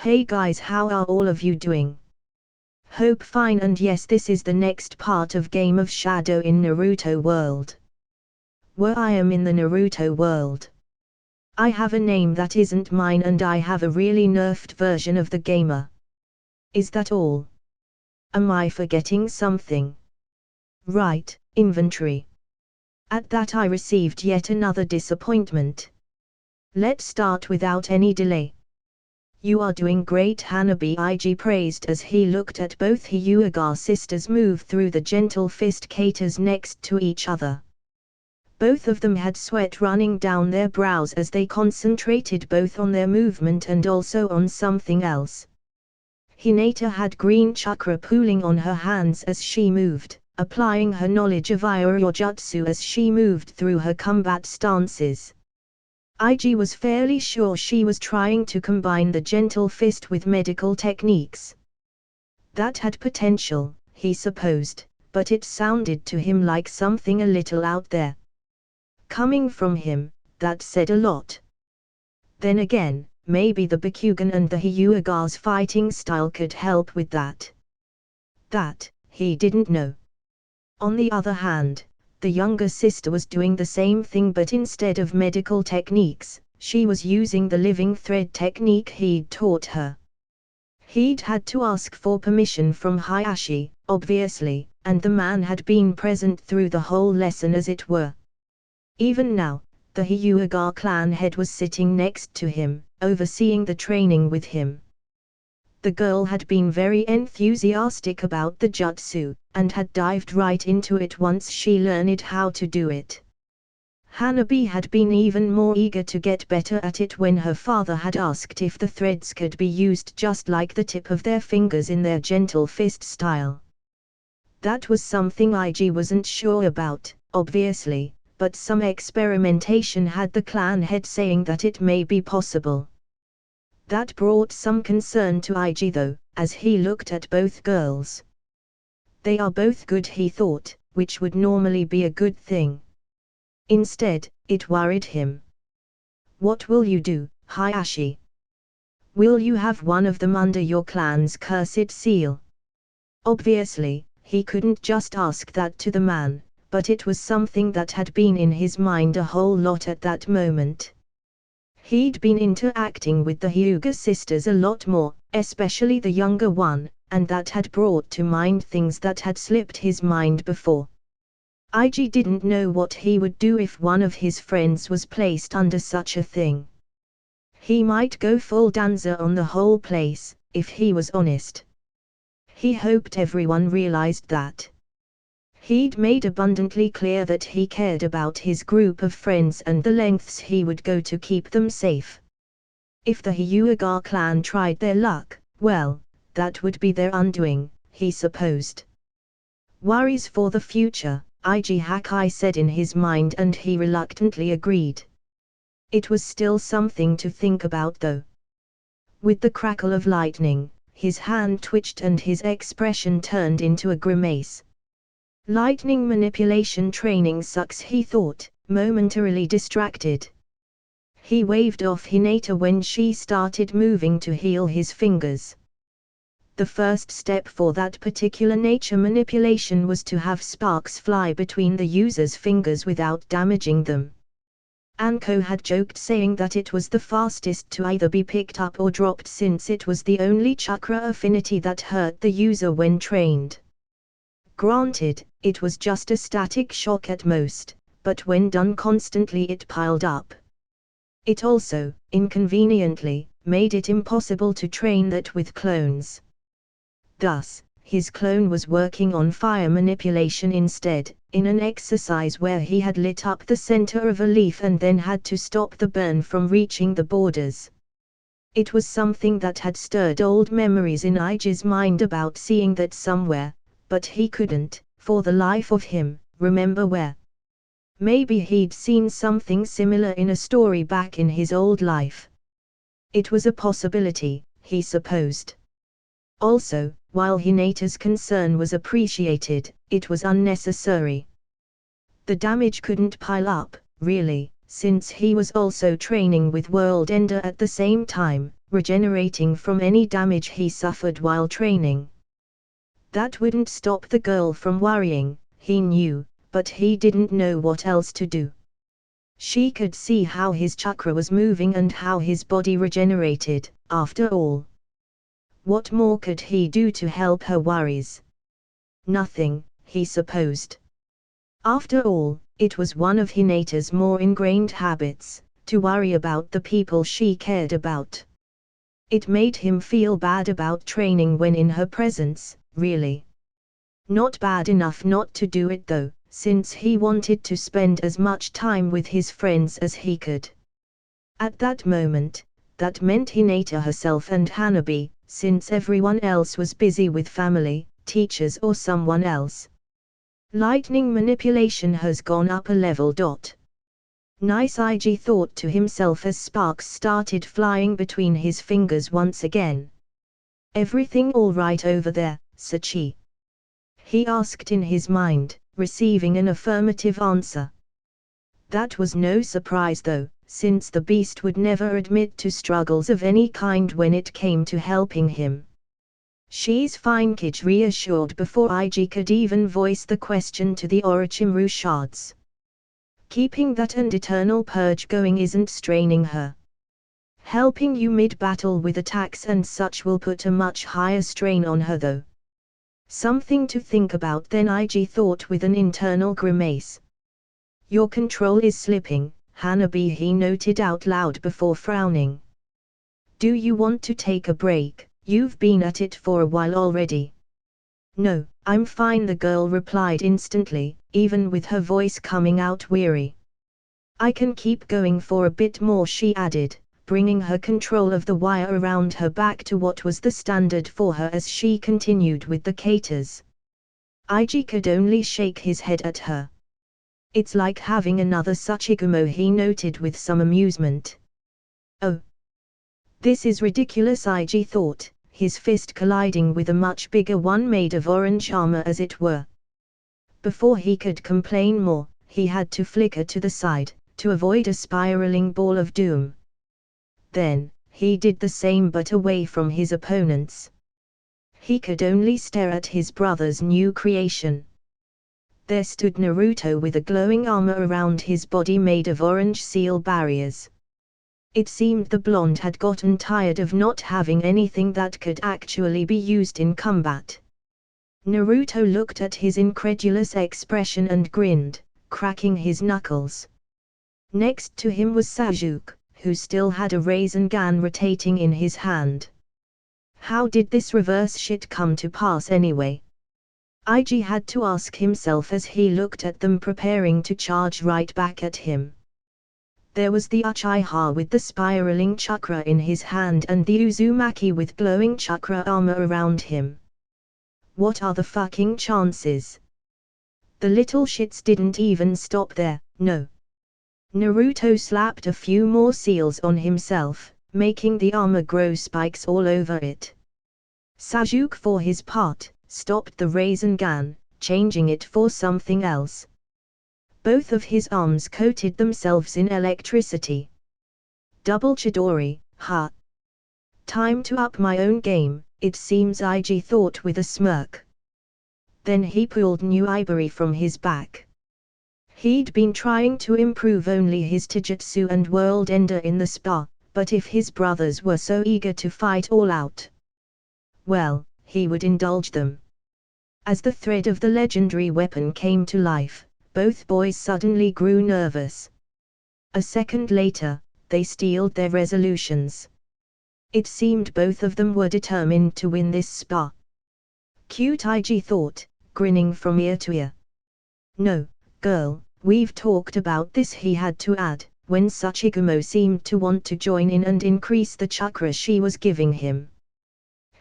Hey guys, how are all of you doing? Hope fine, and yes, this is the next part of Game of Shadow in Naruto world. Where I am in the Naruto world. I have a name that isn't mine and I have a really nerfed version of the gamer. Is that all? Am I forgetting something? Right, inventory. At that I received yet another disappointment. Let's start without any delay. You are doing great, Hanabi IG praised as he looked at both Hyuga sisters move through the gentle fist katas next to each other. Both of them had sweat running down their brows as they concentrated both on their movement and also on something else. Hinata had green chakra pooling on her hands as she moved, applying her knowledge of Iorojutsu as she moved through her combat stances. IG was fairly sure she was trying to combine the gentle fist with medical techniques. That had potential, he supposed, but it sounded to him like something a little out there. Coming from him, that said a lot. Then again, maybe the Bakugan and the Hyuga's fighting style could help with that. That, he didn't know. On the other hand, the younger sister was doing the same thing, but instead of medical techniques, she was using the living thread technique he'd taught her. He'd had to ask for permission from Hayashi, obviously, and the man had been present through the whole lesson as it were. Even now, the Hyuga clan head was sitting next to him, overseeing the training with him. The girl had been very enthusiastic about the jutsu, and had dived right into it once she learned how to do it. Hanabi had been even more eager to get better at it when her father had asked if the threads could be used just like the tip of their fingers in their gentle fist style. That was something IG wasn't sure about, obviously, but some experimentation had the clan head saying that it may be possible. That brought some concern to IG though, as he looked at both girls. They are both good, he thought, which would normally be a good thing. Instead, it worried him. What will you do, Hayashi? Will you have one of them under your clan's cursed seal? Obviously, he couldn't just ask that to the man, but it was something that had been in his mind a whole lot at that moment. He'd been interacting with the Hyuga sisters a lot more, especially the younger one, and that had brought to mind things that had slipped his mind before. IG didn't know what he would do if one of his friends was placed under such a thing. He might go full dancer on the whole place, if he was honest. He hoped everyone realized that. He'd made abundantly clear that he cared about his group of friends and the lengths he would go to keep them safe. If the Hyuga clan tried their luck, well, that would be their undoing, he supposed. Worries for the future, IG Hakai said in his mind, and he reluctantly agreed. It was still something to think about though. With the crackle of lightning, his hand twitched and his expression turned into a grimace. Lightning manipulation training sucks, he thought, momentarily distracted. He waved off Hinata when she started moving to heal his fingers. The first step for that particular nature manipulation was to have sparks fly between the user's fingers without damaging them. Anko had joked saying that it was the fastest to either be picked up or dropped since it was the only chakra affinity that hurt the user when trained. Granted, it was just a static shock at most, but when done constantly it piled up. It also, inconveniently, made it impossible to train that with clones. Thus, his clone was working on fire manipulation instead, in an exercise where he had lit up the center of a leaf and then had to stop the burn from reaching the borders. It was something that had stirred old memories in IG's mind about seeing that somewhere, but he couldn't, for the life of him, remember where. Maybe he'd seen something similar in a story back in his old life. It was a possibility, he supposed. Also, while Hinata's concern was appreciated, it was unnecessary. The damage couldn't pile up, really, since he was also training with World Ender at the same time, regenerating from any damage he suffered while training. That wouldn't stop the girl from worrying, he knew, but he didn't know what else to do. She could see how his chakra was moving and how his body regenerated, after all. What more could he do to help her worries? Nothing, he supposed. After all, it was one of Hinata's more ingrained habits, to worry about the people she cared about. It made him feel bad about training when in her presence, really. Not bad enough not to do it though, since he wanted to spend as much time with his friends as he could. At that moment, that meant Hinata herself and Hanabi, since everyone else was busy with family, teachers or someone else. Lightning manipulation has gone up a level. Nice, IG thought to himself as sparks started flying between his fingers once again. Everything all right over there, Sachi? He asked in his mind, receiving an affirmative answer. That was no surprise though, since the beast would never admit to struggles of any kind when it came to helping him. She's fine, Kij reassured before IG could even voice the question to the Orochimaru shards. Keeping that and eternal purge going isn't straining her. Helping you mid-battle with attacks and such will put a much higher strain on her though. Something to think about then, IG thought with an internal grimace. Your control is slipping, Hanabi, he noted out loud before frowning. Do you want to take a break? You've been at it for a while already. No, I'm fine, the girl replied instantly, even with her voice coming out weary. I can keep going for a bit more, she added, bringing her control of the wire around her back to what was the standard for her as she continued with the katas. IG could only shake his head at her. It's like having another Sachigumo, he noted with some amusement. Oh. This is ridiculous, IG thought, his fist colliding with a much bigger one made of orange armor as it were. Before he could complain more, he had to flicker to the side, to avoid a spiraling ball of doom. Then, he did the same but away from his opponents. He could only stare at his brother's new creation. There stood Naruto with a glowing armor around his body made of orange seal barriers. It seemed the blonde had gotten tired of not having anything that could actually be used in combat. Naruto looked at his incredulous expression and grinned, cracking his knuckles. Next to him was Sasuke, who still had a Rasengan rotating in his hand. How did this reverse shit come to pass anyway? IG had to ask himself as he looked at them preparing to charge right back at him. There was the Uchiha with the spiraling chakra in his hand and the Uzumaki with glowing chakra armor around him. What are the fucking chances? The little shits didn't even stop there, no. Naruto slapped a few more seals on himself, making the armor grow spikes all over it. Sasuke for his part, stopped the Rasengan, changing it for something else. Both of his arms coated themselves in electricity. Double Chidori, ha. Time to up my own game, it seems, IG thought with a smirk. Then he pulled new Ibari from his back. He'd been trying to improve only his Taijutsu and World Ender in the spa, but if his brothers were so eager to fight all out, well, he would indulge them. As the thread of the legendary weapon came to life, both boys suddenly grew nervous. A second later, they steeled their resolutions. It seemed both of them were determined to win this spa. Cute, IG thought, grinning from ear to ear. No, girl, we've talked about this, he had to add, when Sachigumo seemed to want to join in and increase the chakra she was giving him.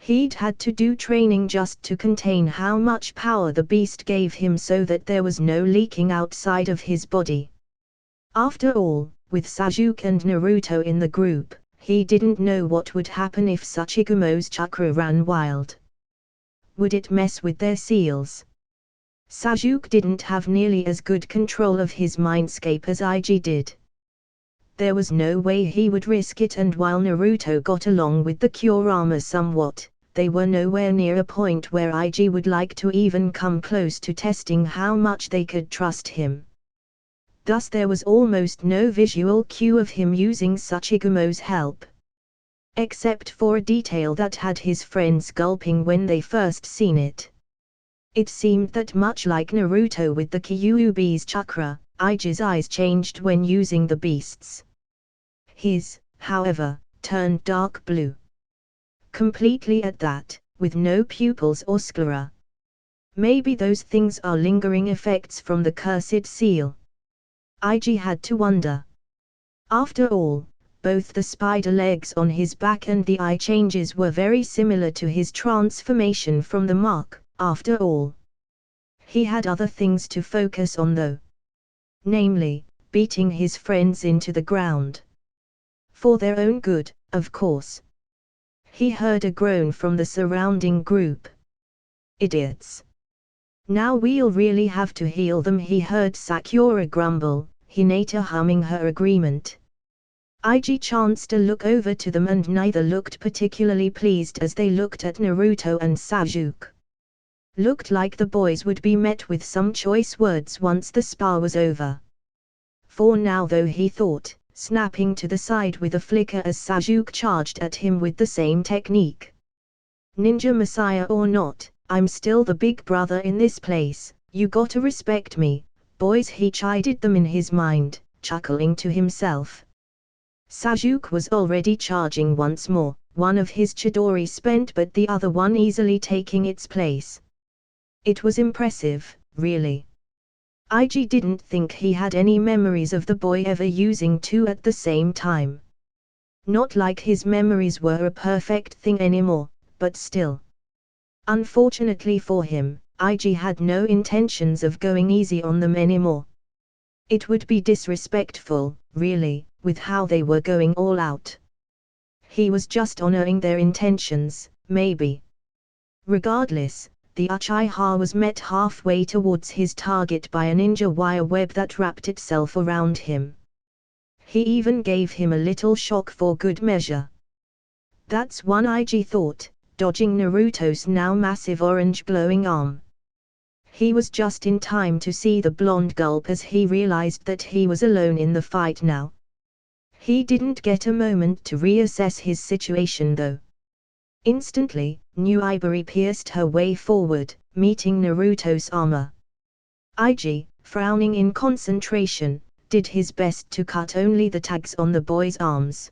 He'd had to do training just to contain how much power the beast gave him so that there was no leaking outside of his body. After all, with Sasuke and Naruto in the group, he didn't know what would happen if Sachigumo's chakra ran wild. Would it mess with their seals? Sasuke didn't have nearly as good control of his mindscape as IG did. There was no way he would risk it, and while Naruto got along with the Kurama somewhat, they were nowhere near a point where IG would like to even come close to testing how much they could trust him. Thus there was almost no visual cue of him using Tsuchigumo's help. Except for a detail that had his friends gulping when they first seen it. It seemed that much like Naruto with the Kyuubi's chakra, IG's eyes changed when using the beasts. His, however, turned dark blue. Completely at that, with no pupils or sclera. Maybe those things are lingering effects from the cursed seal. IG had to wonder. After all, both the spider legs on his back and the eye changes were very similar to his transformation from the mark, after all. He had other things to focus on though. Namely, beating his friends into the ground. For their own good, of course. He heard a groan from the surrounding group. Idiots. Now we'll really have to heal them, he heard Sakura grumble, Hinata humming her agreement. IG chanced a look over to them and neither looked particularly pleased as they looked at Naruto and Sasuke. Looked like the boys would be met with some choice words once the spar was over. For now though, he thought, snapping to the side with a flicker as Sasuke charged at him with the same technique. Ninja Messiah or not, I'm still the big brother in this place, you gotta respect me, boys, he chided them in his mind, chuckling to himself. Sasuke was already charging once more, one of his Chidori spent but the other one easily taking its place. It was impressive, really. IG didn't think he had any memories of the boy ever using two at the same time. Not like his memories were a perfect thing anymore, but still. Unfortunately for him, IG had no intentions of going easy on them anymore. It would be disrespectful, really, with how they were going all out. He was just honoring their intentions, maybe. Regardless, the Uchiha was met halfway towards his target by a ninja wire web that wrapped itself around him. He even gave him a little shock for good measure. That's one, IG thought, dodging Naruto's now massive orange glowing arm. He was just in time to see the blonde gulp as he realized that he was alone in the fight now. He didn't get a moment to reassess his situation though. Instantly, New Ivory pierced her way forward, meeting Naruto's armor. IG, frowning in concentration, did his best to cut only the tags on the boy's arms.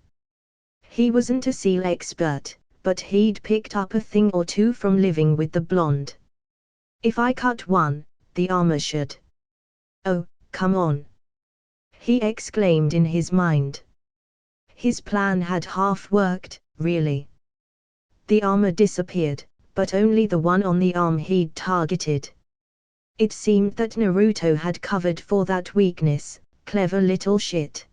He wasn't a seal expert, but he'd picked up a thing or two from living with the blonde. If I cut one, the armor should. Oh, come on! He exclaimed in his mind. His plan had half worked, really. The armor disappeared, but only the one on the arm he'd targeted. It seemed that Naruto had covered for that weakness, clever little shit.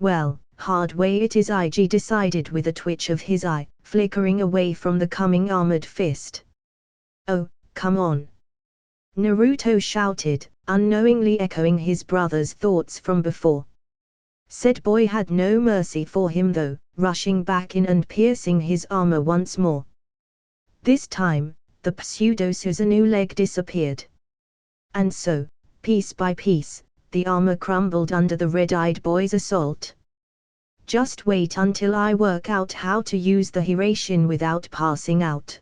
Well, hard way it is, IG decided with a twitch of his eye, flickering away from the coming armored fist. Oh, come on! Naruto shouted, unknowingly echoing his brother's thoughts from before. Said boy had no mercy for him though, rushing back in and piercing his armor once more. This time, the pseudo-Susanoo leg disappeared. And so, piece by piece, the armor crumbled under the red-eyed boy's assault. Just wait until I work out how to use the Hiraishin without passing out.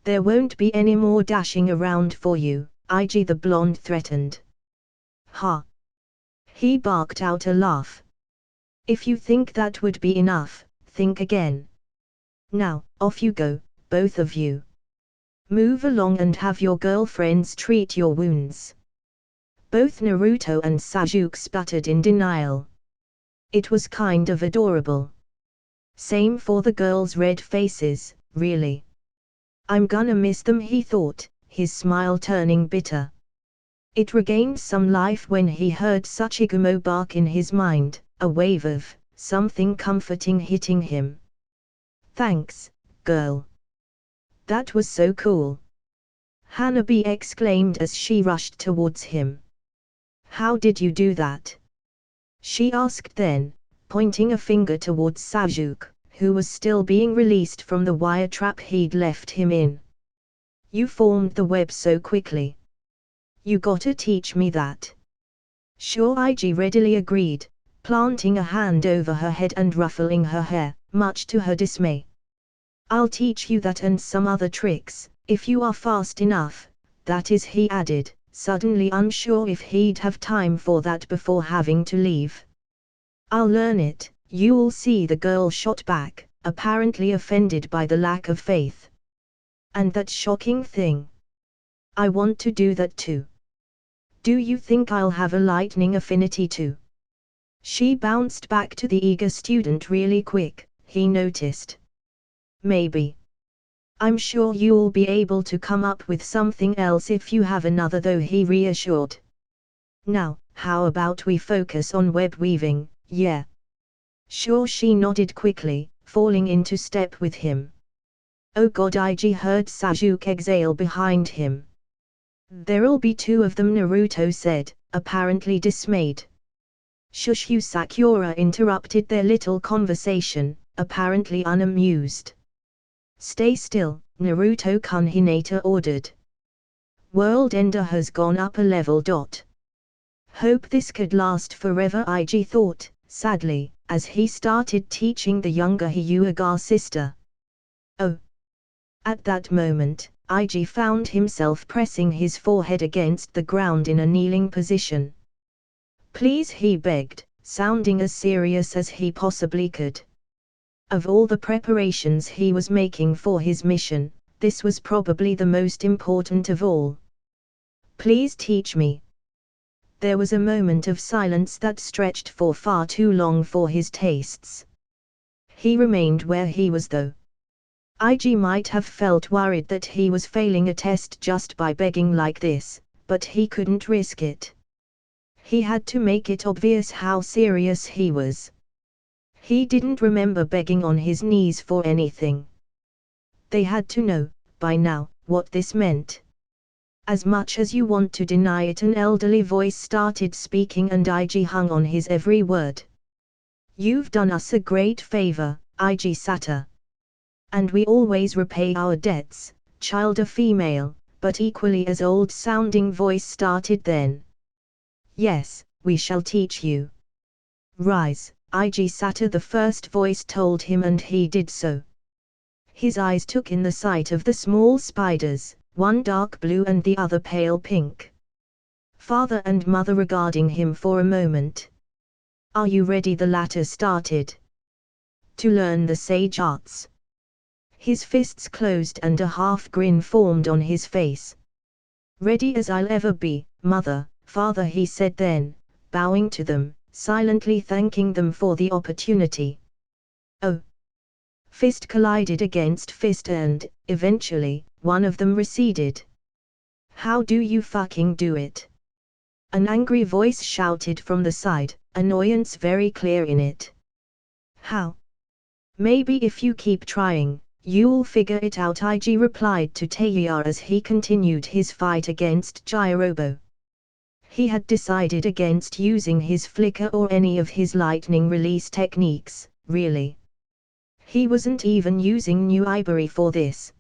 There won't be any more dashing around for you, IG the blonde threatened. Ha! He barked out a laugh. If you think that would be enough, think again. Now, off you go, both of you. Move along and have your girlfriends treat your wounds. Both Naruto and Sasuke sputtered in denial. It was kind of adorable. Same for the girls' red faces, really. I'm gonna miss them, he thought, his smile turning bitter. It regained some life when he heard Tsuchigumo bark in his mind, a wave of something comforting hitting him. Thanks, girl. That was so cool. Hanabi exclaimed as she rushed towards him. How did you do that? She asked then, pointing a finger towards Sasuke, who was still being released from the wire trap he'd left him in. You formed the web so quickly. You gotta teach me that. Sure, IG readily agreed, planting a hand over her head and ruffling her hair, much to her dismay. I'll teach you that and some other tricks, if you are fast enough, that is, he added, suddenly unsure if he'd have time for that before having to leave. I'll learn it, you'll see, the girl shot back, apparently offended by the lack of faith. And that shocking thing. I want to do that too. Do you think I'll have a lightning affinity too? She bounced back to the eager student really quick, he noticed. Maybe. I'm sure you'll be able to come up with something else if you have another, though, he reassured. Now, how about we focus on web weaving, yeah? Sure, she nodded quickly, falling into step with him. Oh God, IG heard Sasuke exhale behind him. There'll be two of them, Naruto said, apparently dismayed. Shush you, Sakura interrupted their little conversation, apparently unamused. Stay still, Naruto-kun, Hinata ordered. World Ender has gone up a level. Hope this could last forever, IG thought, sadly, as he started teaching the younger Hyuga sister. Oh! At that moment, IG found himself pressing his forehead against the ground in a kneeling position. Please, he begged, sounding as serious as he possibly could. Of all the preparations he was making for his mission, this was probably the most important of all. Please teach me. There was a moment of silence that stretched for far too long for his tastes. He remained where he was, though. IG might have felt worried that he was failing a test just by begging like this, but he couldn't risk it. He had to make it obvious how serious he was. He didn't remember begging on his knees for anything. They had to know, by now, what this meant. As much as you want to deny it, an elderly voice started speaking, and IG hung on his every word. You've done us a great favor, IG Sata. And we always repay our debts, child. A female, but equally as old-sounding voice started then. Yes, we shall teach you. Rise, IG Sata, the first voice told him, and he did so. His eyes took in the sight of the small spiders, one dark blue and the other pale pink. Father and mother regarding him for a moment. Are you ready? The latter started. To learn the sage arts. His fists closed and a half grin formed on his face. Ready as I'll ever be, mother, father, he said then, bowing to them, silently thanking them for the opportunity. Oh! Fist collided against fist and, eventually, one of them receded. How do you fucking do it? An angry voice shouted from the side, annoyance very clear in it. How? Maybe if you keep trying, you'll figure it out, IG replied to Teiya as he continued his fight against Jirobo. He had decided against using his flicker or any of his lightning release techniques, really. He wasn't even using new Iberi for this.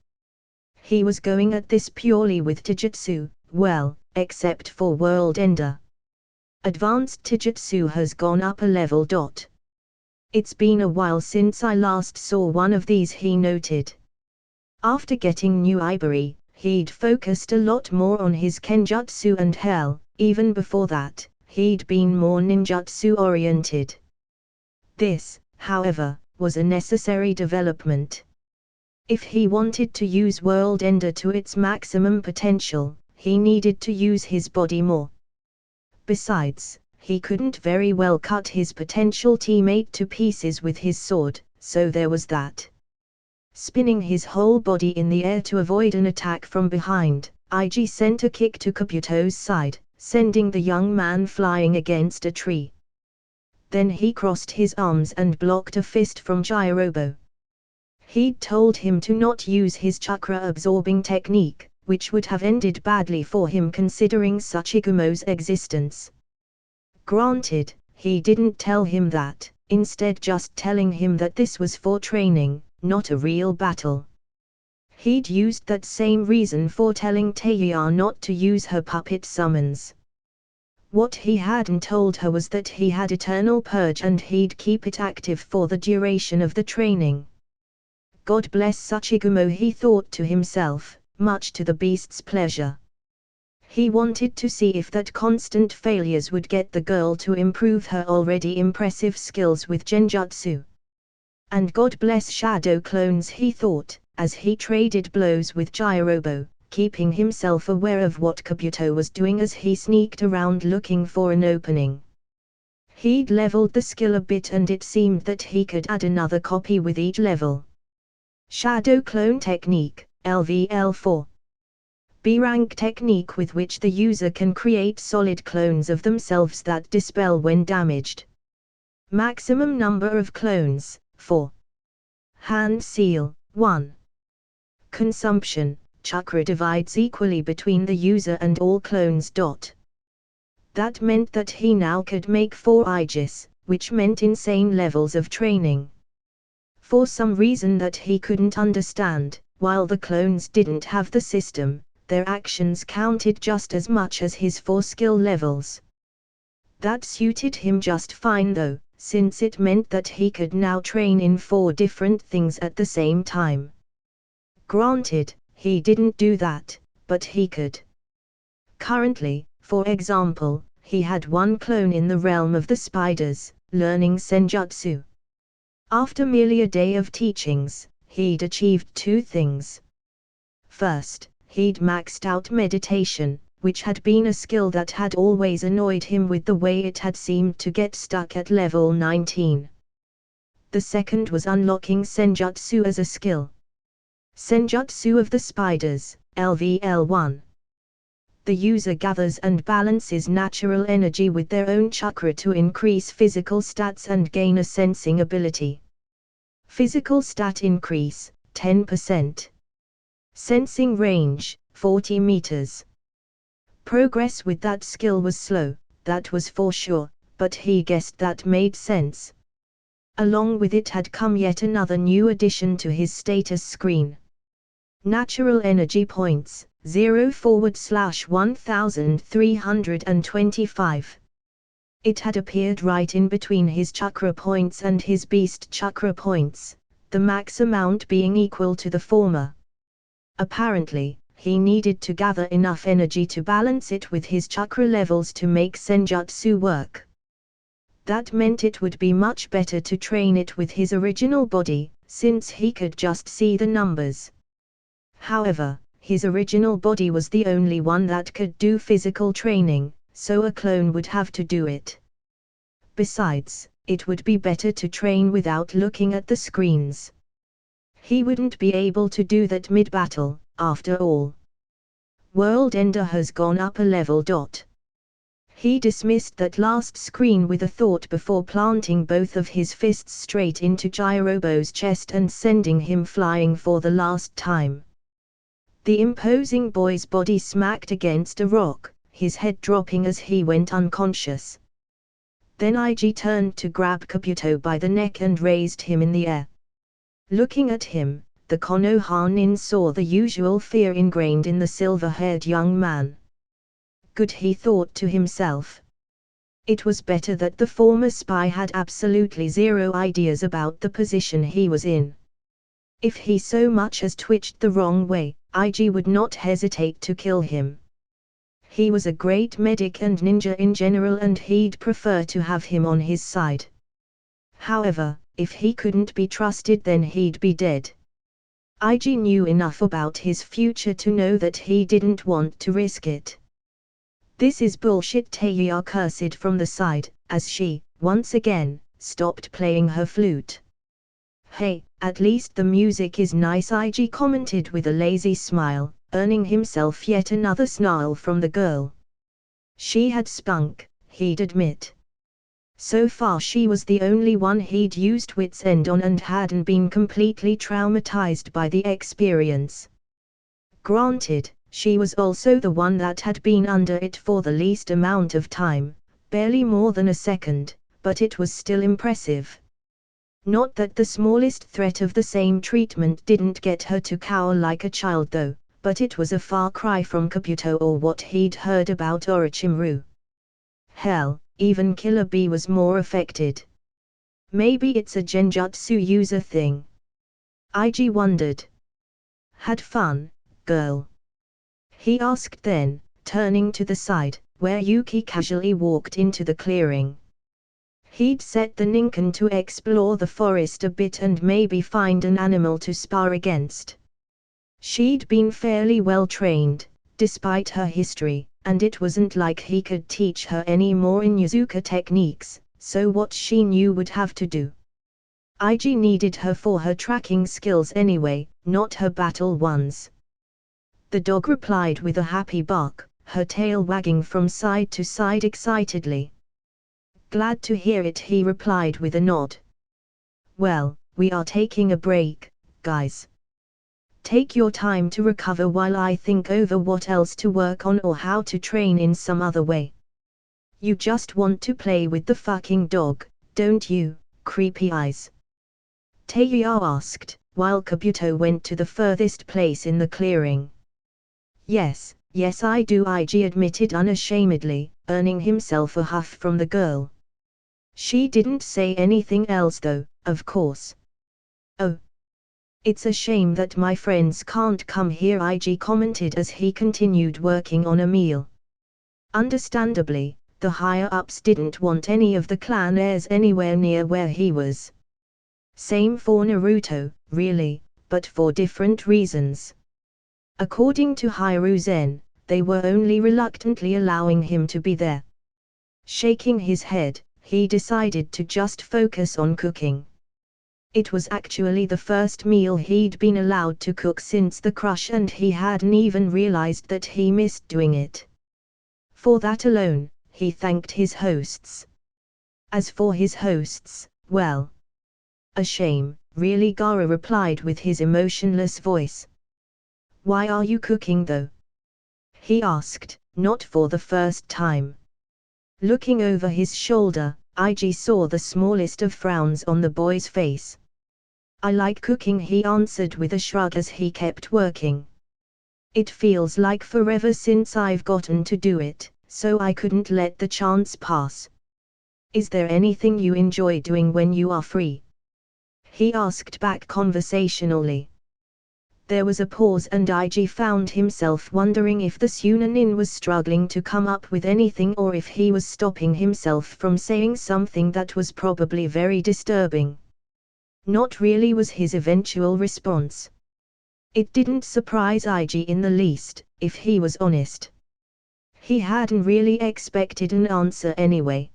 He was going at this purely with Taijutsu, well, except for World Ender. Advanced Taijutsu has gone up a level. It's been a while since I last saw one of these, he noted. After getting new Iberi, he'd focused a lot more on his Kenjutsu, and hell, even before that, he'd been more ninjutsu oriented. This, however, was a necessary development. If he wanted to use World Ender to its maximum potential, he needed to use his body more. Besides, he couldn't very well cut his potential teammate to pieces with his sword, so there was that. Spinning his whole body in the air to avoid an attack from behind, IG sent a kick to Kabuto's side, sending the young man flying against a tree. Then he crossed his arms and blocked a fist from Jirobo. He'd told him to not use his chakra-absorbing technique, which would have ended badly for him considering Sachigumo's existence. Granted, he didn't tell him that, instead just telling him that this was for training, not a real battle. He'd used that same reason for telling Taeya not to use her puppet summons. What he hadn't told her was that he had Eternal Purge and he'd keep it active for the duration of the training. God bless Tsuchigumo, he thought to himself, much to the beast's pleasure. He wanted to see if that constant failures would get the girl to improve her already impressive skills with genjutsu. And God bless shadow clones, he thought, as he traded blows with Jirobo, keeping himself aware of what Kabuto was doing as he sneaked around looking for an opening. He'd leveled the skill a bit and it seemed that he could add another copy with each level. Shadow Clone Technique, LVL4. B-rank technique with which the user can create solid clones of themselves that dispel when damaged. Maximum number of clones, 4. Hand Seal, 1. Consumption, chakra divides equally between the user and all clones. That meant that he now could make 4 Aegis, which meant insane levels of training. For some reason that he couldn't understand, while the clones didn't have the system, their actions counted just as much as his 4 skill levels. That suited him just fine though, since it meant that he could now train in 4 different things at the same time. Granted, he didn't do that, but he could. Currently, for example, he had 1 clone in the realm of the spiders, learning senjutsu. After merely a day of teachings, he'd achieved 2 things. First, he'd maxed out meditation, which had been a skill that had always annoyed him with the way it had seemed to get stuck at level 19. The second was unlocking senjutsu as a skill. Senjutsu of the spiders, LVL1. The user gathers and balances natural energy with their own chakra to increase physical stats and gain a sensing ability. Physical stat increase, 10%. Sensing range, 40 meters. Progress with that skill was slow, that was for sure, but he guessed that made sense. Along with it had come yet another new addition to his status screen. Natural energy points, 0/1325. It had appeared right in between his chakra points and his beast chakra points, the max amount being equal to the former. Apparently, he needed to gather enough energy to balance it with his chakra levels to make senjutsu work. That meant it would be much better to train it with his original body, since he could just see the numbers. However, his original body was the only one that could do physical training, so a clone would have to do it. Besides, it would be better to train without looking at the screens. He wouldn't be able to do that mid-battle, after all. World Ender has gone up a level. He dismissed that last screen with a thought before planting both of his fists straight into Jirobo's chest and sending him flying for the last time. The imposing boy's body smacked against a rock, his head dropping as he went unconscious. Then IG turned to grab Kabuto by the neck and raised him in the air. Looking at him, the Konohanin saw the usual fear ingrained in the silver-haired young man. Good, he thought to himself. It was better that the former spy had absolutely zero ideas about the position he was in. If he so much as twitched the wrong way, IG would not hesitate to kill him. He was a great medic and ninja in general and he'd prefer to have him on his side. However, if he couldn't be trusted then he'd be dead. IG knew enough about his future to know that he didn't want to risk it. This is bullshit, Taeya cursed from the side, as she, once again, stopped playing her flute. Hey, at least the music is nice, IG commented with a lazy smile, earning himself yet another snarl from the girl. She had spunk, he'd admit. So far she was the only one he'd used wit's end on and hadn't been completely traumatized by the experience. Granted, she was also the one that had been under it for the least amount of time, barely more than a second, but it was still impressive. Not that the smallest threat of the same treatment didn't get her to cower like a child though, but it was a far cry from Kabuto or what he'd heard about Orochimaru. Hell, even Killer Bee was more affected. Maybe it's a genjutsu user thing. IG wondered. Had fun, girl? He asked then, turning to the side, where Yuki casually walked into the clearing. He'd set the Ninken to explore the forest a bit and maybe find an animal to spar against. She'd been fairly well trained, despite her history, and it wasn't like he could teach her any more Inuzuka techniques, so what she knew would have to do. IG needed her for her tracking skills anyway, not her battle ones. The dog replied with a happy bark, her tail wagging from side to side excitedly. Glad to hear it, he replied with a nod. Well, we are taking a break, guys. Take your time to recover while I think over what else to work on or how to train in some other way. You just want to play with the fucking dog, don't you, creepy eyes? Teiya asked, while Kabuto went to the furthest place in the clearing. Yes I do, IG admitted unashamedly, earning himself a huff from the girl. She didn't say anything else though, of course. Oh. It's a shame that my friends can't come here, IG commented as he continued working on a meal. Understandably, the higher-ups didn't want any of the clan heirs anywhere near where he was. Same for Naruto, really, but for different reasons. According to Hiruzen, they were only reluctantly allowing him to be there. Shaking his head, he decided to just focus on cooking. It was actually the first meal he'd been allowed to cook since the crush, and he hadn't even realized that he missed doing it. For that alone, he thanked his hosts. As for his hosts, well, a shame, really, Gaara replied with his emotionless voice. Why are you cooking though? He asked, not for the first time. Looking over his shoulder, IG saw the smallest of frowns on the boy's face. I like cooking, he answered with a shrug as he kept working. It feels like forever since I've gotten to do it, so I couldn't let the chance pass. Is there anything you enjoy doing when you are free? He asked back conversationally. There was a pause and IG found himself wondering if the Sunanin was struggling to come up with anything or if he was stopping himself from saying something that was probably very disturbing. Not really, was his eventual response. It didn't surprise IG in the least, if he was honest. He hadn't really expected an answer anyway.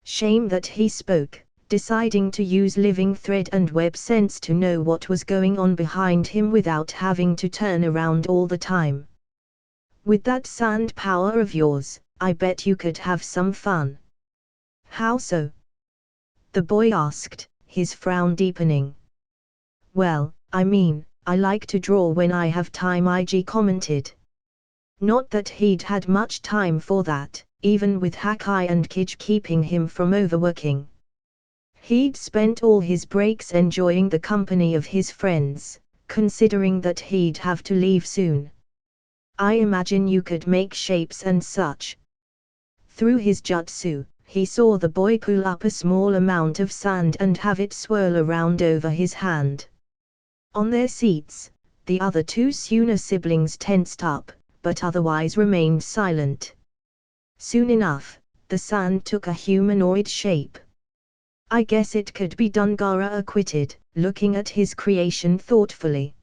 Shame that he spoke, deciding to use living thread and web sense to know what was going on behind him without having to turn around all the time. With that sand power of yours, I bet you could have some fun. How so? The boy asked, his frown deepening. Well, I mean, I like to draw when I have time, IG commented. Not that he'd had much time for that, even with Hakai and Kij keeping him from overworking. He'd spent all his breaks enjoying the company of his friends, considering that he'd have to leave soon. I imagine you could make shapes and such. Through his jutsu, he saw the boy pull up a small amount of sand and have it swirl around over his hand. On their seats, the other two Suna siblings tensed up, but otherwise remained silent. Soon enough, the sand took a humanoid shape. I guess it could be done, Gaara acquitted, looking at his creation thoughtfully.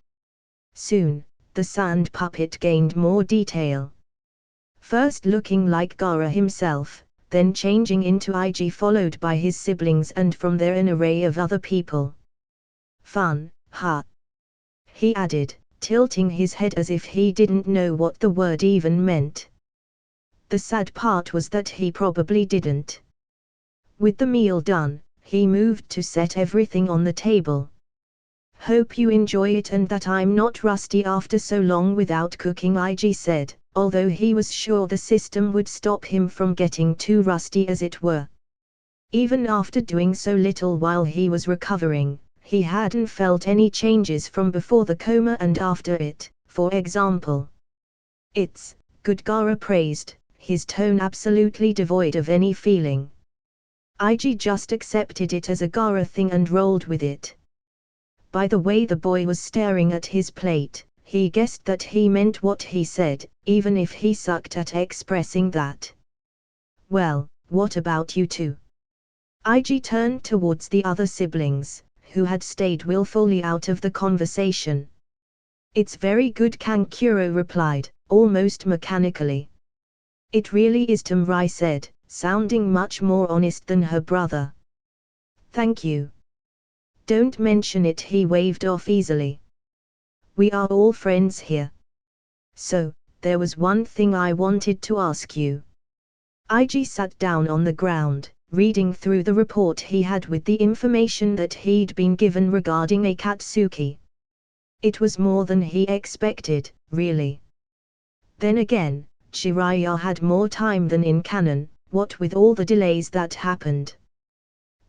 Soon, the sand puppet gained more detail. First looking like Gaara himself, then changing into IG, followed by his siblings, and from there an array of other people. Fun, huh? He added, tilting his head as if he didn't know what the word even meant. The sad part was that he probably didn't. With the meal done, he moved to set everything on the table. Hope you enjoy it and that I'm not rusty after so long without cooking, IG said, although he was sure the system would stop him from getting too rusty, as it were. Even after doing so little while he was recovering, he hadn't felt any changes from before the coma and after it. For example, "It's good," Gaara praised, his tone absolutely devoid of any feeling. IG just accepted it as a Gaara thing and rolled with it. By the way the boy was staring at his plate, he guessed that he meant what he said, even if he sucked at expressing that. "Well, what about you two?" IG turned towards the other siblings, who had stayed willfully out of the conversation. "It's very good," Kankuro replied, almost mechanically. "It really is," Tamrai said, sounding much more honest than her brother. "Thank you. Don't mention it," he waved off easily. "We are all friends here. So, there was one thing I wanted to ask you." IG sat down on the ground, reading through the report he had with the information that he'd been given regarding Akatsuki. It was more than he expected, really. Then again, Jiraiya had more time than in canon, what with all the delays that happened.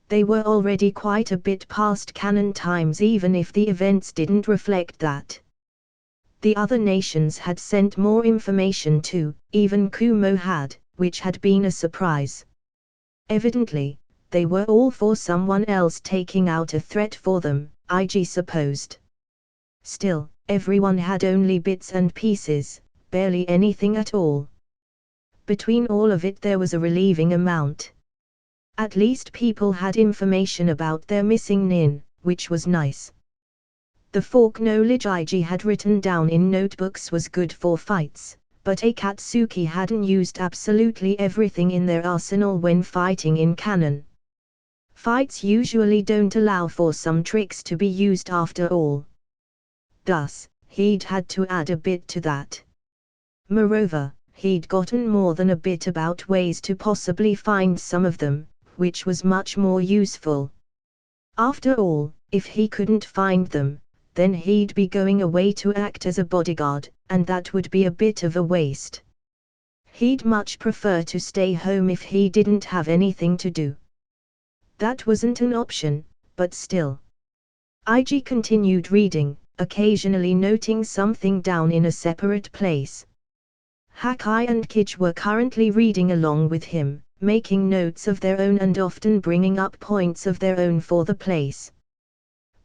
They were already quite a bit past canon times, even if the events didn't reflect that. The other nations had sent more information too, even Kumo had, which had been a surprise. Evidently, they were all for someone else taking out a threat for them, IG supposed. Still, everyone had only bits and pieces, barely anything at all. Between all of it there was a relieving amount. At least people had information about their missing nin, which was nice. The folk knowledge IG had written down in notebooks was good for fights, but Akatsuki hadn't used absolutely everything in their arsenal when fighting in canon. Fights usually don't allow for some tricks to be used after all. Thus, he'd had to add a bit to that. Moreover, he'd gotten more than a bit about ways to possibly find some of them, which was much more useful. After all, if he couldn't find them, then he'd be going away to act as a bodyguard, and that would be a bit of a waste. He'd much prefer to stay home if he didn't have anything to do. That wasn't an option, but still. IG continued reading, occasionally noting something down in a separate place. Hakai and Kij were currently reading along with him, making notes of their own and often bringing up points of their own for the place.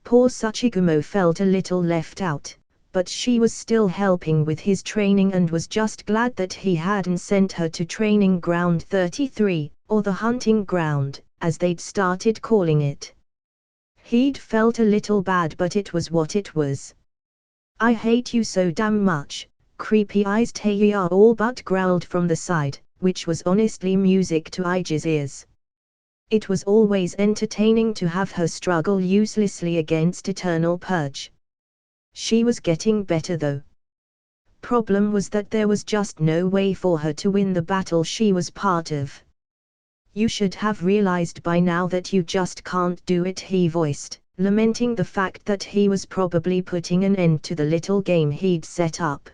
Poor Sachigumo felt a little left out, but she was still helping with his training and was just glad that he hadn't sent her to Training Ground 33, or the hunting ground, as they'd started calling it. He'd felt a little bad, but it was what it was. "I hate you so damn much," Creepy Eyes Teiya all but growled from the side, which was honestly music to Ige's ears. It was always entertaining to have her struggle uselessly against Eternal Purge. She was getting better though. Problem was that there was just no way for her to win the battle she was part of. "You should have realized by now that you just can't do it," he voiced, lamenting the fact that he was probably putting an end to the little game he'd set up.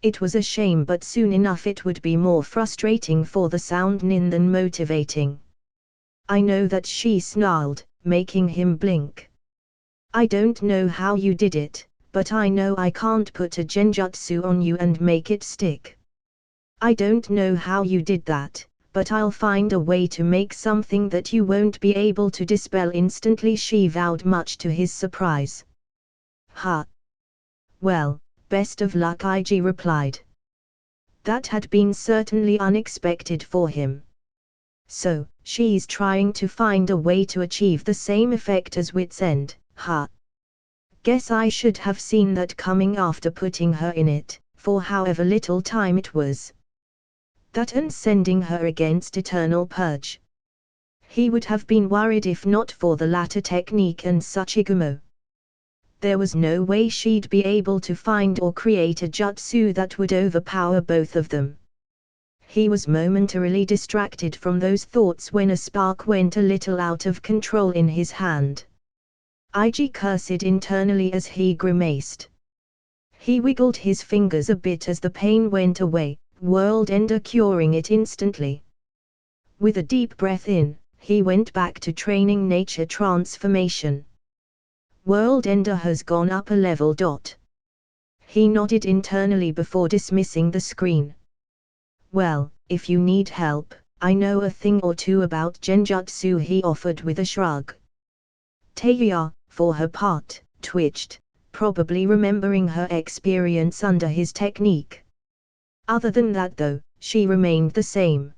It was a shame, but soon enough it would be more frustrating for the Sound Nin than motivating. "I know that," she snarled, making him blink. "I don't know how you did it, but I know I can't put a genjutsu on you and make it stick. I don't know how you did that, but I'll find a way to make something that you won't be able to dispel instantly," she vowed, much to his surprise. "Huh. Well, best of luck," IG replied. That had been certainly unexpected for him. "So, she's trying to find a way to achieve the same effect as Wit's End, huh? Guess I should have seen that coming after putting her in it, for however little time it was. That and sending her against Eternal Purge. He would have been worried if not for the latter technique and Sachigumo. There was no way she'd be able to find or create a jutsu that would overpower both of them. He was momentarily distracted from those thoughts when a spark went a little out of control in his hand. IG cursed internally as he grimaced. He wiggled his fingers a bit as the pain went away, World Ender curing it instantly. With a deep breath in, he went back to training nature transformation. World Ender has gone up a level. He nodded internally before dismissing the screen. Well, if you need help, I know a thing or two about genjutsu, he offered with a shrug. Teiya, for her part, twitched, probably remembering her experience under his technique. Other than that though, she remained the same.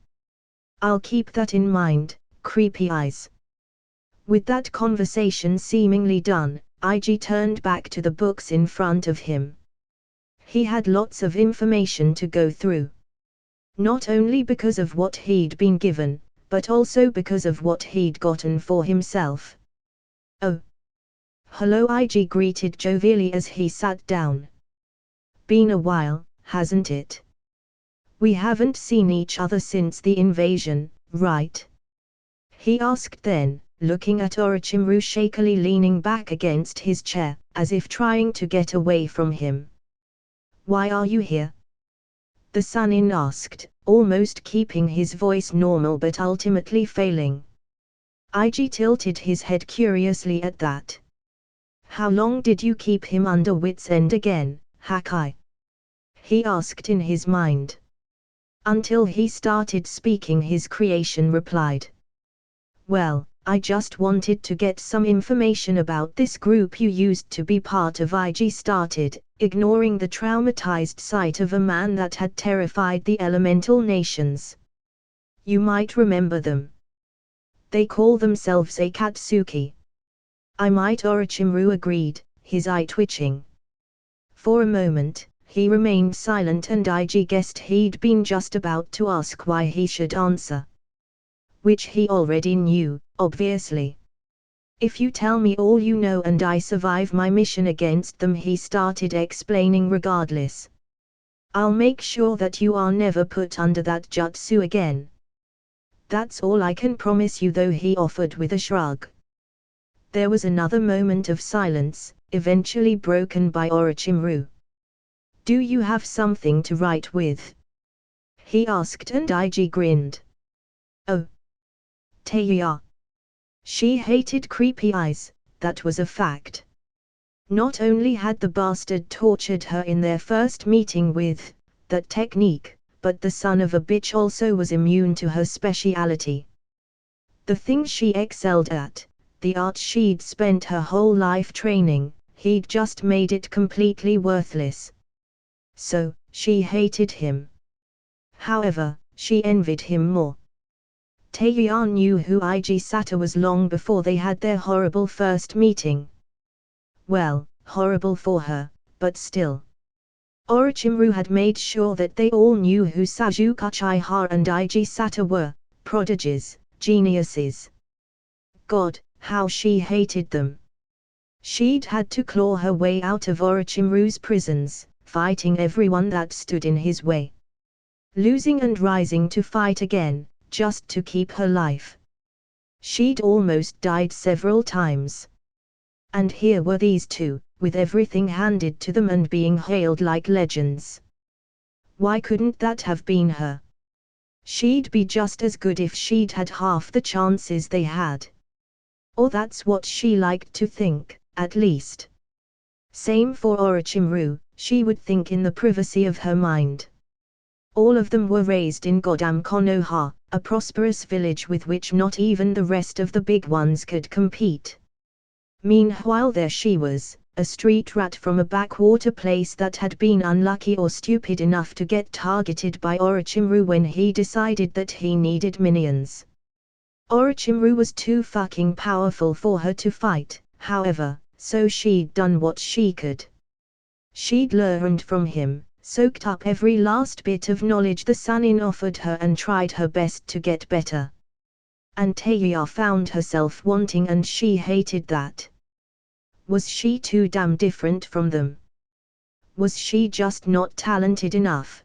I'll keep that in mind, creepy eyes. With that conversation seemingly done, IG turned back to the books in front of him. He had lots of information to go through. Not only because of what he'd been given, but also because of what he'd gotten for himself. Oh. Hello, IG greeted jovially as he sat down. Been a while, hasn't it? We haven't seen each other since the invasion, right? He asked then, looking at Orochimaru shakily leaning back against his chair, as if trying to get away from him. Why are you here? The Sannin asked, almost keeping his voice normal but ultimately failing. IG tilted his head curiously at that. How long did you keep him under wit's end again, Hakai? He asked in his mind. Until he started speaking, his creation replied. Well, I just wanted to get some information about this group you used to be part of. IG started, ignoring the traumatized sight of a man that had terrified the elemental nations. You might remember them. They call themselves Akatsuki. I might, Orochimaru agreed, his eye twitching. For a moment, he remained silent and IG guessed he'd been just about to ask why he should answer. Which he already knew, obviously. If you tell me all you know and I survive my mission against them, he started explaining regardless. I'll make sure that you are never put under that jutsu again. That's all I can promise you though, he offered with a shrug. There was another moment of silence, eventually broken by Orochimaru. Do you have something to write with? He asked and IG grinned. Oh. Teiya. She hated creepy eyes, that was a fact. Not only had the bastard tortured her in their first meeting with that technique, but the son of a bitch also was immune to her speciality. The thing she excelled at, the art she'd spent her whole life training, he'd just made it completely worthless. So, she hated him. However, she envied him more. Teiya knew who IG Sato was long before they had their horrible first meeting. Well, horrible for her, but still. Orochimaru had made sure that they all knew who Sasuke Uchiha and IG Sato were, prodigies, geniuses. God, how she hated them. She'd had to claw her way out of Orochimaru's prisons, fighting everyone that stood in his way. Losing and rising to fight again, just to keep her life. She'd almost died several times. And here were these two, with everything handed to them and being hailed like legends. Why couldn't that have been her? She'd be just as good if she'd had half the chances they had. Or that's what she liked to think, at least. Same for Orochimaru, she would think in the privacy of her mind. All of them were raised in Godam Konoha, a prosperous village with which not even the rest of the big ones could compete. Meanwhile there she was, a street rat from a backwater place that had been unlucky or stupid enough to get targeted by Orochimaru when he decided that he needed minions. Orochimaru was too fucking powerful for her to fight, however, so she'd done what she could. She'd learned from him, soaked up every last bit of knowledge the Sannin offered her and tried her best to get better. And Teiya found herself wanting, and she hated that. Was she too damn different from them? Was she just not talented enough?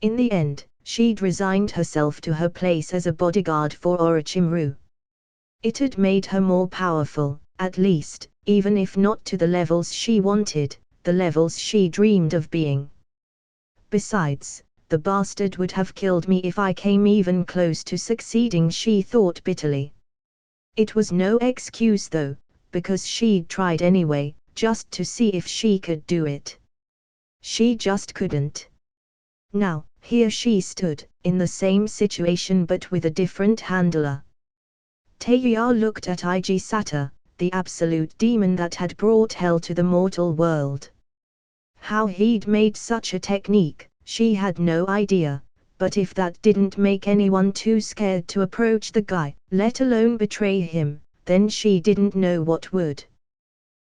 In the end, she'd resigned herself to her place as a bodyguard for Orochimaru. It had made her more powerful, at least, even if not to the levels she wanted, the levels she dreamed of being. Besides, the bastard would have killed me if I came even close to succeeding, she thought bitterly. It was no excuse though, because she'd tried anyway, just to see if she could do it. She just couldn't. Now, here she stood, in the same situation but with a different handler. Taeya looked at Ig Sata, the absolute demon that had brought hell to the mortal world. How he'd made such a technique, she had no idea, but if that didn't make anyone too scared to approach the guy, let alone betray him, then she didn't know what would.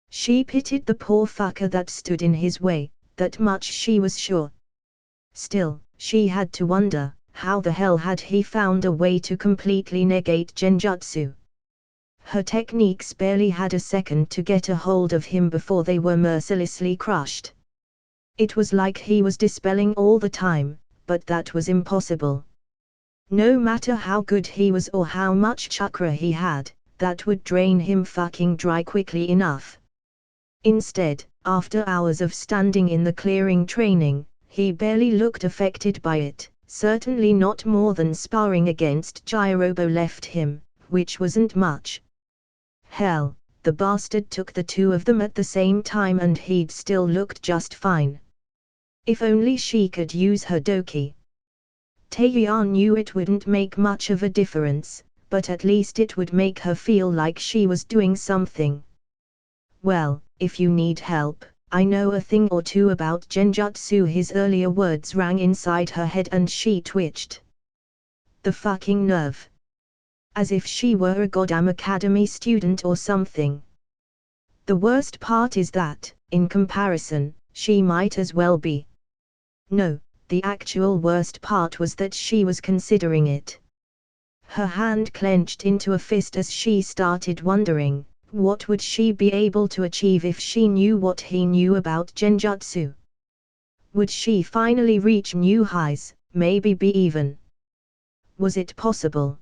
She pitied the poor fucker that stood in his way, that much she was sure. Still, she had to wonder, how the hell had he found a way to completely negate genjutsu? Her techniques barely had a second to get a hold of him before they were mercilessly crushed. It was like he was dispelling all the time, but that was impossible. No matter how good he was or how much chakra he had, that would drain him fucking dry quickly enough. Instead, after hours of standing in the clearing training, he barely looked affected by it, certainly not more than sparring against Jirobo left him, which wasn't much. Hell, the bastard took the two of them at the same time and he'd still looked just fine. If only she could use her doki. Taeya knew it wouldn't make much of a difference, but at least it would make her feel like she was doing something. Well, if you need help, I know a thing or two about genjutsu. His earlier words rang inside her head and she twitched. The fucking nerve. As if she were a goddamn academy student or something. The worst part is that, in comparison, she might as well be. No, the actual worst part was that she was considering it. Her hand clenched into a fist as she started wondering, what would she be able to achieve if she knew what he knew about genjutsu? Would she finally reach new highs, maybe be even? Was it possible?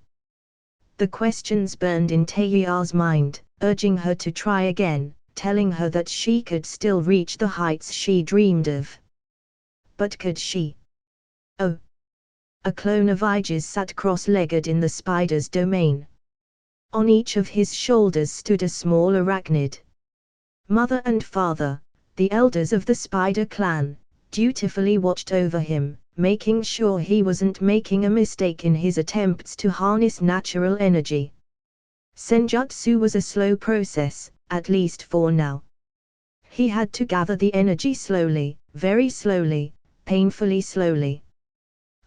The questions burned in Taeya's mind, urging her to try again, telling her that she could still reach the heights she dreamed of. But could she? Oh! A clone of Ig's sat cross-legged in the spider's domain. On each of his shoulders stood a small arachnid. Mother and father, the elders of the spider clan, dutifully watched over him, making sure he wasn't making a mistake in his attempts to harness natural energy. Senjutsu was a slow process, at least for now. He had to gather the energy slowly, very slowly, painfully slowly.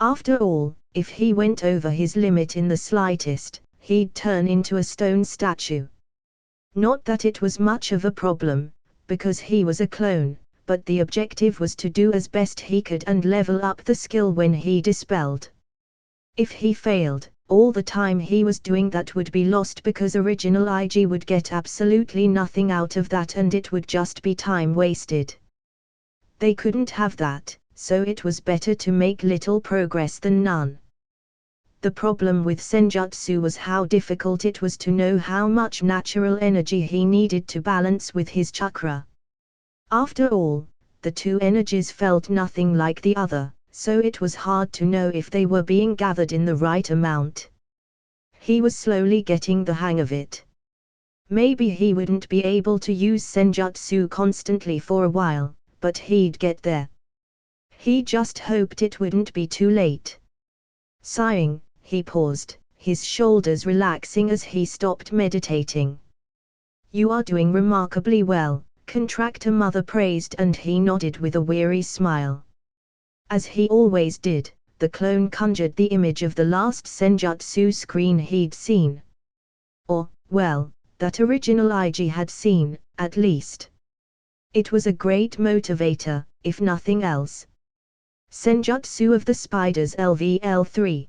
After all, if he went over his limit in the slightest, he'd turn into a stone statue. Not that it was much of a problem, because he was a clone, but the objective was to do as best he could and level up the skill when he dispelled. If he failed, all the time he was doing that would be lost because original IG would get absolutely nothing out of that and it would just be time wasted. They couldn't have that, so it was better to make little progress than none. The problem with Senjutsu was how difficult it was to know how much natural energy he needed to balance with his chakra. After all, the two energies felt nothing like the other, so it was hard to know if they were being gathered in the right amount. He was slowly getting the hang of it. Maybe he wouldn't be able to use Senjutsu constantly for a while, but he'd get there. He just hoped it wouldn't be too late. Sighing, he paused, his shoulders relaxing as he stopped meditating. "You are doing remarkably well," Contractor Mother praised, and he nodded with a weary smile. As he always did, the clone conjured the image of the last Senjutsu screen he'd seen. Or, well, that original IG had seen, at least. It was a great motivator, if nothing else. Senjutsu of the Spiders LVL3.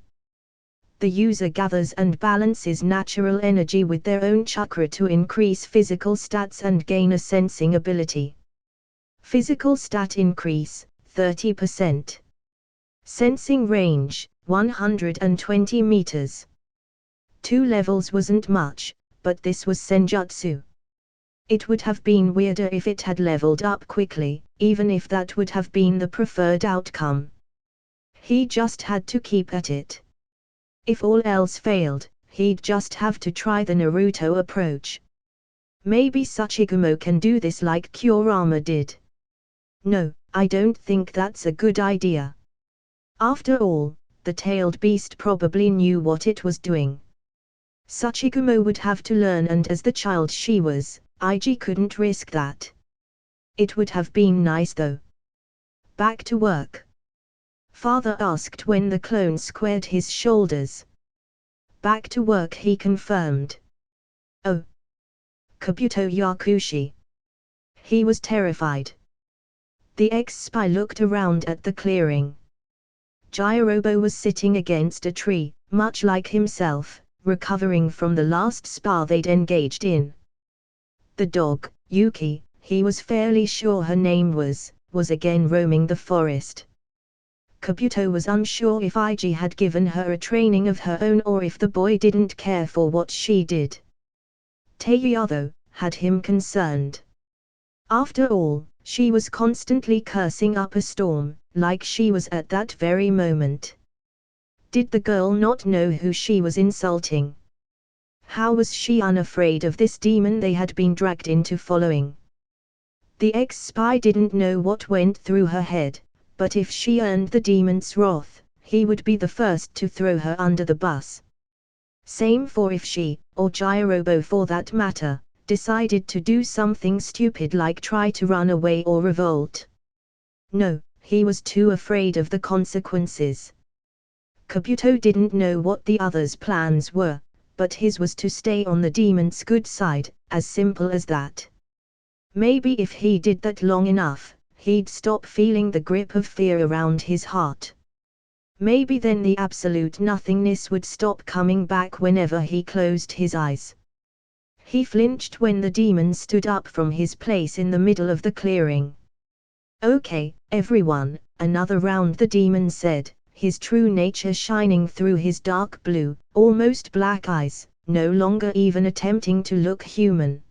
The user gathers and balances natural energy with their own chakra to increase physical stats and gain a sensing ability. Physical stat increase, 30%. Sensing range, 120 meters. 2 levels wasn't much, but this was Senjutsu. It would have been weirder if it had leveled up quickly, even if that would have been the preferred outcome. He just had to keep at it. If all else failed, he'd just have to try the Naruto approach. Maybe Sachigumo can do this like Kurama did. No, I don't think that's a good idea. After all, the tailed beast probably knew what it was doing. Sachigumo would have to learn, and as the child she was, IG couldn't risk that. It would have been nice though. Back to work. Father asked when the clone squared his shoulders. Back to work, he confirmed. Oh. Kabuto Yakushi. He was terrified. The ex-spy looked around at the clearing. Jirobo was sitting against a tree, much like himself, recovering from the last spa they'd engaged in. The dog, Yuki, he was fairly sure her name was again roaming the forest. Kabuto was unsure if IG had given her a training of her own or if the boy didn't care for what she did. Teiya, though, had him concerned. After all, she was constantly cursing up a storm, like she was at that very moment. Did the girl not know who she was insulting? How was she unafraid of this demon they had been dragged into following? The ex-spy didn't know what went through her head, but if she earned the demon's wrath, he would be the first to throw her under the bus. Same for if she, or Jirobo for that matter, decided to do something stupid like try to run away or revolt. No, he was too afraid of the consequences. Kabuto didn't know what the others' plans were, but his was to stay on the demon's good side, as simple as that. Maybe if he did that long enough, he'd stop feeling the grip of fear around his heart. Maybe then the absolute nothingness would stop coming back whenever he closed his eyes. He flinched when the demon stood up from his place in the middle of the clearing. "Okay, everyone, another round," the demon said, his true nature shining through his dark blue, almost black eyes, no longer even attempting to look human.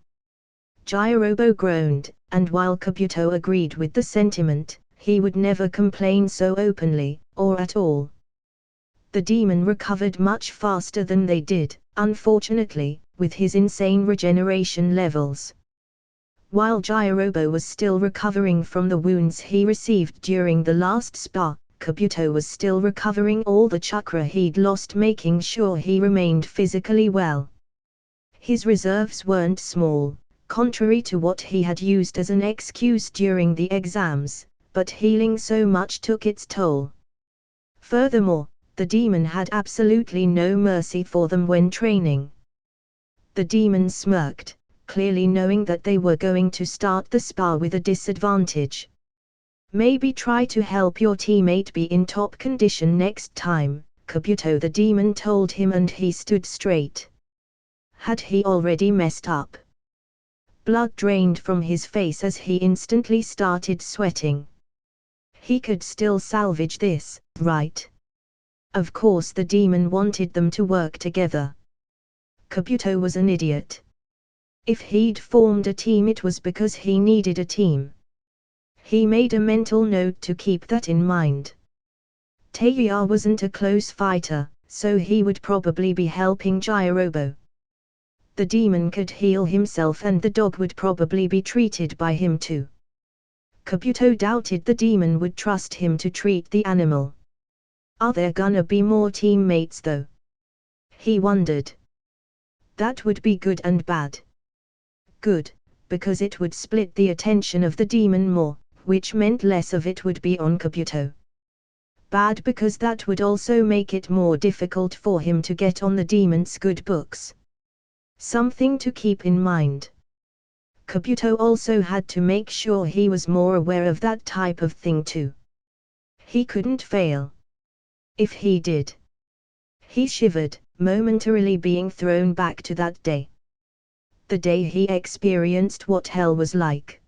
Jirobo groaned, and while Kabuto agreed with the sentiment, he would never complain so openly, or at all. The demon recovered much faster than they did, unfortunately, with his insane regeneration levels. While Jirobo was still recovering from the wounds he received during the last spa, Kabuto was still recovering all the chakra he'd lost, making sure he remained physically well. His reserves weren't small, contrary to what he had used as an excuse during the exams, but healing so much took its toll. Furthermore, the demon had absolutely no mercy for them when training. The demon smirked, clearly knowing that they were going to start the spa with a disadvantage. "Maybe try to help your teammate be in top condition next time," Kabuto the demon told him, and he stood straight. Had he already messed up? Blood drained from his face as he instantly started sweating. He could still salvage this, right? Of course the demon wanted them to work together. Kabuto was an idiot. If he'd formed a team, it was because he needed a team. He made a mental note to keep that in mind. Teiya wasn't a close fighter, so he would probably be helping Jirobo. The demon could heal himself, and the dog would probably be treated by him too. Kabuto doubted the demon would trust him to treat the animal. Are there gonna be more teammates though? He wondered. That would be good and bad. Good, because it would split the attention of the demon more, which meant less of it would be on Kabuto. Bad because that would also make it more difficult for him to get on the demon's good books. Something to keep in mind. Kabuto also had to make sure he was more aware of that type of thing too. He couldn't fail. If he did. He shivered, momentarily being thrown back to that day. The day he experienced what hell was like.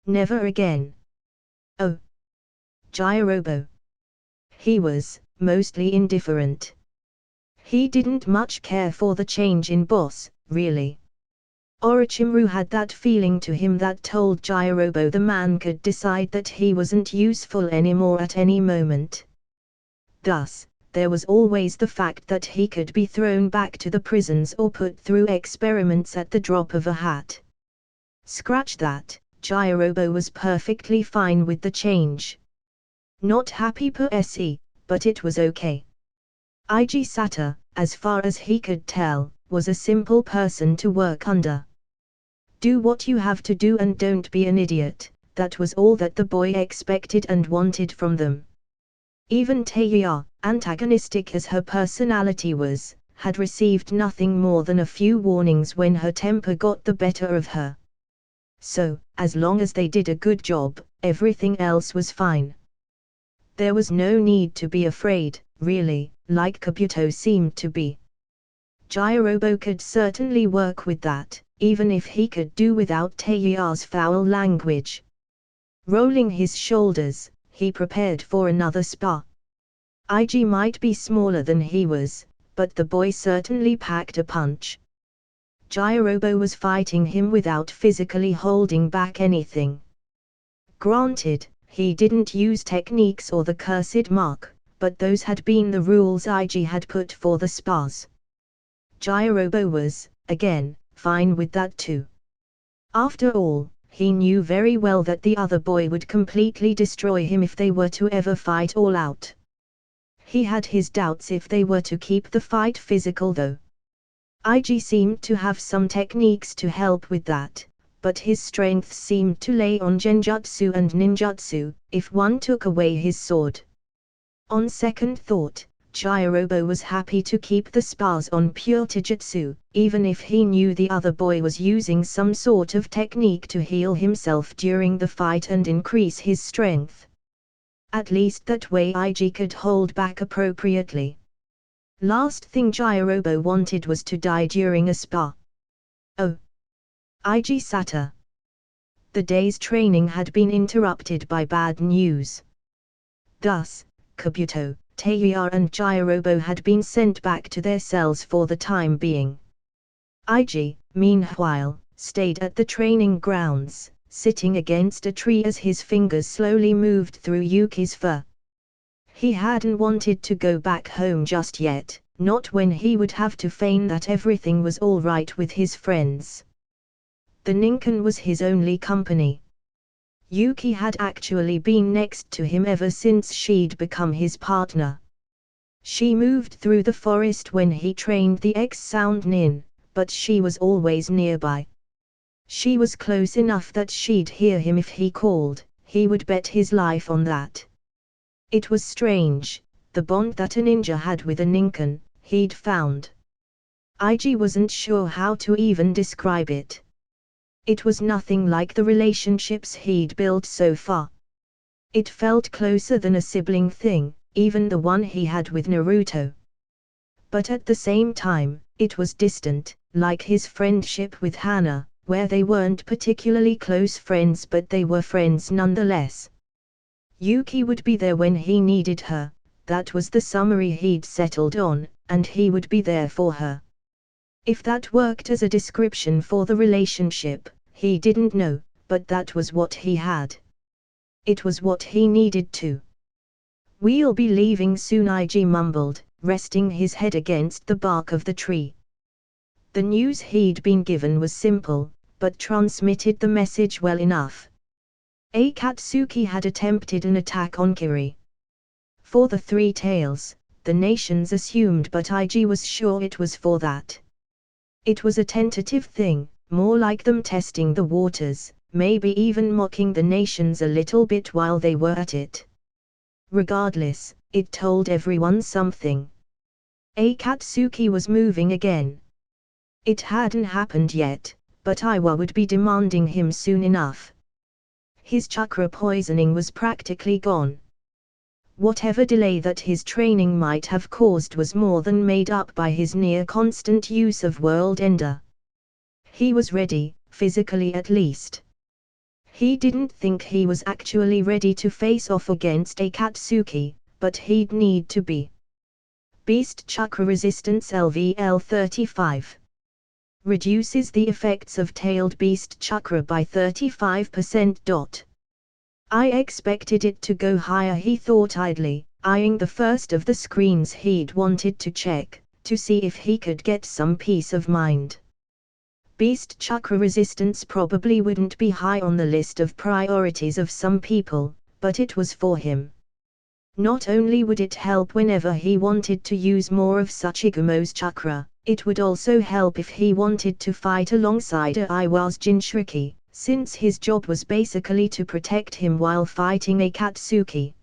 Never again. Oh. Jirobo. He was mostly indifferent. He didn't much care for the change in boss, really. Orochimaru had that feeling to him that told Jirobo the man could decide that he wasn't useful anymore at any moment. Thus, there was always the fact that he could be thrown back to the prisons or put through experiments at the drop of a hat. Scratch that, Jirobo was perfectly fine with the change. Not happy per se, but it was okay. Ig Sata, as far as he could tell, was a simple person to work under. Do what you have to do and don't be an idiot, that was all that the boy expected and wanted from them. Even Taya, antagonistic as her personality was, had received nothing more than a few warnings when her temper got the better of her. So, as long as they did a good job, everything else was fine. There was no need to be afraid, really, like Kabuto seemed to be. Jirobo could certainly work with that, even if he could do without Taya's foul language. Rolling his shoulders, he prepared for another spar. Ig might be smaller than he was, but the boy certainly packed a punch. Jirobo was fighting him without physically holding back anything. Granted, he didn't use techniques or the cursed mark, but those had been the rules Ig had put for the spars. Jirobo was, again, fine with that too. After all, he knew very well that the other boy would completely destroy him if they were to ever fight all out. He had his doubts if they were to keep the fight physical though. Ig seemed to have some techniques to help with that, but his strength seemed to lay on genjutsu and ninjutsu, if one took away his sword. On second thought, Jirobo was happy to keep the spars on pure taijutsu, even if he knew the other boy was using some sort of technique to heal himself during the fight and increase his strength. At least that way Ig could hold back appropriately. Last thing Jirobo wanted was to die during a spar. Oh! Ig Sata. The day's training had been interrupted by bad news. Thus, Kabuto, Taya and Jirobo had been sent back to their cells for the time being. Ig, meanwhile, stayed at the training grounds, sitting against a tree as his fingers slowly moved through Yuki's fur. He hadn't wanted to go back home just yet, not when he would have to feign that everything was all right with his friends. The Ninken was his only company. Yuki had actually been next to him ever since she'd become his partner. She moved through the forest when he trained the X-Sound Nin, but she was always nearby. She was close enough that she'd hear him if he called, he would bet his life on that. It was strange, the bond that a ninja had with a Ninken, he'd found. Ig wasn't sure how to even describe it. It was nothing like the relationships he'd built so far. It felt closer than a sibling thing, even the one he had with Naruto. But at the same time, it was distant, like his friendship with Hana, where they weren't particularly close friends but they were friends nonetheless. Yuki would be there when he needed her, that was the summary he'd settled on, and he would be there for her. If that worked as a description for the relationship, he didn't know, but that was what he had. It was what he needed to. We'll be leaving soon, Ig mumbled, resting his head against the bark of the tree. The news he'd been given was simple, but transmitted the message well enough. Akatsuki had attempted an attack on Kiri. For the Three Tails, the nations assumed, but Ig was sure it was for that. It was a tentative thing, more like them testing the waters, maybe even mocking the nations a little bit while they were at it. Regardless, it told everyone something. Akatsuki was moving again. It hadn't happened yet, but Iwa would be demanding him soon enough. His chakra poisoning was practically gone. Whatever delay that his training might have caused was more than made up by his near-constant use of World Ender. He was ready, physically at least. He didn't think he was actually ready to face off against Akatsuki, but he'd need to be. Beast Chakra Resistance LVL 35. Reduces the effects of Tailed Beast Chakra by 35%. I expected it to go higher, he thought idly, eyeing the first of the screens he'd wanted to check, to see if he could get some peace of mind. Beast chakra resistance probably wouldn't be high on the list of priorities of some people, but it was for him. Not only would it help whenever he wanted to use more of Sachigumo's chakra, it would also help if he wanted to fight alongside Aiwa's Jinchuriki, since his job was basically to protect him while fighting Akatsuki.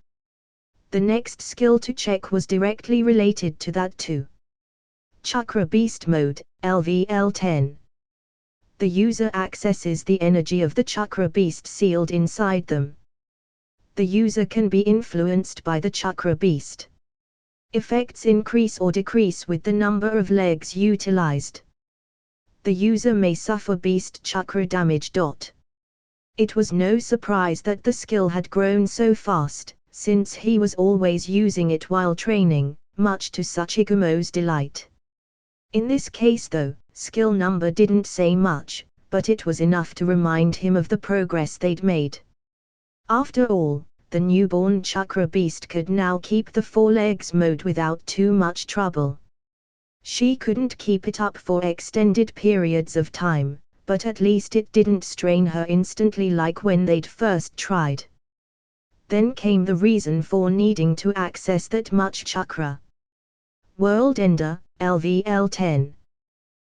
The next skill to check was directly related to that too. Chakra Beast Mode, LVL10. The user accesses the energy of the chakra beast sealed inside them. The user can be influenced by the chakra beast. Effects increase or decrease with the number of legs utilized. The user may suffer beast chakra damage. It was no surprise that the skill had grown so fast, since he was always using it while training, much to Sachigumo's delight. In this case though, skill number didn't say much, but it was enough to remind him of the progress they'd made. After all, the newborn chakra beast could now keep the 4 legs mode without too much trouble. She couldn't keep it up for extended periods of time, but at least it didn't strain her instantly like when they'd first tried. Then came the reason for needing to access that much chakra. World Ender, LVL10.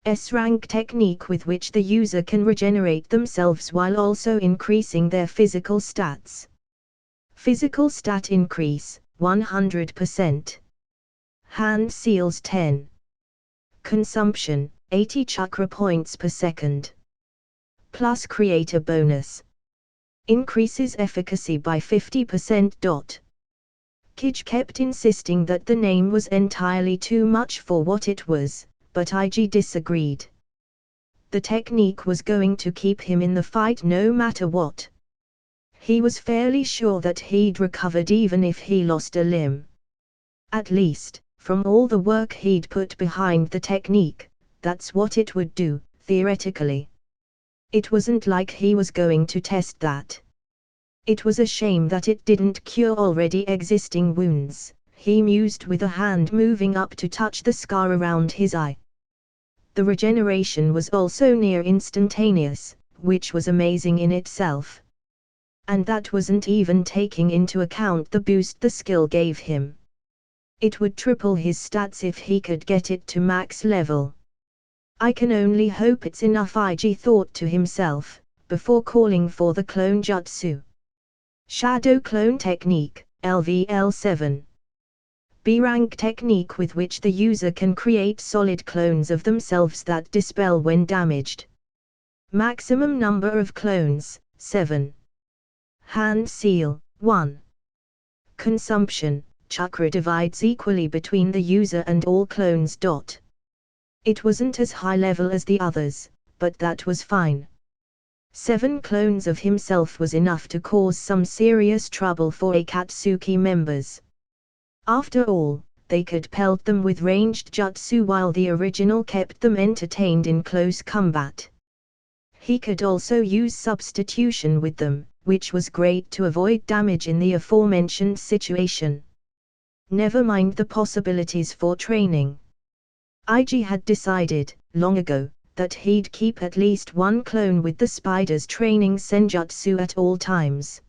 S-rank technique with which the user can regenerate themselves while also increasing their physical stats. Physical stat increase, 100%. Hand seals 10. Consumption, 80 chakra points per second. Plus creator bonus. Increases efficacy by 50%. Kij kept insisting that the name was entirely too much for what it was, but IG disagreed. The technique was going to keep him in the fight no matter what. He was fairly sure that he'd recovered even if he lost a limb. At least, from all the work he'd put behind the technique, that's what it would do, theoretically. It wasn't like he was going to test that. It was a shame that it didn't cure already existing wounds, he mused with a hand moving up to touch the scar around his eye. The regeneration was also near instantaneous, which was amazing in itself. And that wasn't even taking into account the boost the skill gave him. It would triple his stats if he could get it to max level. I can only hope it's enough, IG thought to himself, before calling for the clone jutsu. Shadow Clone Technique, LVL7. B-rank technique with which the user can create solid clones of themselves that dispel when damaged. Maximum number of clones, 7. Hand seal, 1. Consumption, chakra divides equally between the user and all clones. It wasn't as high level as the others, but that was fine. 7 clones of himself was enough to cause some serious trouble for Akatsuki members. After all, they could pelt them with ranged jutsu while the original kept them entertained in close combat. He could also use substitution with them, which was great to avoid damage in the aforementioned situation. Never mind the possibilities for training. IG had decided, long ago, that he'd keep at least 1 clone with the spider's training senjutsu at all times.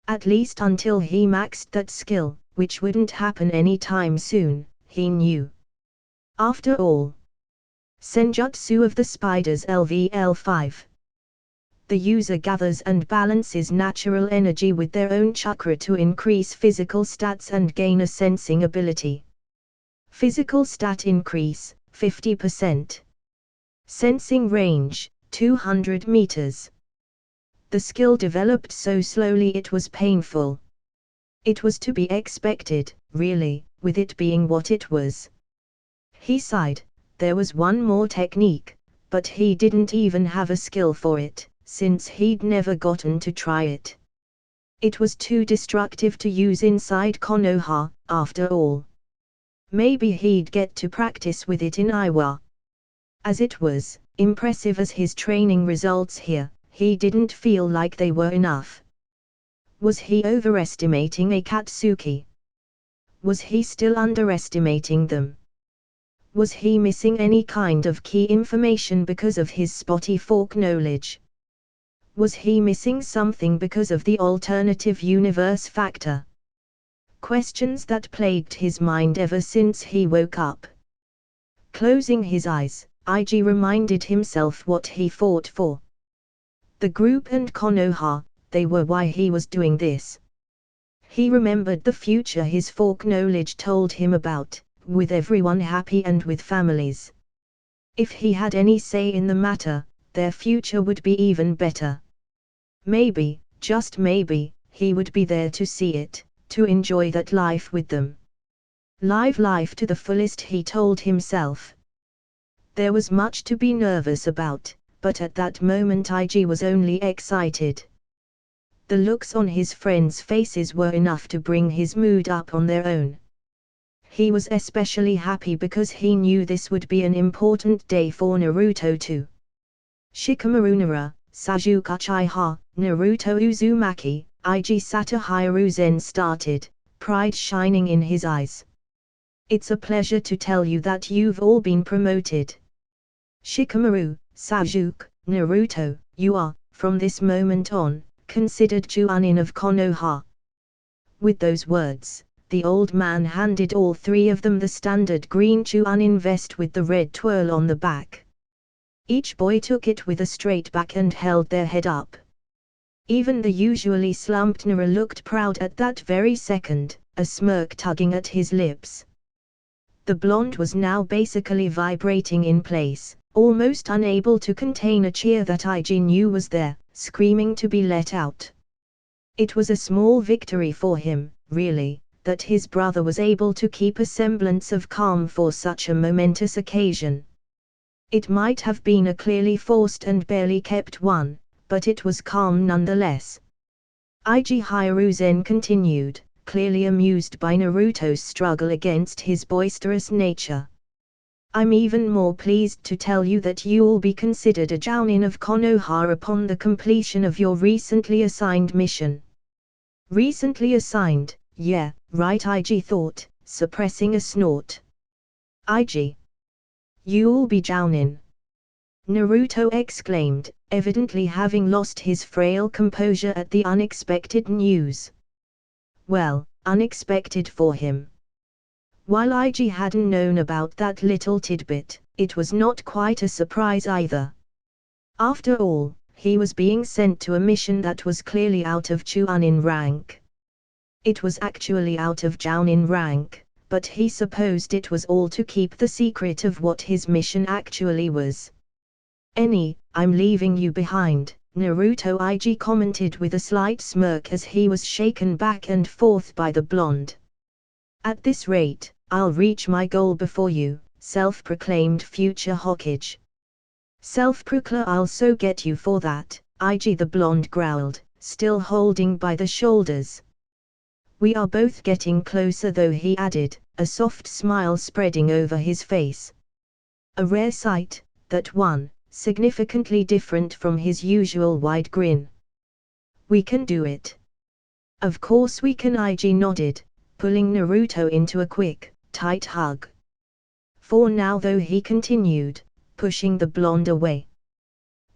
At least until he maxed that skill, which wouldn't happen any time soon, he knew. After all, senjutsu of the spiders LVL5. The user gathers and balances natural energy with their own chakra to increase physical stats and gain a sensing ability. Physical stat increase, 50%. Sensing range, 200 meters. The skill developed so slowly it was painful. It was to be expected, really, with it being what it was. He sighed. There was one more technique, but he didn't even have a skill for it, since he'd never gotten to try it. It was too destructive to use inside Konoha, after all. Maybe he'd get to practice with it in Aiwa. As it was, impressive as his training results here, he didn't feel like they were enough. Was he overestimating Akatsuki? Was he still underestimating them? Was he missing any kind of key information because of his spotty fork knowledge? Was he missing something because of the alternative universe factor? Questions that plagued his mind ever since he woke up. Closing his eyes, IG reminded himself what he fought for. The group and Konoha, they were why he was doing this. He remembered the future his fork knowledge told him about, with everyone happy and with families. If he had any say in the matter, their future would be even better. Maybe, just maybe, he would be there to see it, to enjoy that life with them. Live life to the fullest, he told himself. There was much to be nervous about, but at that moment IG was only excited. The looks on his friends' faces were enough to bring his mood up on their own. He was especially happy because he knew this would be an important day for Naruto too. Shikamaru Nara, Sasuke Uchiha, Naruto Uzumaki, IG Satohiro Zen started, pride shining in his eyes. It's a pleasure to tell you that you've all been promoted. Shikamaru, Sasuke, Naruto, you are, from this moment on, considered Chunin of Konoha. With those words, the old man handed all three of them the standard green Chunin vest with the red twirl on the back. Each boy took it with a straight back and held their head up. Even the usually slumped Nara looked proud at that very second, a smirk tugging at his lips. The blonde was now basically vibrating in place, almost unable to contain a cheer that IG knew was there, screaming to be let out. It was a small victory for him, really, that his brother was able to keep a semblance of calm for such a momentous occasion. It might have been a clearly forced and barely kept one, but it was calm nonetheless. IG Hiruzen continued, clearly amused by Naruto's struggle against his boisterous nature. I'm even more pleased to tell you that you'll be considered a Jounin of Konoha upon the completion of your recently assigned mission. Recently assigned, yeah, right, IG thought, suppressing a snort. IG. You'll be Jounin. Naruto exclaimed, evidently having lost his frail composure at the unexpected news. Well, unexpected for him. While IG hadn't known about that little tidbit, it was not quite a surprise either. After all, he was being sent to a mission that was clearly out of Chunin rank. It was actually out of Jounin rank, but he supposed it was all to keep the secret of what his mission actually was. I'm leaving you behind, Naruto IG commented with a slight smirk as he was shaken back and forth by the blonde. At this rate, I'll reach my goal before you, self-proclaimed future Hokage. Self-proclaimed, I'll so get you for that, IG the blonde growled, still holding by the shoulders. We are both getting closer though, he added, a soft smile spreading over his face. A rare sight, that one, significantly different from his usual wide grin. We can do it. Of course we can, IG nodded, pulling Naruto into a quick, tight hug. For now though, he continued, pushing the blonde away.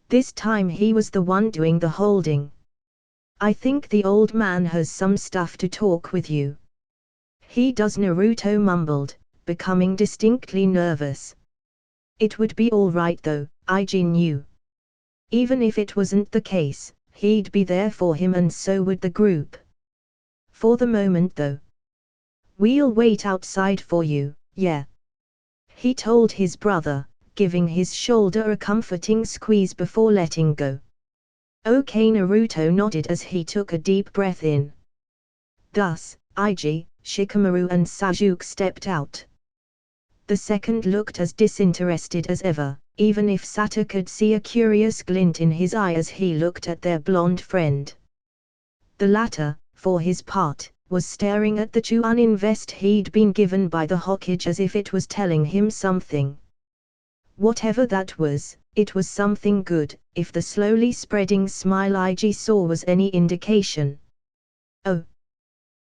This time he was the one doing the holding. I think the old man has some stuff to talk with you. He does, Naruto mumbled, becoming distinctly nervous. It would be all right though, IG knew. Even if it wasn't the case, he'd be there for him and so would the group. For the moment though. We'll wait outside for you, yeah. He told his brother, giving his shoulder a comforting squeeze before letting go. Okay, Naruto nodded as he took a deep breath in. Thus, IG, Shikamaru and Sasuke stepped out. The second looked as disinterested as ever, even if Sato could see a curious glint in his eye as he looked at their blonde friend. The latter, for his part, was staring at the Chunin vest he'd been given by the Hokage as if it was telling him something. Whatever that was, it was something good, if the slowly spreading smile IG saw was any indication. Oh.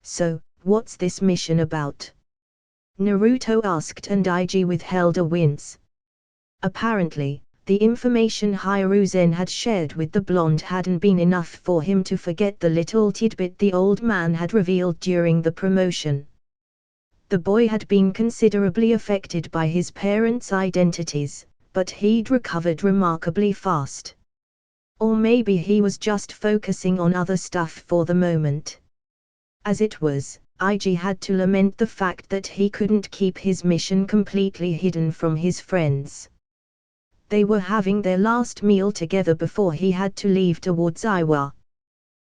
So, What's this mission about? Naruto asked, and IG withheld a wince. Apparently, the information Hiruzen had shared with the blonde hadn't been enough for him to forget the little tidbit the old man had revealed during the promotion. The boy had been considerably affected by his parents' identities, but he'd recovered remarkably fast. Or maybe he was just focusing on other stuff for the moment. As it was, IG had to lament the fact that he couldn't keep his mission completely hidden from his friends. They were having their last meal together before he had to leave towards Iwa.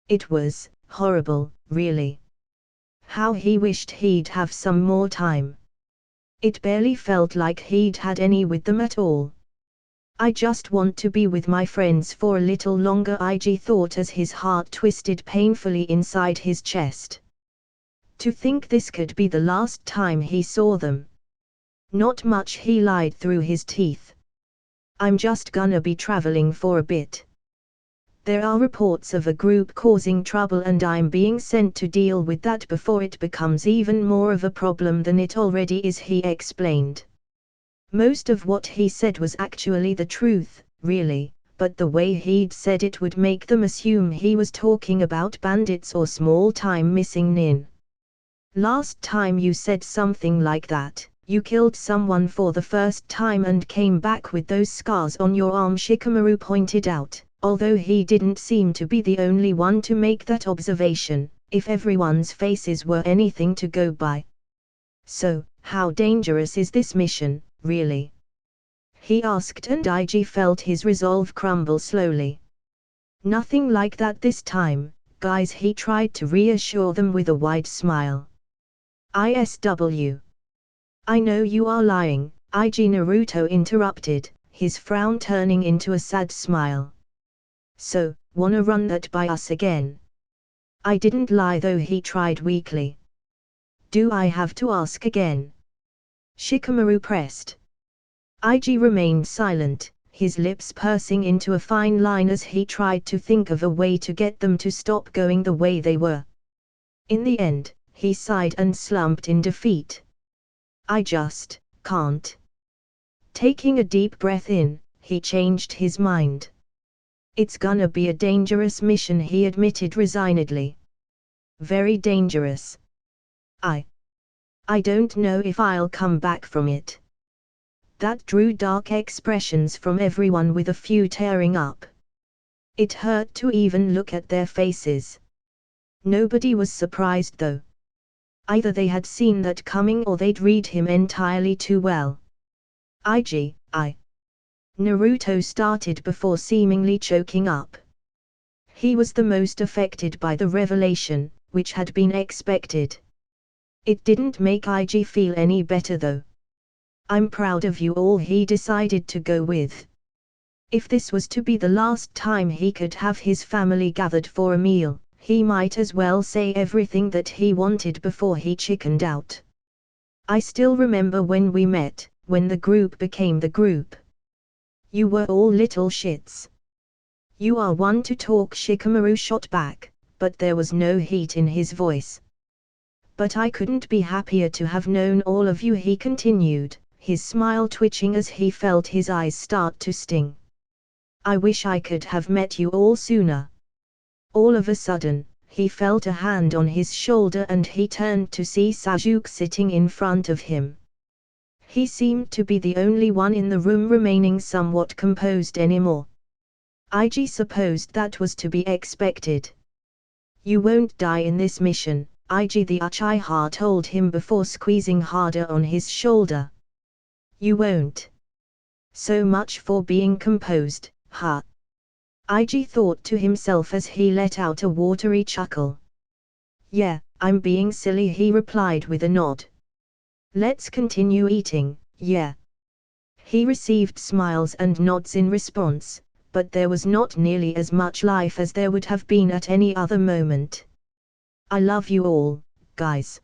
It was horrible, really. How he wished he'd have some more time. It barely felt like he'd had any with them at all. I just want to be with my friends for a little longer, IG thought as his heart twisted painfully inside his chest. To think this could be the last time he saw them. Not much, he lied through his teeth. I'm just gonna be traveling for a bit. There are reports of a group causing trouble and I'm being sent to deal with that before it becomes even more of a problem than it already is, he explained. Most of what he said was actually the truth, really, but the way he'd said it would make them assume he was talking about bandits or small-time missing nin. Last time you said something like that, you killed someone for the first time and came back with those scars on your arm, Shikamaru pointed out, although he didn't seem to be the only one to make that observation, if everyone's faces were anything to go by. So, how dangerous is this mission, really? He asked, and IG felt his resolve crumble slowly. Nothing like that this time, guys, he tried to reassure them with a wide smile. ISW. I know you are lying, IG, Naruto interrupted, his frown turning into a sad smile. So, wanna run that by us again? I didn't lie though, he tried weakly. Do I have to ask again? Shikamaru pressed. IG remained silent, his lips pursing into a fine line as he tried to think of a way to get them to stop going the way they were. In the end, he sighed and slumped in defeat. I just can't. Taking a deep breath in, he changed his mind. It's gonna be a dangerous mission, he admitted resignedly. Very dangerous. I don't know if I'll come back from it. That drew dark expressions from everyone, with a few tearing up. It hurt to even look at their faces. Nobody was surprised though. Either they had seen that coming or they'd read him entirely too well. Naruto started before seemingly choking up. He was the most affected by the revelation, which had been expected. It didn't make IG feel any better though. I'm proud of you all, he decided to go with. If this was to be the last time he could have his family gathered for a meal, he might as well say everything that he wanted before he chickened out. I still remember when we met, when the group became the group. You were all little shits. You are one to talk, Shikamaru shot back, but there was no heat in his voice. But I couldn't be happier to have known all of you, he continued, his smile twitching as he felt his eyes start to sting. I wish I could have met you all sooner. All of a sudden, he felt a hand on his shoulder and he turned to see Sasuke sitting in front of him. He seemed to be the only one in the room remaining somewhat composed anymore. IG supposed that was to be expected. You won't die in this mission, IG the Uchiha told him before squeezing harder on his shoulder. You won't. So much for being composed, huh? IG thought to himself as he let out a watery chuckle. Yeah, I'm being silly, he replied with a nod. Let's continue eating, yeah. He received smiles and nods in response, but there was not nearly as much life as there would have been at any other moment. I love you all, guys.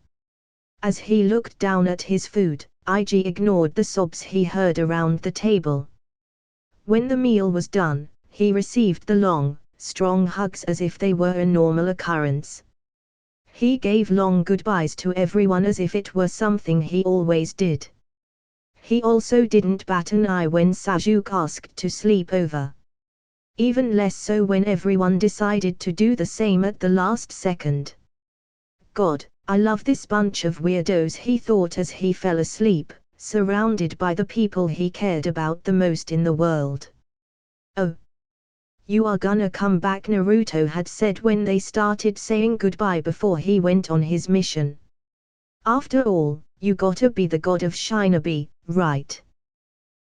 As he looked down at his food, IG ignored the sobs he heard around the table. When the meal was done, he received the long, strong hugs as if they were a normal occurrence. He gave long goodbyes to everyone as if it were something he always did. He also didn't bat an eye when Sasuke asked to sleep over. Even less so when everyone decided to do the same at the last second. God, I love this bunch of weirdos, he thought as he fell asleep, surrounded by the people he cared about the most in the world. Oh. You are gonna come back, Naruto had said when they started saying goodbye before he went on his mission. After all, you gotta be the god of Shinobi, right?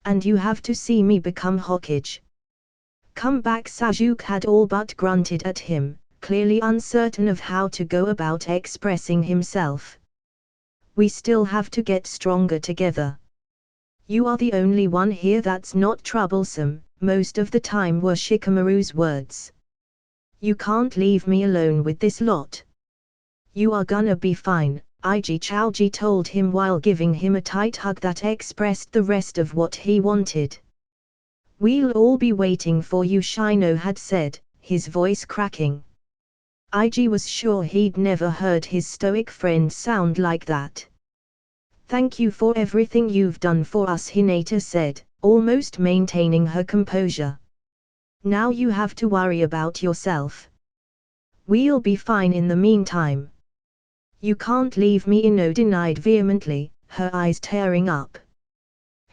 And you have to see me become Hokage. Come back, Sasuke had all but grunted at him, clearly uncertain of how to go about expressing himself. We still have to get stronger together. You are the only one here that's not troublesome, most of the time were Shikamaru's words. You can't leave me alone with this lot. You are gonna be fine, Ig Chouji told him while giving him a tight hug that expressed the rest of what he wanted. We'll all be waiting for you, Shino had said, his voice cracking. Ig was sure he'd never heard his stoic friend sound like that. Thank you for everything you've done for us, Hinata said, almost maintaining her composure. Now you have to worry about yourself. We'll be fine in the meantime. You can't leave me, Ino denied vehemently, her eyes tearing up.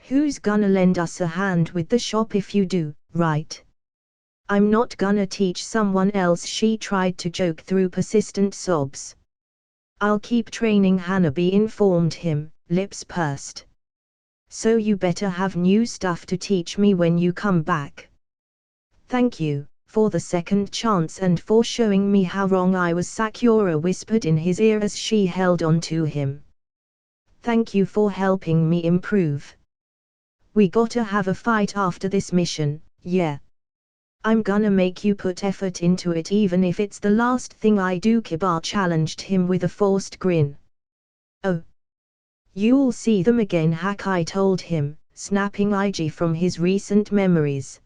Who's gonna lend us a hand with the shop if you do, right? I'm not gonna teach someone else, she tried to joke through persistent sobs. I'll keep training, Hanabi informed him, lips pursed. So you better have new stuff to teach me when you come back. Thank you, for the second chance and for showing me how wrong I was, Sakura whispered in his ear as she held on to him. Thank you for helping me improve. We gotta have a fight after this mission, yeah. I'm gonna make you put effort into it even if it's the last thing I do, Kiba challenged him with a forced grin. Oh. You'll see them again, Hakai told him, snapping Ig from his recent memories.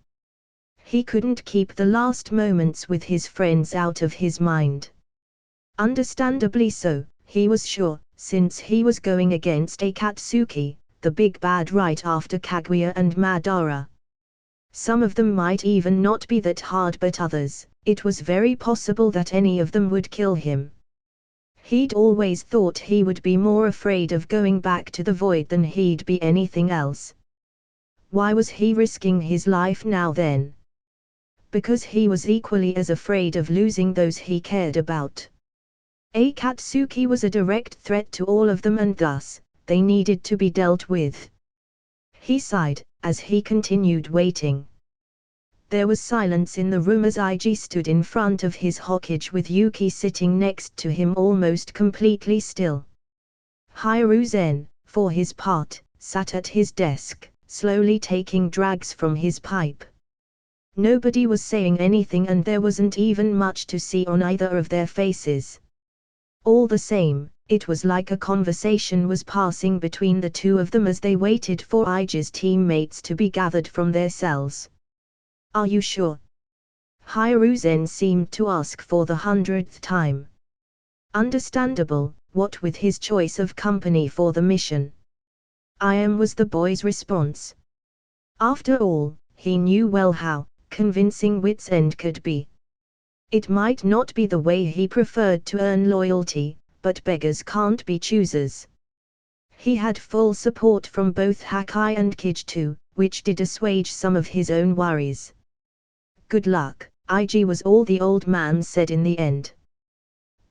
He couldn't keep the last moments with his friends out of his mind. Understandably so, he was sure, since he was going against Akatsuki, the big bad right after Kaguya and Madara. Some of them might even not be that hard, but others, it was very possible that any of them would kill him. He'd always thought he would be more afraid of going back to the void than he'd be anything else. Why was he risking his life now then? Because he was equally as afraid of losing those he cared about. Akatsuki was a direct threat to all of them and thus, they needed to be dealt with. He sighed, as he continued waiting. There was silence in the room as Ig stood in front of his Hokage with Yuki sitting next to him almost completely still. Hiruzen, for his part, sat at his desk, slowly taking drags from his pipe. Nobody was saying anything and there wasn't even much to see on either of their faces. All the same, it was like a conversation was passing between the two of them as they waited for Ig's teammates to be gathered from their cells. Are you sure? Hiruzen seemed to ask for the 100th time. Understandable, what with his choice of company for the mission. I am, was the boy's response. After all, he knew well how convincing wit's end could be. It might not be the way he preferred to earn loyalty, but beggars can't be choosers. He had full support from both Hakai and Kage too, which did assuage some of his own worries. Good luck, Ig, was all the old man said in the end.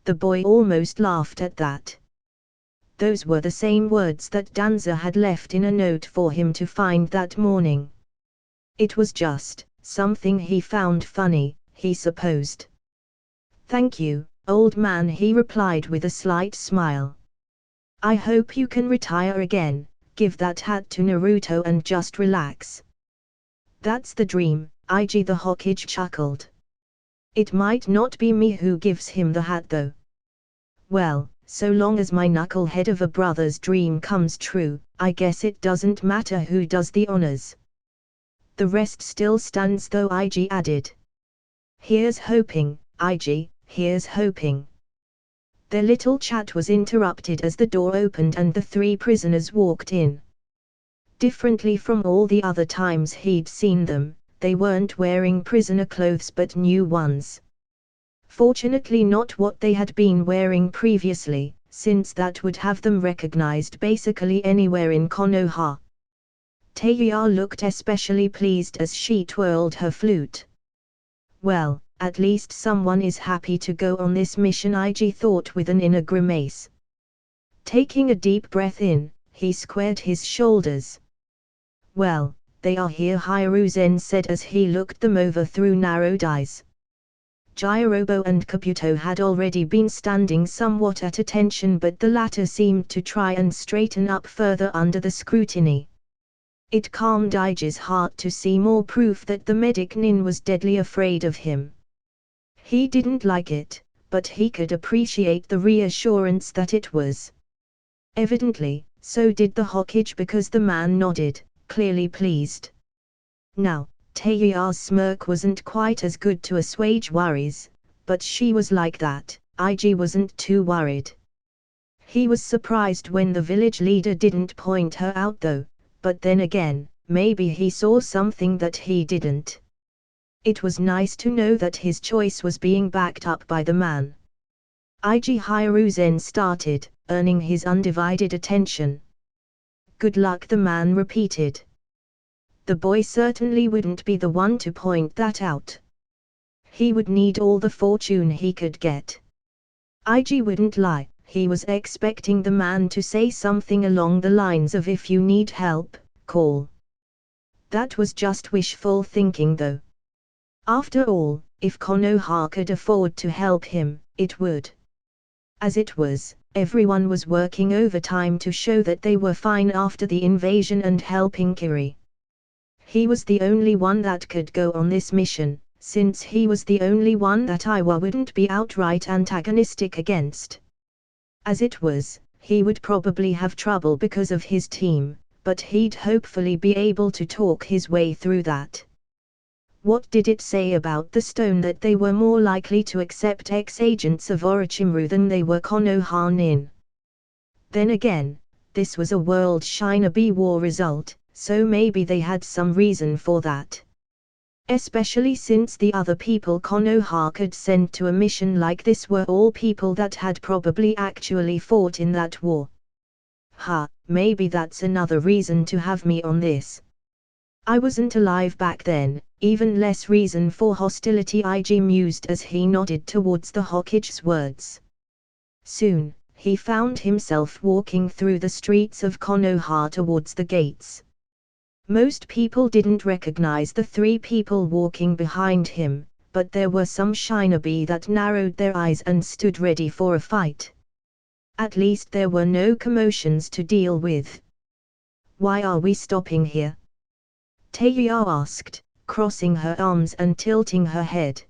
The boy almost laughed at that. Those were the same words that Danza had left in a note for him to find that morning. It was just something he found funny, he supposed. Thank you, old man, he replied with a slight smile. I hope you can retire again, give that hat to Naruto and just relax. That's the dream, Ig, the Hokage chuckled. It might not be me who gives him the hat though. Well, so long as my knucklehead of a brother's dream comes true, I guess it doesn't matter who does the honors. The rest still stands though, Ig added. Here's hoping, Ig, here's hoping. Their little chat was interrupted as the door opened and the three prisoners walked in. Differently from all the other times he'd seen them, they weren't wearing prisoner clothes but new ones. Fortunately not what they had been wearing previously, since that would have them recognized basically anywhere in Konoha. Taeya looked especially pleased as she twirled her flute. Well, at least someone is happy to go on this mission, Ig thought with an inner grimace. Taking a deep breath in, he squared his shoulders. Well, they are here, Hiruzen said as he looked them over through narrowed eyes. Jirobo and Kabuto had already been standing somewhat at attention, but the latter seemed to try and straighten up further under the scrutiny. It calmed Ig's heart to see more proof that the medic Nin was deadly afraid of him. He didn't like it, but he could appreciate the reassurance that it was. Evidently, so did the Hokage, because the man nodded, clearly pleased. Now, Taeya's smirk wasn't quite as good to assuage worries, but she was like that. Ig wasn't too worried. He was surprised when the village leader didn't point her out though, but then again, maybe he saw something that he didn't. It was nice to know that his choice was being backed up by the man. Ig Hiruzen started, earning his undivided attention. Good luck, the man repeated. The boy certainly wouldn't be the one to point that out. He would need all the fortune he could get. Ig wouldn't lie, he was expecting the man to say something along the lines of if you need help, call. That was just wishful thinking though. After all, if Konoha could afford to help him, it would. As it was, everyone was working overtime to show that they were fine after the invasion and helping Kiri. He was the only one that could go on this mission, since he was the only one that Iwa wouldn't be outright antagonistic against. As it was, he would probably have trouble because of his team, but he'd hopefully be able to talk his way through that. What did it say about the stone that they were more likely to accept ex-agents of Orochimaru than they were Konoha Nin? Then again, this was a World Shinobi War result, so maybe they had some reason for that. Especially since the other people Konoha could send to a mission like this were all people that had probably actually fought in that war. Maybe that's another reason to have me on this. I wasn't alive back then, even less reason for hostility, Ig mused as he nodded towards the Hokage's words. Soon, he found himself walking through the streets of Konoha towards the gates. Most people didn't recognize the three people walking behind him, but there were some shinobi that narrowed their eyes and stood ready for a fight. At least there were no commotions to deal with. Why are we stopping here? Taeya asked, crossing her arms and tilting her head.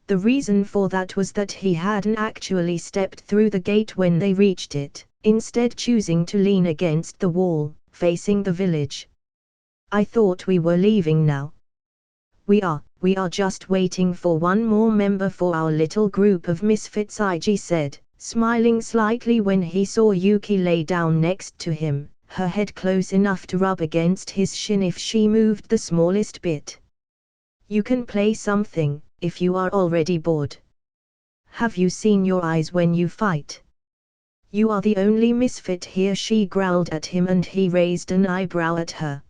The reason for that was that he hadn't actually stepped through the gate when they reached it, instead choosing to lean against the wall, facing the village. I thought we were leaving now. We are just waiting for one more member for our little group of misfits, Ig said, smiling slightly when he saw Yuki lay down next to him, her head close enough to rub against his shin if she moved the smallest bit. You can play something, if you are already bored. Have you seen your eyes when you fight? You are the only misfit here, she growled at him, and he raised an eyebrow at her.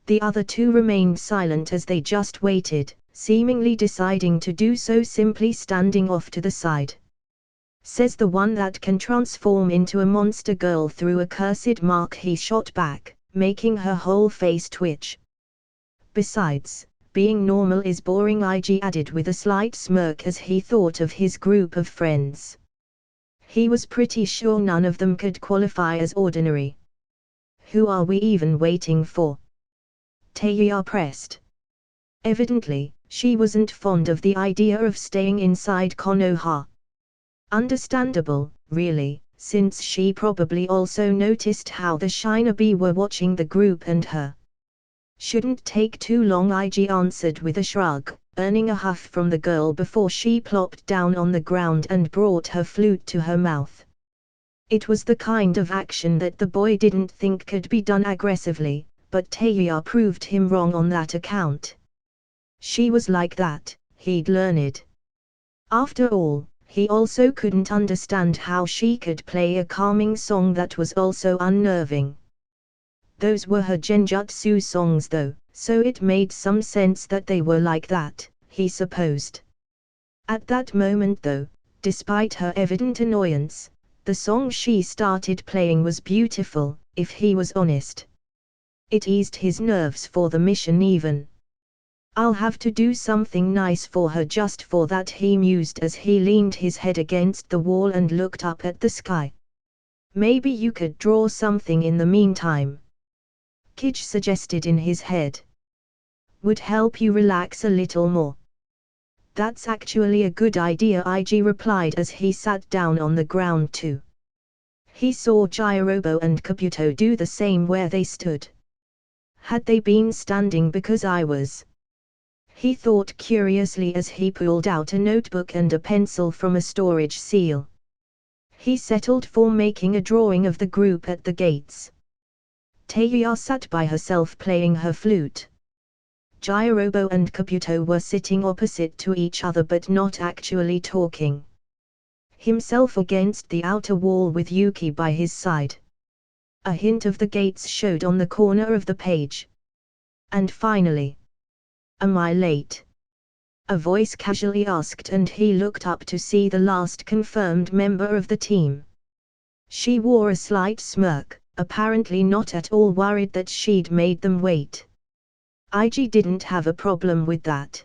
The other two remained silent as they just waited, seemingly deciding to do so, simply standing off to the side. Says the one that can transform into a monster girl through a cursed mark, he shot back, making her whole face twitch. Besides, being normal is boring, Ig added with a slight smirk as he thought of his group of friends. He was pretty sure none of them could qualify as ordinary. Who are we even waiting for? Taeya pressed. Evidently, she wasn't fond of the idea of staying inside Konoha. Understandable, really, since she probably also noticed how the shinobi were watching the group and her. Shouldn't take too long, Ig answered with a shrug, earning a huff from the girl before she plopped down on the ground and brought her flute to her mouth. It was the kind of action that the boy didn't think could be done aggressively, but Taeya proved him wrong on that account. She was like that, he'd learned. After all, he also couldn't understand how she could play a calming song that was also unnerving. Those were her genjutsu songs though, so it made some sense that they were like that, he supposed. At that moment though, despite her evident annoyance, the song she started playing was beautiful, if he was honest. It eased his nerves for the mission even. I'll have to do something nice for her just for that, he mused as he leaned his head against the wall and looked up at the sky. Maybe you could draw something in the meantime, Kij suggested in his head. Would help you relax a little more. That's actually a good idea, Ig replied as he sat down on the ground too. He saw Jirobo and Kabuto do the same where they stood. Had they been standing because I was? He thought curiously as he pulled out a notebook and a pencil from a storage seal. He settled for making a drawing of the group at the gates. Taeya sat by herself playing her flute. Jirobo and Kabuto were sitting opposite to each other but not actually talking. Himself against the outer wall with Yuki by his side. A hint of the gates showed on the corner of the page. And finally, am I late? A voice casually asked and he looked up to see the last confirmed member of the team. She wore a slight smirk, apparently not at all worried that she'd made them wait. Ig didn't have a problem with that.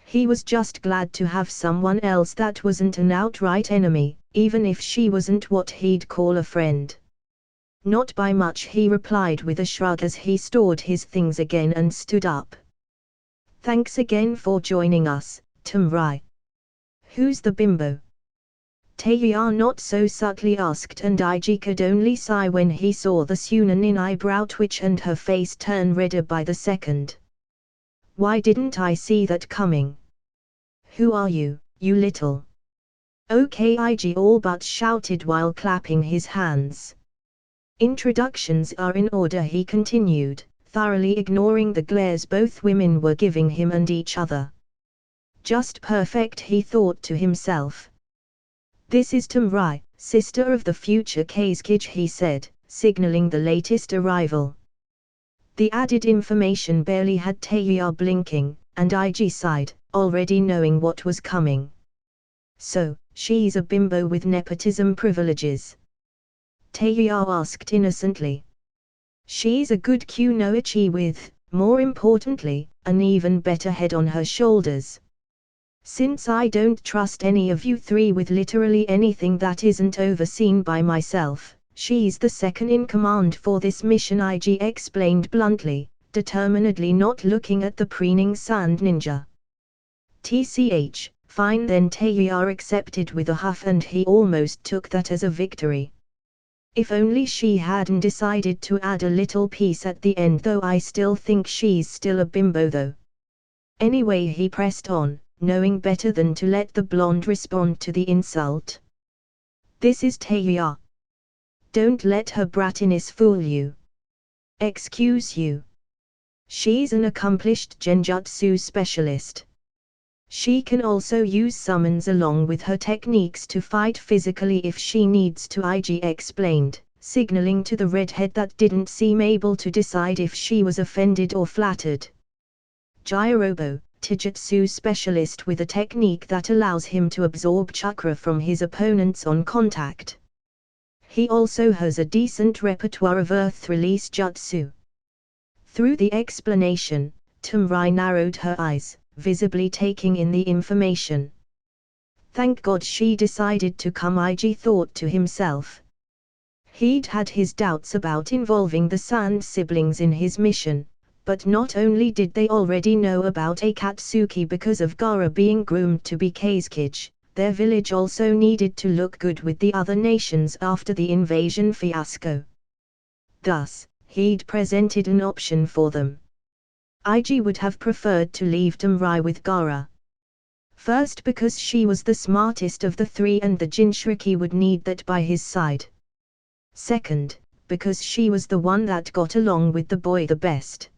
He was just glad to have someone else that wasn't an outright enemy, even if she wasn't what he'd call a friend. Not by much, he replied with a shrug as he stored his things again and stood up. Thanks again for joining us, Tumrai. Who's the bimbo? Taeya not so subtly asked, and Ig could only sigh when he saw the Sunanin eyebrow twitch and her face turn redder by the second. Why didn't I see that coming? Who are you, you little? Okay, Ig all but shouted while clapping his hands. Introductions are in order, he continued, thoroughly ignoring the glares both women were giving him and each other. Just perfect, he thought to himself. This is Tumrai, sister of the future Kazekage, he said, signaling the latest arrival. The added information barely had Taeya blinking, and Ig sighed, already knowing what was coming. So, she's a bimbo with nepotism privileges? Taeya asked innocently. She's a good kunoichi with, more importantly, an even better head on her shoulders. Since I don't trust any of you three with literally anything that isn't overseen by myself, she's the second in command for this mission, Ig explained bluntly, determinedly not looking at the preening sand ninja. TCH, fine then, Taeya accepted with a huff, and he almost took that as a victory. If only she hadn't decided to add a little piece at the end, though I still think she's still a bimbo though. Anyway, he pressed on, knowing better than to let the blonde respond to the insult. This is Taeya. Don't let her brattiness fool you. Excuse you. She's an accomplished genjutsu specialist. She can also use summons along with her techniques to fight physically if she needs to, Ig explained, signaling to the redhead that didn't seem able to decide if she was offended or flattered. Jirobo, Taijutsu specialist with a technique that allows him to absorb chakra from his opponents on contact. He also has a decent repertoire of earth release jutsu. Through the explanation, Tumrai narrowed her eyes, visibly taking in the information. Thank God she decided to come, Ig thought to himself. He'd had his doubts about involving the Sand siblings in his mission. But not only did they already know about Akatsuki because of Gaara being groomed to be Kazekage, their village also needed to look good with the other nations after the invasion fiasco. Thus, he'd presented an option for them. IG would have preferred to leave Tamrai with Gaara. First because she was the smartest of the three and the Jinchuriki would need that by his side. Second, because she was the one that got along with the boy the best.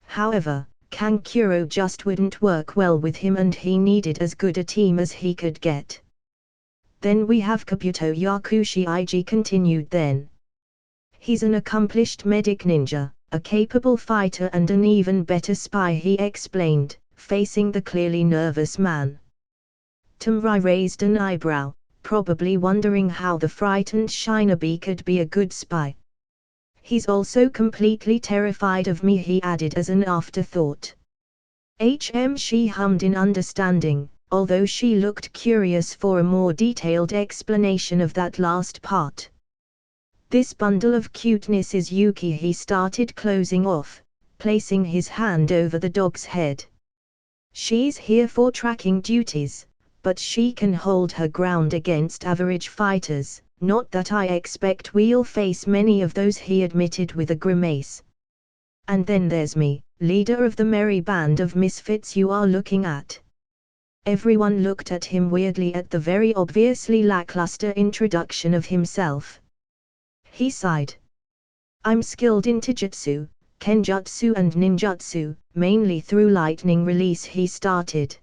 However, Kankuro just wouldn't work well with him and he needed as good a team as he could get. Then we have Kabuto Yakushi. IG continued then. He's an accomplished medic ninja, a capable fighter and an even better spy, he explained, facing the clearly nervous man. Tamrai raised an eyebrow, probably wondering how the frightened Shinobi could be a good spy. He's also completely terrified of me, he added as an afterthought. She hummed in understanding, although she looked curious for a more detailed explanation of that last part. This bundle of cuteness is Yuki, he started closing off, placing his hand over the dog's head. She's here for tracking duties, but she can hold her ground against average fighters, not that I expect we'll face many of those, he admitted with a grimace. And then there's me, leader of the merry band of misfits you are looking at. Everyone looked at him weirdly at the very obviously lackluster introduction of himself. He sighed. I'm skilled in taijutsu, kenjutsu and ninjutsu, mainly through lightning release, he started.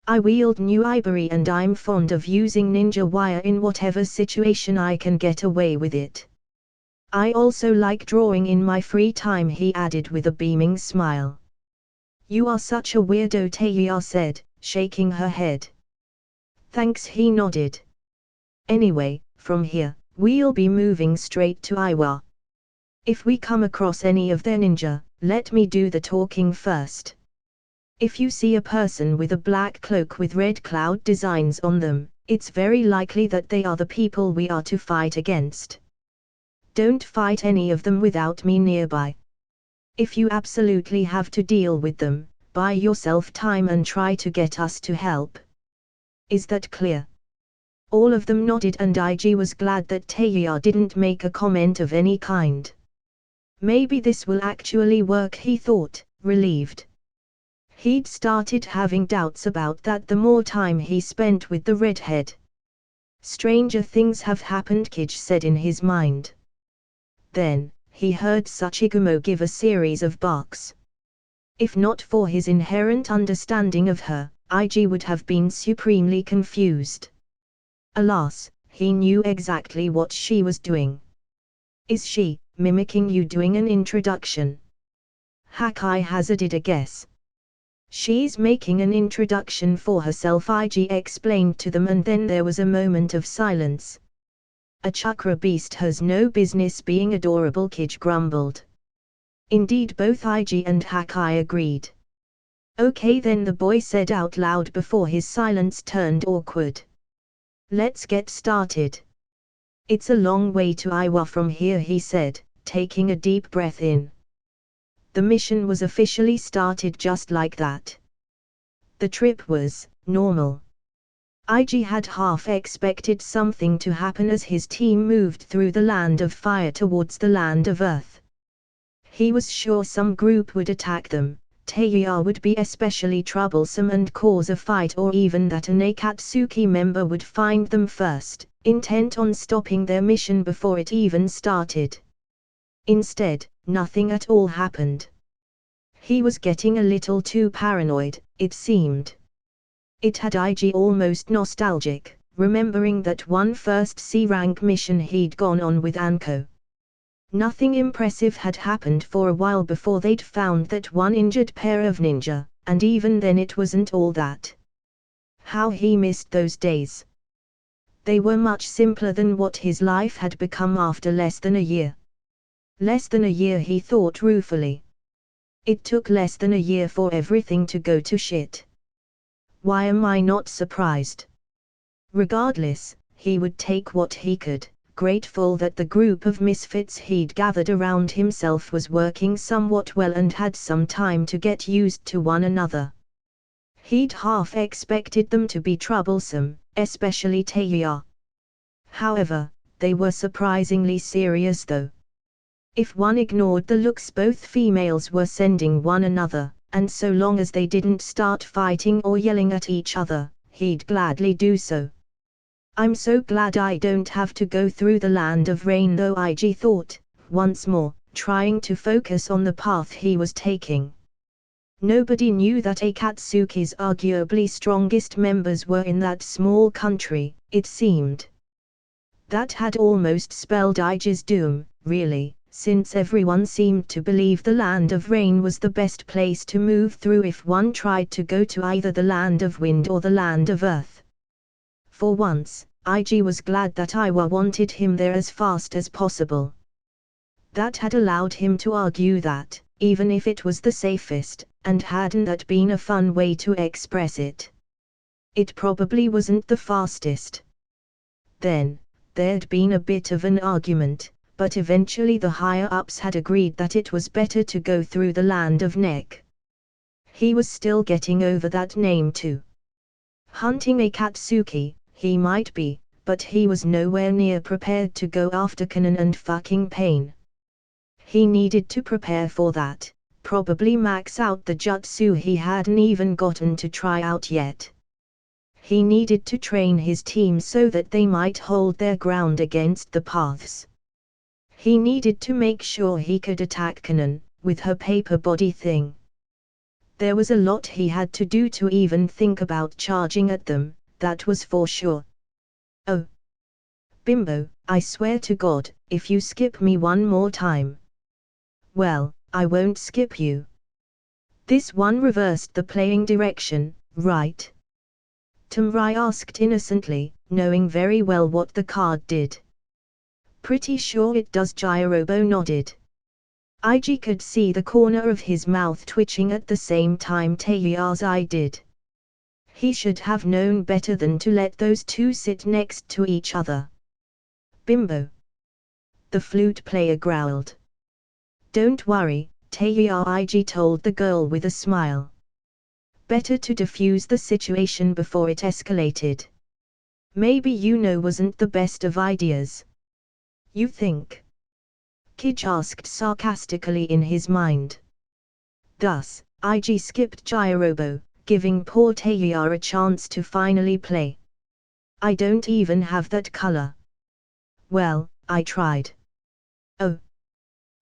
I wield new Ibari and I'm fond of using ninja wire in whatever situation I can get away with it. I also like drawing in my free time, he added with a beaming smile. You are such a weirdo, Teiya said, shaking her head. Thanks, he nodded. Anyway, from here, we'll be moving straight to Iwa. If we come across any of their ninja, let me do the talking first. If you see a person with a black cloak with red cloud designs on them, it's very likely that they are the people we are to fight against. Don't fight any of them without me nearby. If you absolutely have to deal with them, buy yourself time and try to get us to help. Is that clear? All of them nodded and IG was glad that Teiya didn't make a comment of any kind. Maybe this will actually work, he thought, relieved. He'd started having doubts about that the more time he spent with the redhead. Stranger things have happened, Kij said in his mind. Then, he heard Sachigumo give a series of barks. If not for his inherent understanding of her, IG would have been supremely confused. Alas, he knew exactly what she was doing. Is she mimicking you doing an introduction? Hakai hazarded a guess. She's making an introduction for herself, IG explained to them, and then there was a moment of silence. A chakra beast has no business being adorable, Kij grumbled. Indeed, both IG and Hakai agreed. Okay then, the boy said out loud before his silence turned awkward. Let's get started. It's a long way to Iwa from here, he said, taking a deep breath in. The mission was officially started just like that. The trip was normal. IG had half expected something to happen as his team moved through the land of fire towards the land of earth. He was sure some group would attack them, Teiya would be especially troublesome and cause a fight, or even that an Akatsuki member would find them first, intent on stopping their mission before it even started. Instead, nothing at all happened. He was getting a little too paranoid, it seemed. It had IG almost nostalgic, remembering that one first C-rank mission he'd gone on with Anko. Nothing impressive had happened for a while before they'd found that one injured pair of ninja, and even then it wasn't all that. How he missed those days. They were much simpler than what his life had become after less than a year. Less than a year, he thought ruefully. It took less than a year for everything to go to shit. Why am I not surprised? Regardless, he would take what he could, grateful that the group of misfits he'd gathered around himself was working somewhat well and had some time to get used to one another. He'd half expected them to be troublesome, especially Teiya. However, they were surprisingly serious though. If one ignored the looks both females were sending one another, and so long as they didn't start fighting or yelling at each other, he'd gladly do so. I'm so glad I don't have to go through the land of rain though, IG thought, once more, trying to focus on the path he was taking. Nobody knew that Akatsuki's arguably strongest members were in that small country, it seemed. That had almost spelled Ige's doom, really, since everyone seemed to believe the land of rain was the best place to move through if one tried to go to either the land of wind or the land of earth. For once, Ig was glad that Iwa wanted him there as fast as possible. That had allowed him to argue that, even if it was the safest, and hadn't that been a fun way to express it, it probably wasn't the fastest. Then, there'd been a bit of an argument, but eventually the higher-ups had agreed that it was better to go through the land of Neck. He was still getting over that name too. Hunting Akatsuki, he might be, but he was nowhere near prepared to go after Kanon and fucking Pain. He needed to prepare for that, probably max out the jutsu he hadn't even gotten to try out yet. He needed to train his team so that they might hold their ground against the paths. He needed to make sure he could attack Kanon, with her paper body thing. There was a lot he had to do to even think about charging at them, that was for sure. Oh, Bimbo, I swear to God, if you skip me one more time. Well, I won't skip you. This one reversed the playing direction, right? Tamrai asked innocently, knowing very well what the card did. Pretty sure it does, Jirobo nodded. Ig could see the corner of his mouth twitching at the same time Teiya's eye did. He should have known better than to let those two sit next to each other. Bimbo. The flute player growled. Don't worry, Teiya, Ig told the girl with a smile. Better to defuse the situation before it escalated. Maybe wasn't the best of ideas. You think? Kij asked sarcastically in his mind. Thus, Ig skipped Jirobo, giving poor Teiya a chance to finally play. I don't even have that color. Well, I tried. Oh.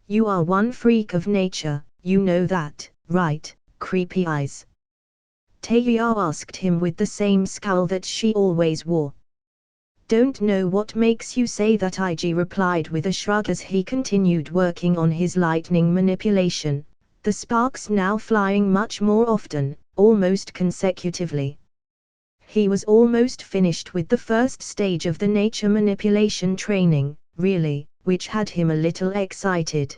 You are one freak of nature, you know that, right, creepy eyes? Teiya asked him with the same scowl that she always wore. Don't know what makes you say that, Ig replied with a shrug as he continued working on his lightning manipulation, the sparks now flying much more often, almost consecutively. He was almost finished with the first stage of the nature manipulation training, really, which had him a little excited.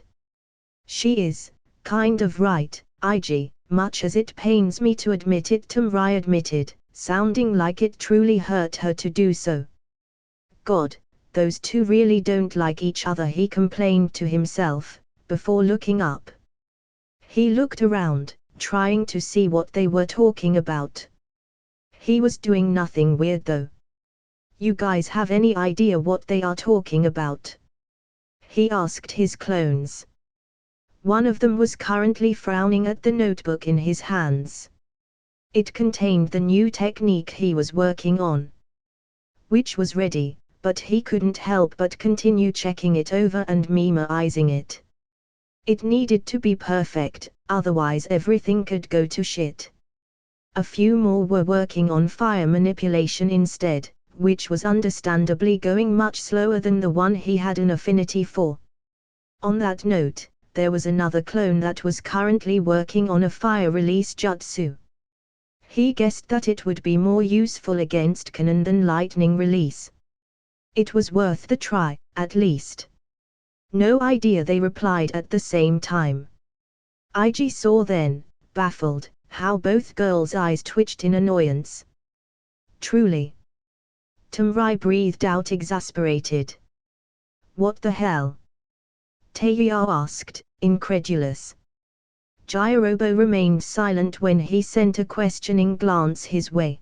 She is, kind of right, Ig, much as it pains me to admit it, Tamrai admitted, sounding like it truly hurt her to do so. God, those two really don't like each other, he complained to himself, before looking up. He looked around, trying to see what they were talking about. He was doing nothing weird though. You guys have any idea what they are talking about? He asked his clones. One of them was currently frowning at the notebook in his hands. It contained the new technique he was working on, which was ready, but he couldn't help but continue checking it over and memorizing it. It needed to be perfect, otherwise everything could go to shit. A few more were working on fire manipulation instead, which was understandably going much slower than the one he had an affinity for. On that note, there was another clone that was currently working on a fire release jutsu. He guessed that it would be more useful against Kanon than lightning release. It was worth the try, at least. No idea, they replied at the same time. Ig saw then, baffled, how both girls' eyes twitched in annoyance. Truly. Tamrai breathed out exasperated. What the hell? Teiya asked, incredulous. Jirobo remained silent when he sent a questioning glance his way.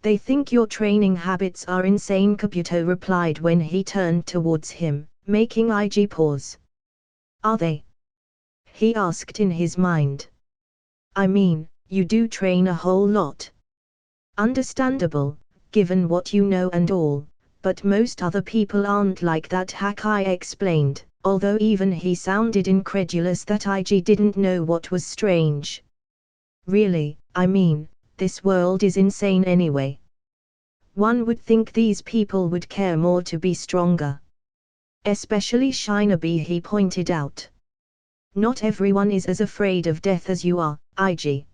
They think your training habits are insane, Kabuto replied when he turned towards him, making Ig pause. Are they? He asked in his mind. I mean, you do train a whole lot. Understandable, given what you know and all, but most other people aren't like that, Hakai explained, although even he sounded incredulous that IG didn't know what was strange. Really, I mean, this world is insane anyway. One would think these people would care more to be stronger. Especially Shinobi, he pointed out. Not everyone is as afraid of death as you are, IG.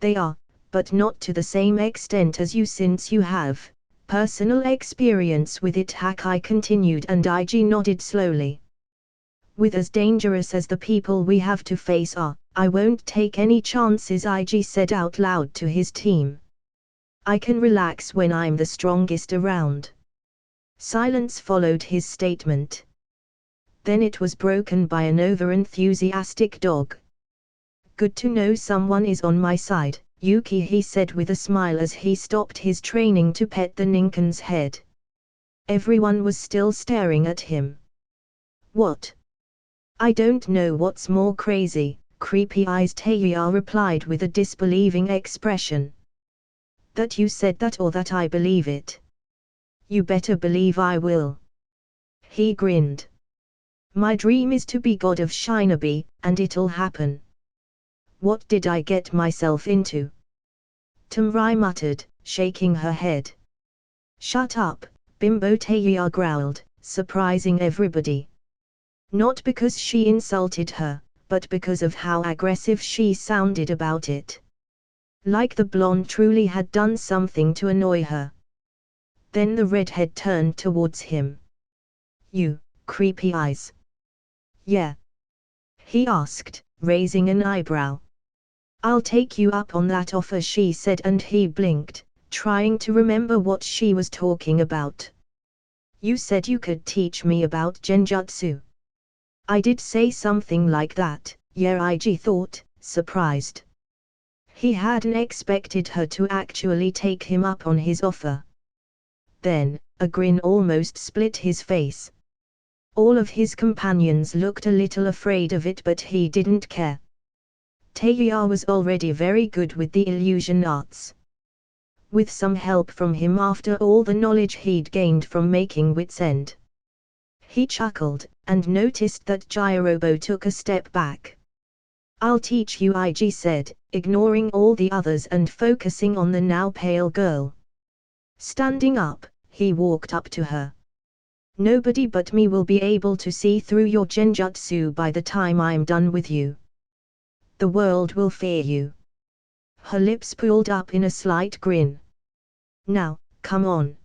They are, but not to the same extent as you, since you have personal experience with it, Hakai continued, and IG nodded slowly. With as dangerous as the people we have to face are, I won't take any chances, IG said out loud to his team. I can relax when I'm the strongest around. Silence followed his statement. Then it was broken by an over-enthusiastic dog. Good to know someone is on my side, Yuki, he said with a smile as he stopped his training to pet the Ninken's head. Everyone was still staring at him. What? I don't know what's more crazy, creepy eyes, Teiya replied with a disbelieving expression. That you said that, or that I believe it. You better believe I will. He grinned. My dream is to be god of Shinobi, and it'll happen. What did I get myself into? Tamrai muttered, shaking her head. Shut up, Bimbo, Teiya growled, surprising everybody. Not because she insulted her, but because of how aggressive she sounded about it. Like the blonde truly had done something to annoy her. Then the redhead turned towards him. You, creepy eyes. Yeah? He asked, raising an eyebrow. I'll take you up on that offer, she said, and he blinked, trying to remember what she was talking about. You said you could teach me about genjutsu. I did say something like that, yeah, IG thought, surprised. He hadn't expected her to actually take him up on his offer. Then, a grin almost split his face. All of his companions looked a little afraid of it, but he didn't care. Teiya was already very good with the illusion arts. With some help from him after all the knowledge he'd gained from making Wits End. He chuckled, and noticed that Jirobo took a step back. I'll teach you, IG said, ignoring all the others and focusing on the now pale girl. Standing up, he walked up to her. Nobody but me will be able to see through your genjutsu by the time I'm done with you. The world will fear you. Her lips pulled up in a slight grin. Now, come on.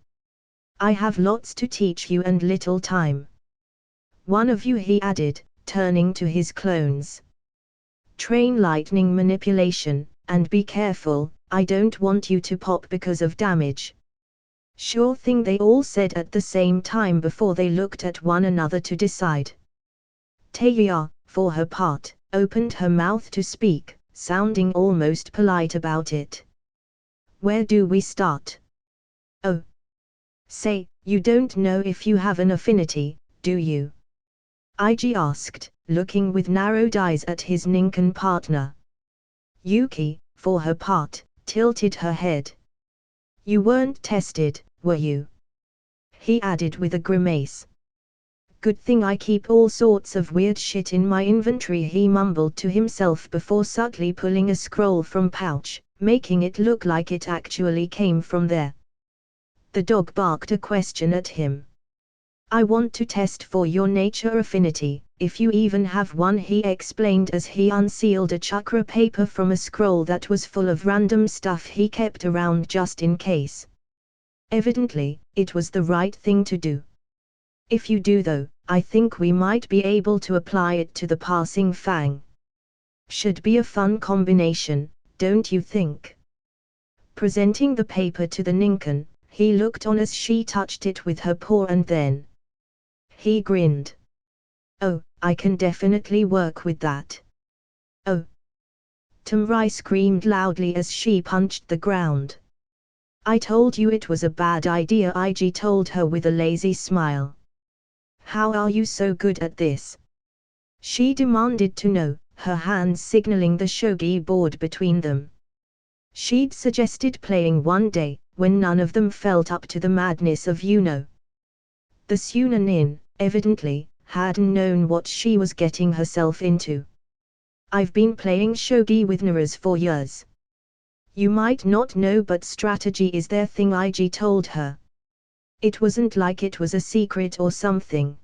I have lots to teach you and little time. One of you, he added, turning to his clones. Train lightning manipulation, and be careful, I don't want you to pop because of damage. Sure thing, they all said at the same time before they looked at one another to decide. Teiya, for her part, opened her mouth to speak, sounding almost polite about it. Where do we start? Oh. Say, you don't know if you have an affinity, do you? IG asked, looking with narrowed eyes at his Ninken partner. Yuki, for her part, tilted her head. You weren't tested, were you? He added with a grimace. Good thing I keep all sorts of weird shit in my inventory, he mumbled to himself before subtly pulling a scroll from pouch, making it look like it actually came from there. The dog barked a question at him. I want to test for your nature affinity, if you even have one, he explained as he unsealed a chakra paper from a scroll that was full of random stuff he kept around just in case. Evidently, it was the right thing to do. If you do though, I think we might be able to apply it to the passing fang. Should be a fun combination, don't you think? Presenting the paper to the Ninken, he looked on as she touched it with her paw and then. He grinned. Oh, I can definitely work with that. Oh. Tamrai screamed loudly as she punched the ground. I told you it was a bad idea, IG told her with a lazy smile. How are you so good at this? She demanded to know, her hands signaling the shogi board between them. She'd suggested playing one day, when none of them felt up to the madness of The Sunanin, evidently, hadn't known what she was getting herself into. I've been playing shogi with Naras for years. You might not know, but strategy is their thing, Ig told her. It wasn't like it was a secret or something.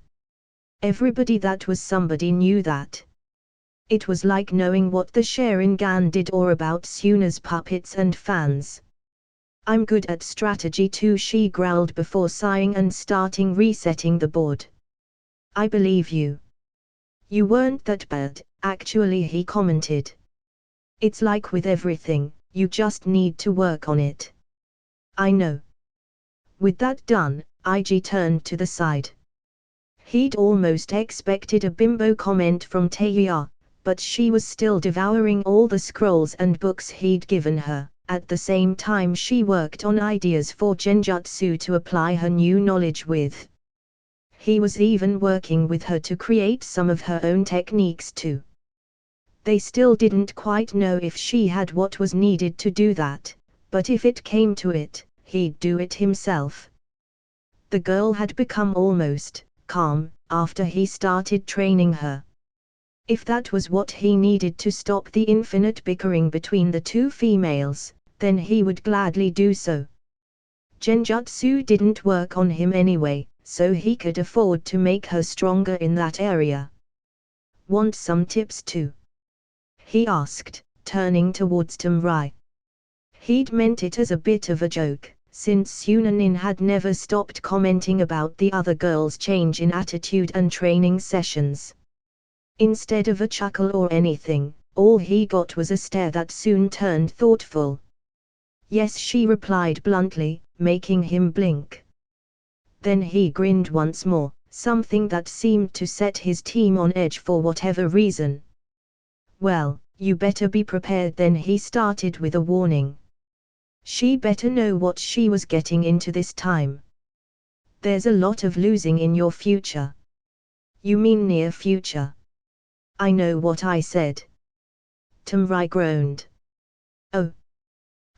Everybody that was somebody knew that. It was like knowing what the Sharingan did or about Suna's puppets and fans. I'm good at strategy too, she growled before sighing and starting resetting the board. I believe you. You weren't that bad, actually, he commented. It's like with everything, you just need to work on it. I know. With that done, Ig turned to the side. He'd almost expected a bimbo comment from Taya, but she was still devouring all the scrolls and books he'd given her. At the same time she worked on ideas for genjutsu to apply her new knowledge with. He was even working with her to create some of her own techniques too. They still didn't quite know if she had what was needed to do that, but if it came to it, he'd do it himself. The girl had become almost calm after he started training her. If that was what he needed to stop the infinite bickering between the two females, then he would gladly do so. Genjutsu didn't work on him anyway, so he could afford to make her stronger in that area. Want some tips too? He asked, turning towards Tamrai. He'd meant it as a bit of a joke, since Sunanin had never stopped commenting about the other girls' change in attitude and training sessions. Instead of a chuckle or anything, all he got was a stare that soon turned thoughtful. Yes, she replied bluntly, making him blink. Then he grinned once more, something that seemed to set his team on edge for whatever reason. Well, you better be prepared then, he started with a warning. She better know what she was getting into this time. There's a lot of losing in your future. You mean near future? I know what I said. Tamrai groaned. Oh.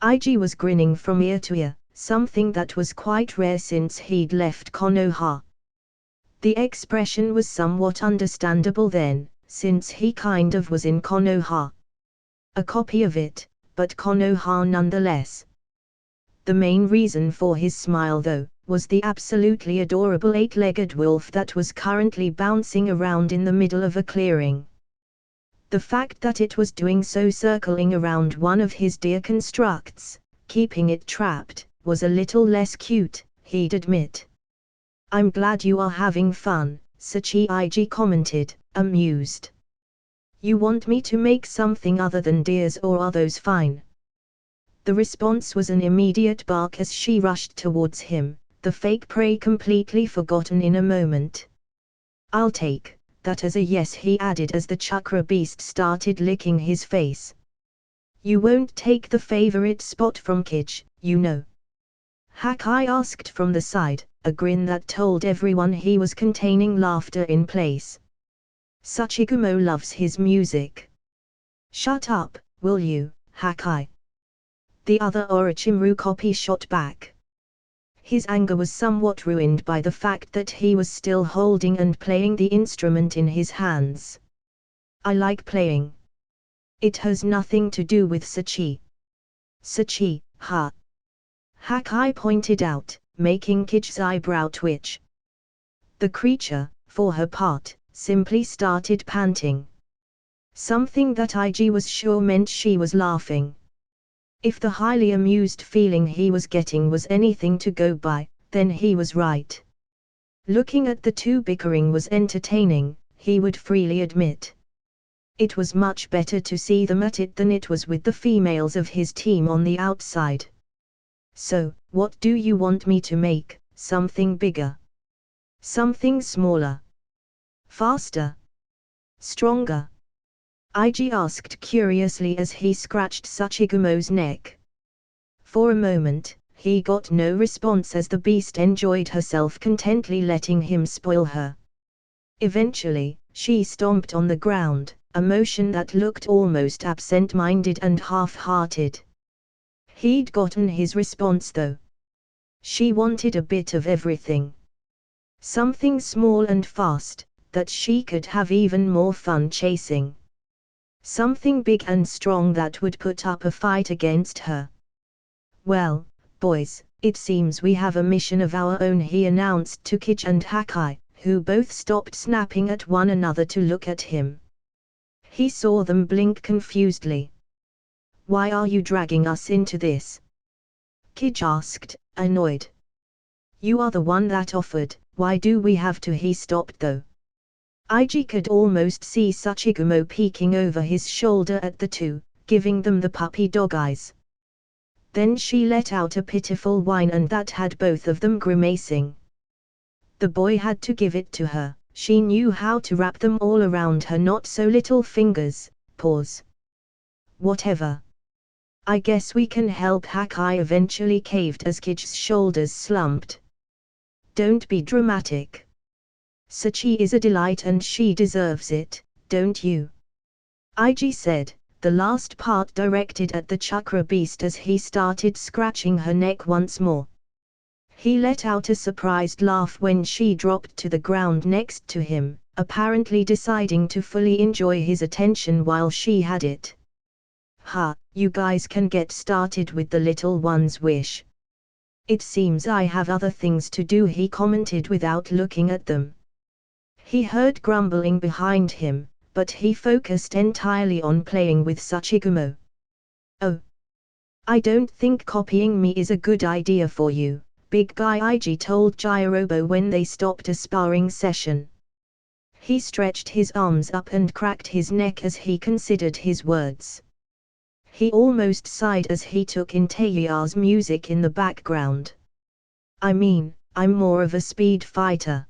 Ig was grinning from ear to ear, something that was quite rare since he'd left Konoha. The expression was somewhat understandable then, since he kind of was in Konoha. A copy of it, but Konoha nonetheless. The main reason for his smile though, was the absolutely adorable eight-legged wolf that was currently bouncing around in the middle of a clearing. The fact that it was doing so circling around one of his deer constructs, keeping it trapped, was a little less cute, he'd admit. I'm glad you are having fun, Sachi commented, amused. You want me to make something other than deers, or are those fine? The response was an immediate bark as she rushed towards him, the fake prey completely forgotten in a moment. I'll take that as a yes, he added as the chakra beast started licking his face. You won't take the favorite spot from Kich, you know. Hakai asked from the side, a grin that told everyone he was containing laughter in place. Sachigumo loves his music. Shut up, will you, Hakai? The other Orochimaru copy shot back. His anger was somewhat ruined by the fact that he was still holding and playing the instrument in his hands. I like playing. It has nothing to do with Sachi. Sachi, ha. Hakai pointed out, making Kich's eyebrow twitch. The creature, for her part, simply started panting. Something that Ig was sure meant she was laughing. If the highly amused feeling he was getting was anything to go by, then he was right. Looking at the two bickering was entertaining, he would freely admit. It was much better to see them at it than it was with the females of his team on the outside. So, what do you want me to make? Something bigger? Something smaller? Faster? Stronger? Ig asked curiously as he scratched Sachigumo's neck. For a moment, he got no response as the beast enjoyed herself contently letting him spoil her. Eventually, She stomped on the ground, a motion that looked almost absent-minded and half-hearted. He'd gotten his response though. She wanted a bit of everything. Something small and fast, that she could have even more fun chasing. Something big and strong that would put up a fight against her. "Well, boys, it seems we have a mission of our own," he announced to Kij and Hakai, who both stopped snapping at one another to look at him. He saw them blink confusedly. "Why are you dragging us into this?" Kij asked, annoyed. "You are the one that offered, why do we have to?" He stopped though. Ig could almost see Sachigumo peeking over his shoulder at the two, giving them the puppy dog eyes. Then she let out a pitiful whine and that had both of them grimacing. The boy had to give it to her, she knew how to wrap them all around her not so little fingers, paws. "Whatever. I guess we can help." Hakai eventually caved as Kij's shoulders slumped. "Don't be dramatic. Sachi is a delight and she deserves it, don't you?" Ig said, the last part directed at the chakra beast as he started scratching her neck once more. He let out a surprised laugh when she dropped to the ground next to him, apparently deciding to fully enjoy his attention while she had it. "Ha, you guys can get started with the little one's wish. It seems I have other things to do," he commented without looking at them. He heard grumbling behind him, but he focused entirely on playing with Sachigumo. "Oh. I don't think copying me is a good idea for you," big guy Ig told Jirobo when they stopped a sparring session. He stretched his arms up and cracked his neck as he considered his words. He almost sighed as he took in Teiya's music in the background. "I mean, I'm more of a speed fighter.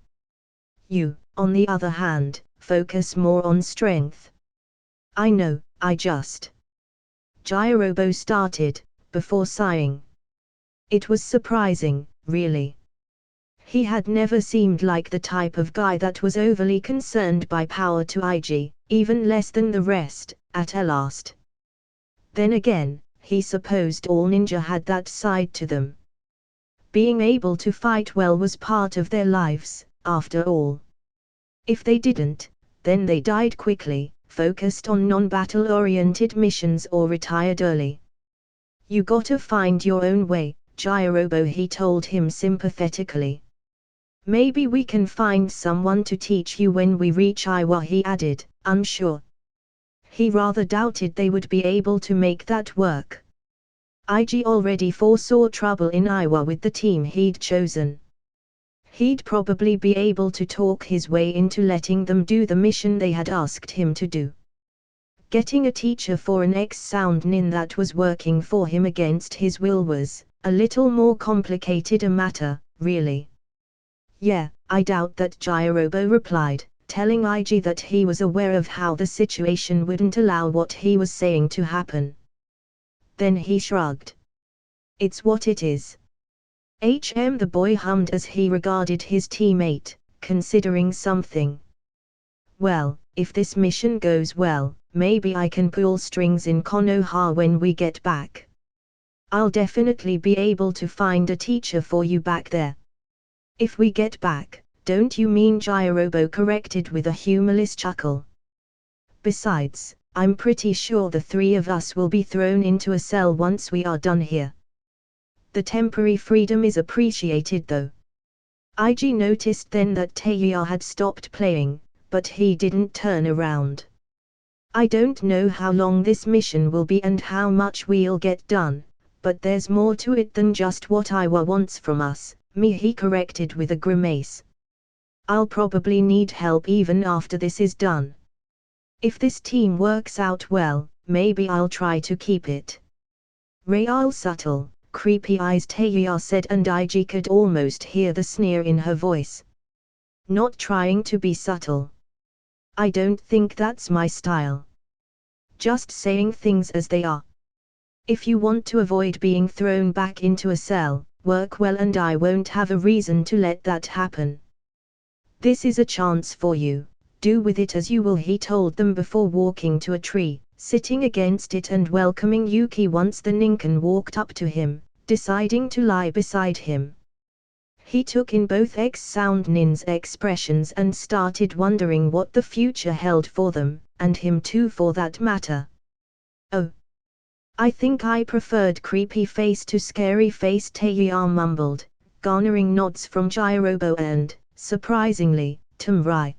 You, on the other hand, focus more on strength." "I know, I just..." Jirobo started, before sighing. It was surprising, really. He had never seemed like the type of guy that was overly concerned by power to Ig, even less than the rest, at last. Then again, he supposed all ninja had that side to them. Being able to fight well was part of their lives, after all. If they didn't, then they died quickly, focused on non-battle-oriented missions or retired early. "You gotta find your own way, Jirobo," he told him sympathetically. "Maybe we can find someone to teach you when we reach Iowa," he added, unsure. He rather doubted they would be able to make that work. Ig already foresaw trouble in Iowa with the team he'd chosen. He'd probably be able to talk his way into letting them do the mission they had asked him to do. Getting a teacher for an ex-sound nin that was working for him against his will was a little more complicated a matter, really. "Yeah, I doubt that," Jirobo replied, telling Ig that he was aware of how the situation wouldn't allow what he was saying to happen. Then he shrugged. "It's what it is." The boy hummed as he regarded his teammate, considering something. "Well, if this mission goes well, maybe I can pull strings in Konoha when we get back. I'll definitely be able to find a teacher for you back there." "If we get back, don't you mean?" Jirobo corrected with a humorless chuckle. "Besides, I'm pretty sure the three of us will be thrown into a cell once we are done here. The temporary freedom is appreciated though." Ig noticed then that Teiya had stopped playing, but he didn't turn around. "I don't know how long this mission will be and how much we'll get done, but there's more to it than just what Iowa wants from us," he corrected with a grimace. "I'll probably need help even after this is done. If this team works out well, maybe I'll try to keep it." "Real subtle, creepy eyes," Teiya said, and Ig could almost hear the sneer in her voice. "Not trying to be subtle. I don't think that's my style. Just saying things as they are. If you want to avoid being thrown back into a cell, work well and I won't have a reason to let that happen. This is a chance for you, Do with it as you will, he told them before walking to a tree, sitting against it and welcoming Yuki once the ninken walked up to him, deciding to lie beside him. He took in both X-Sound Nin's expressions and started wondering what the future held for them, and him too for that matter. Oh. I think I preferred creepy face to scary face, Taeyar mumbled, garnering nods from Jirobo and, surprisingly, Tumrai.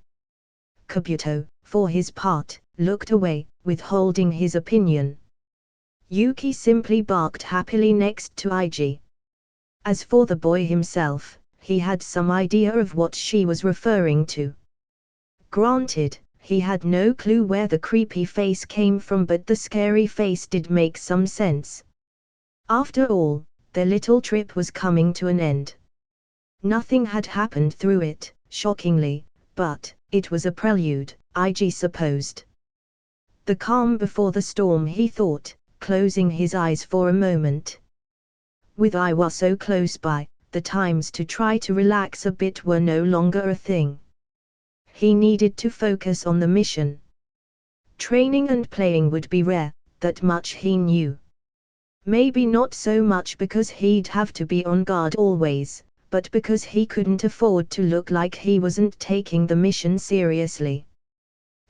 Kabuto, for his part, looked away, withholding his opinion. Yuki simply barked happily next to Ig. As for the boy himself, he had some idea of what she was referring to. Granted, he had no clue where the creepy face came from, but the scary face did make some sense. After all, their little trip was coming to an end. Nothing had happened through it, shockingly, but it was a prelude, Ig supposed. The calm before the storm, he thought, closing his eyes for a moment. With Iwa so close by, the times to try to relax a bit were no longer a thing. He needed to focus on the mission. Training and playing would be rare, that much he knew. Maybe not so much because he'd have to be on guard always, but because he couldn't afford to look like he wasn't taking the mission seriously.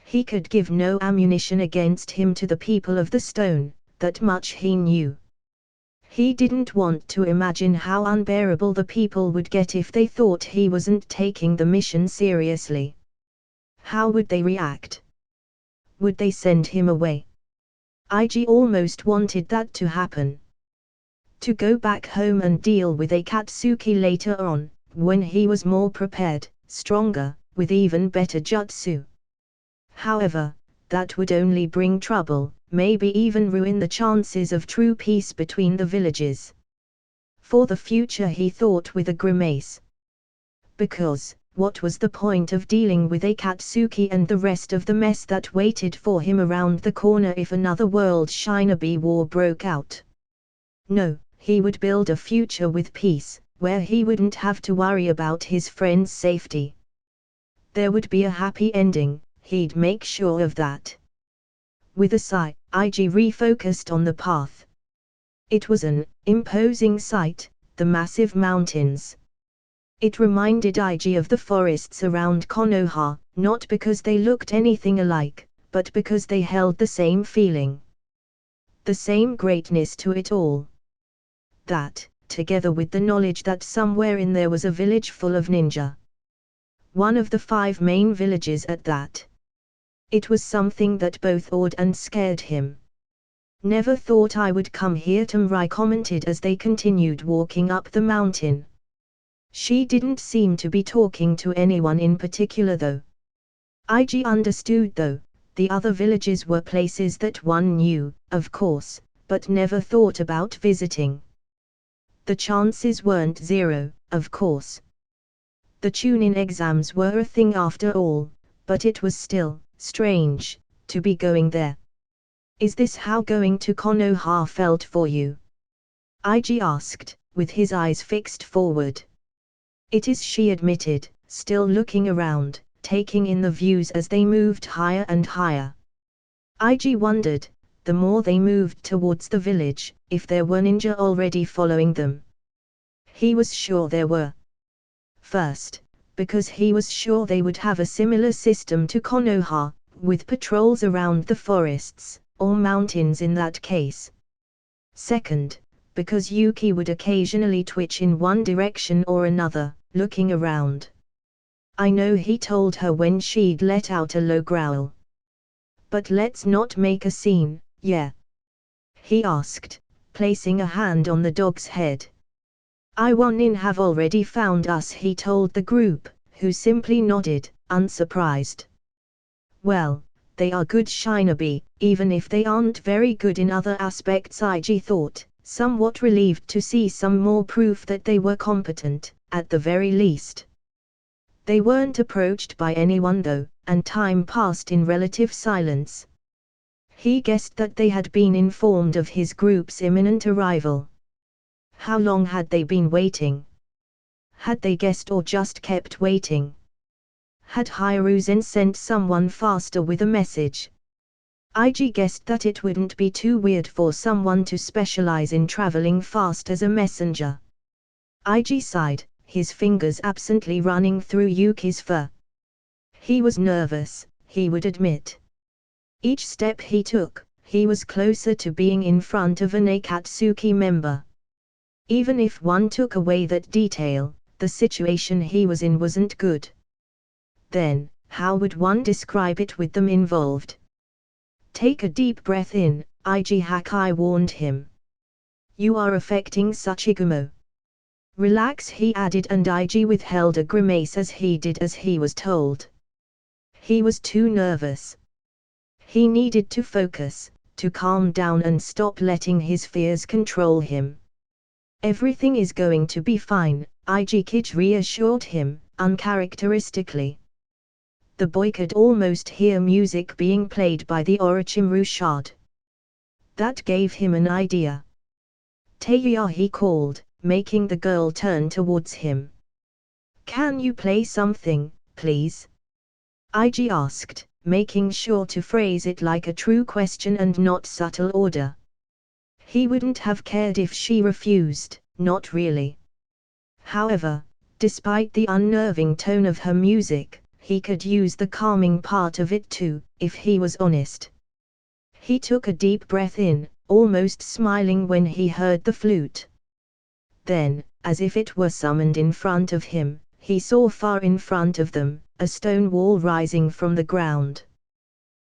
He could give no ammunition against him to the people of the stone, that much he knew. He didn't want to imagine how unbearable the people would get if they thought he wasn't taking the mission seriously. How would they react? Would they send him away? Ig almost wanted that to happen. To go back home and deal with Akatsuki later on, when he was more prepared, stronger, with even better jutsu. However, that would only bring trouble, maybe even ruin the chances of true peace between the villages. For the future, he thought with a grimace. Because, what was the point of dealing with Akatsuki and the rest of the mess that waited for him around the corner if another world shinobi war broke out? No, he would build a future with peace, where he wouldn't have to worry about his friend's safety. There would be a happy ending, he'd make sure of that. With a sigh, Ig refocused on the path. It was an imposing sight, the massive mountains. It reminded Ig of the forests around Konoha, not because they looked anything alike, but because they held the same feeling. The same greatness to it all. That, together with the knowledge that somewhere in there was a village full of ninja. One of the 5 main villages at that. It was something that both awed and scared him. Never thought I would come here, Tumrai commented as they continued walking up the mountain. She didn't seem to be talking to anyone in particular though. Ig understood though, the other villages were places that one knew, of course, but never thought about visiting. The chances weren't zero, of course. The Chunin exams were a thing after all, but it was still strange to be going there. Is this how going to Konoha felt for you? Ig asked, with his eyes fixed forward. It is, she admitted, still looking around, taking in the views as they moved higher and higher. Ig wondered, the more they moved towards the village, if there were ninja already following them. He was sure there were. First, because he was sure they would have a similar system to Konoha, with patrols around the forests, or mountains in that case. Second, because Yuki would occasionally twitch in one direction or another, looking around. I know, he told her when she'd let out a low growl. But let's not make a scene, yeah? He asked, placing a hand on the dog's head. Iwanin have already found us, he told the group, who simply nodded, unsurprised. Well, they are good shinobi, even if they aren't very good in other aspects, Ig thought, somewhat relieved to see some more proof that they were competent, at the very least. They weren't approached by anyone though, and time passed in relative silence. He guessed that they had been informed of his group's imminent arrival. How long had they been waiting? Had they guessed or just kept waiting? Had Hiruzen sent someone faster with a message? IG guessed that it wouldn't be too weird for someone to specialize in traveling fast as a messenger. IG sighed, his fingers absently running through Yuki's fur. He was nervous, he would admit. Each step he took, he was closer to being in front of an Akatsuki member. Even if one took away that detail, the situation he was in wasn't good. Then, how would one describe it with them involved? Take a deep breath in, IG Hakai warned him. You are affecting Sachigumo. Relax, he added, and IG withheld a grimace as he did as he was told. He was too nervous. He needed to focus, to calm down and stop letting his fears control him. Everything is going to be fine, IG Kich reassured him, uncharacteristically. The boy could almost hear music being played by the Orochimaru shard. That gave him an idea. Teiya, he called, making the girl turn towards him. Can you play something, please? IG asked, making sure to phrase it like a true question and not subtle order. He wouldn't have cared if she refused, not really. However, despite the unnerving tone of her music, he could use the calming part of it too, if he was honest. He took a deep breath in, almost smiling when he heard the flute. Then, as if it were summoned in front of him, he saw far in front of them, a stone wall rising from the ground.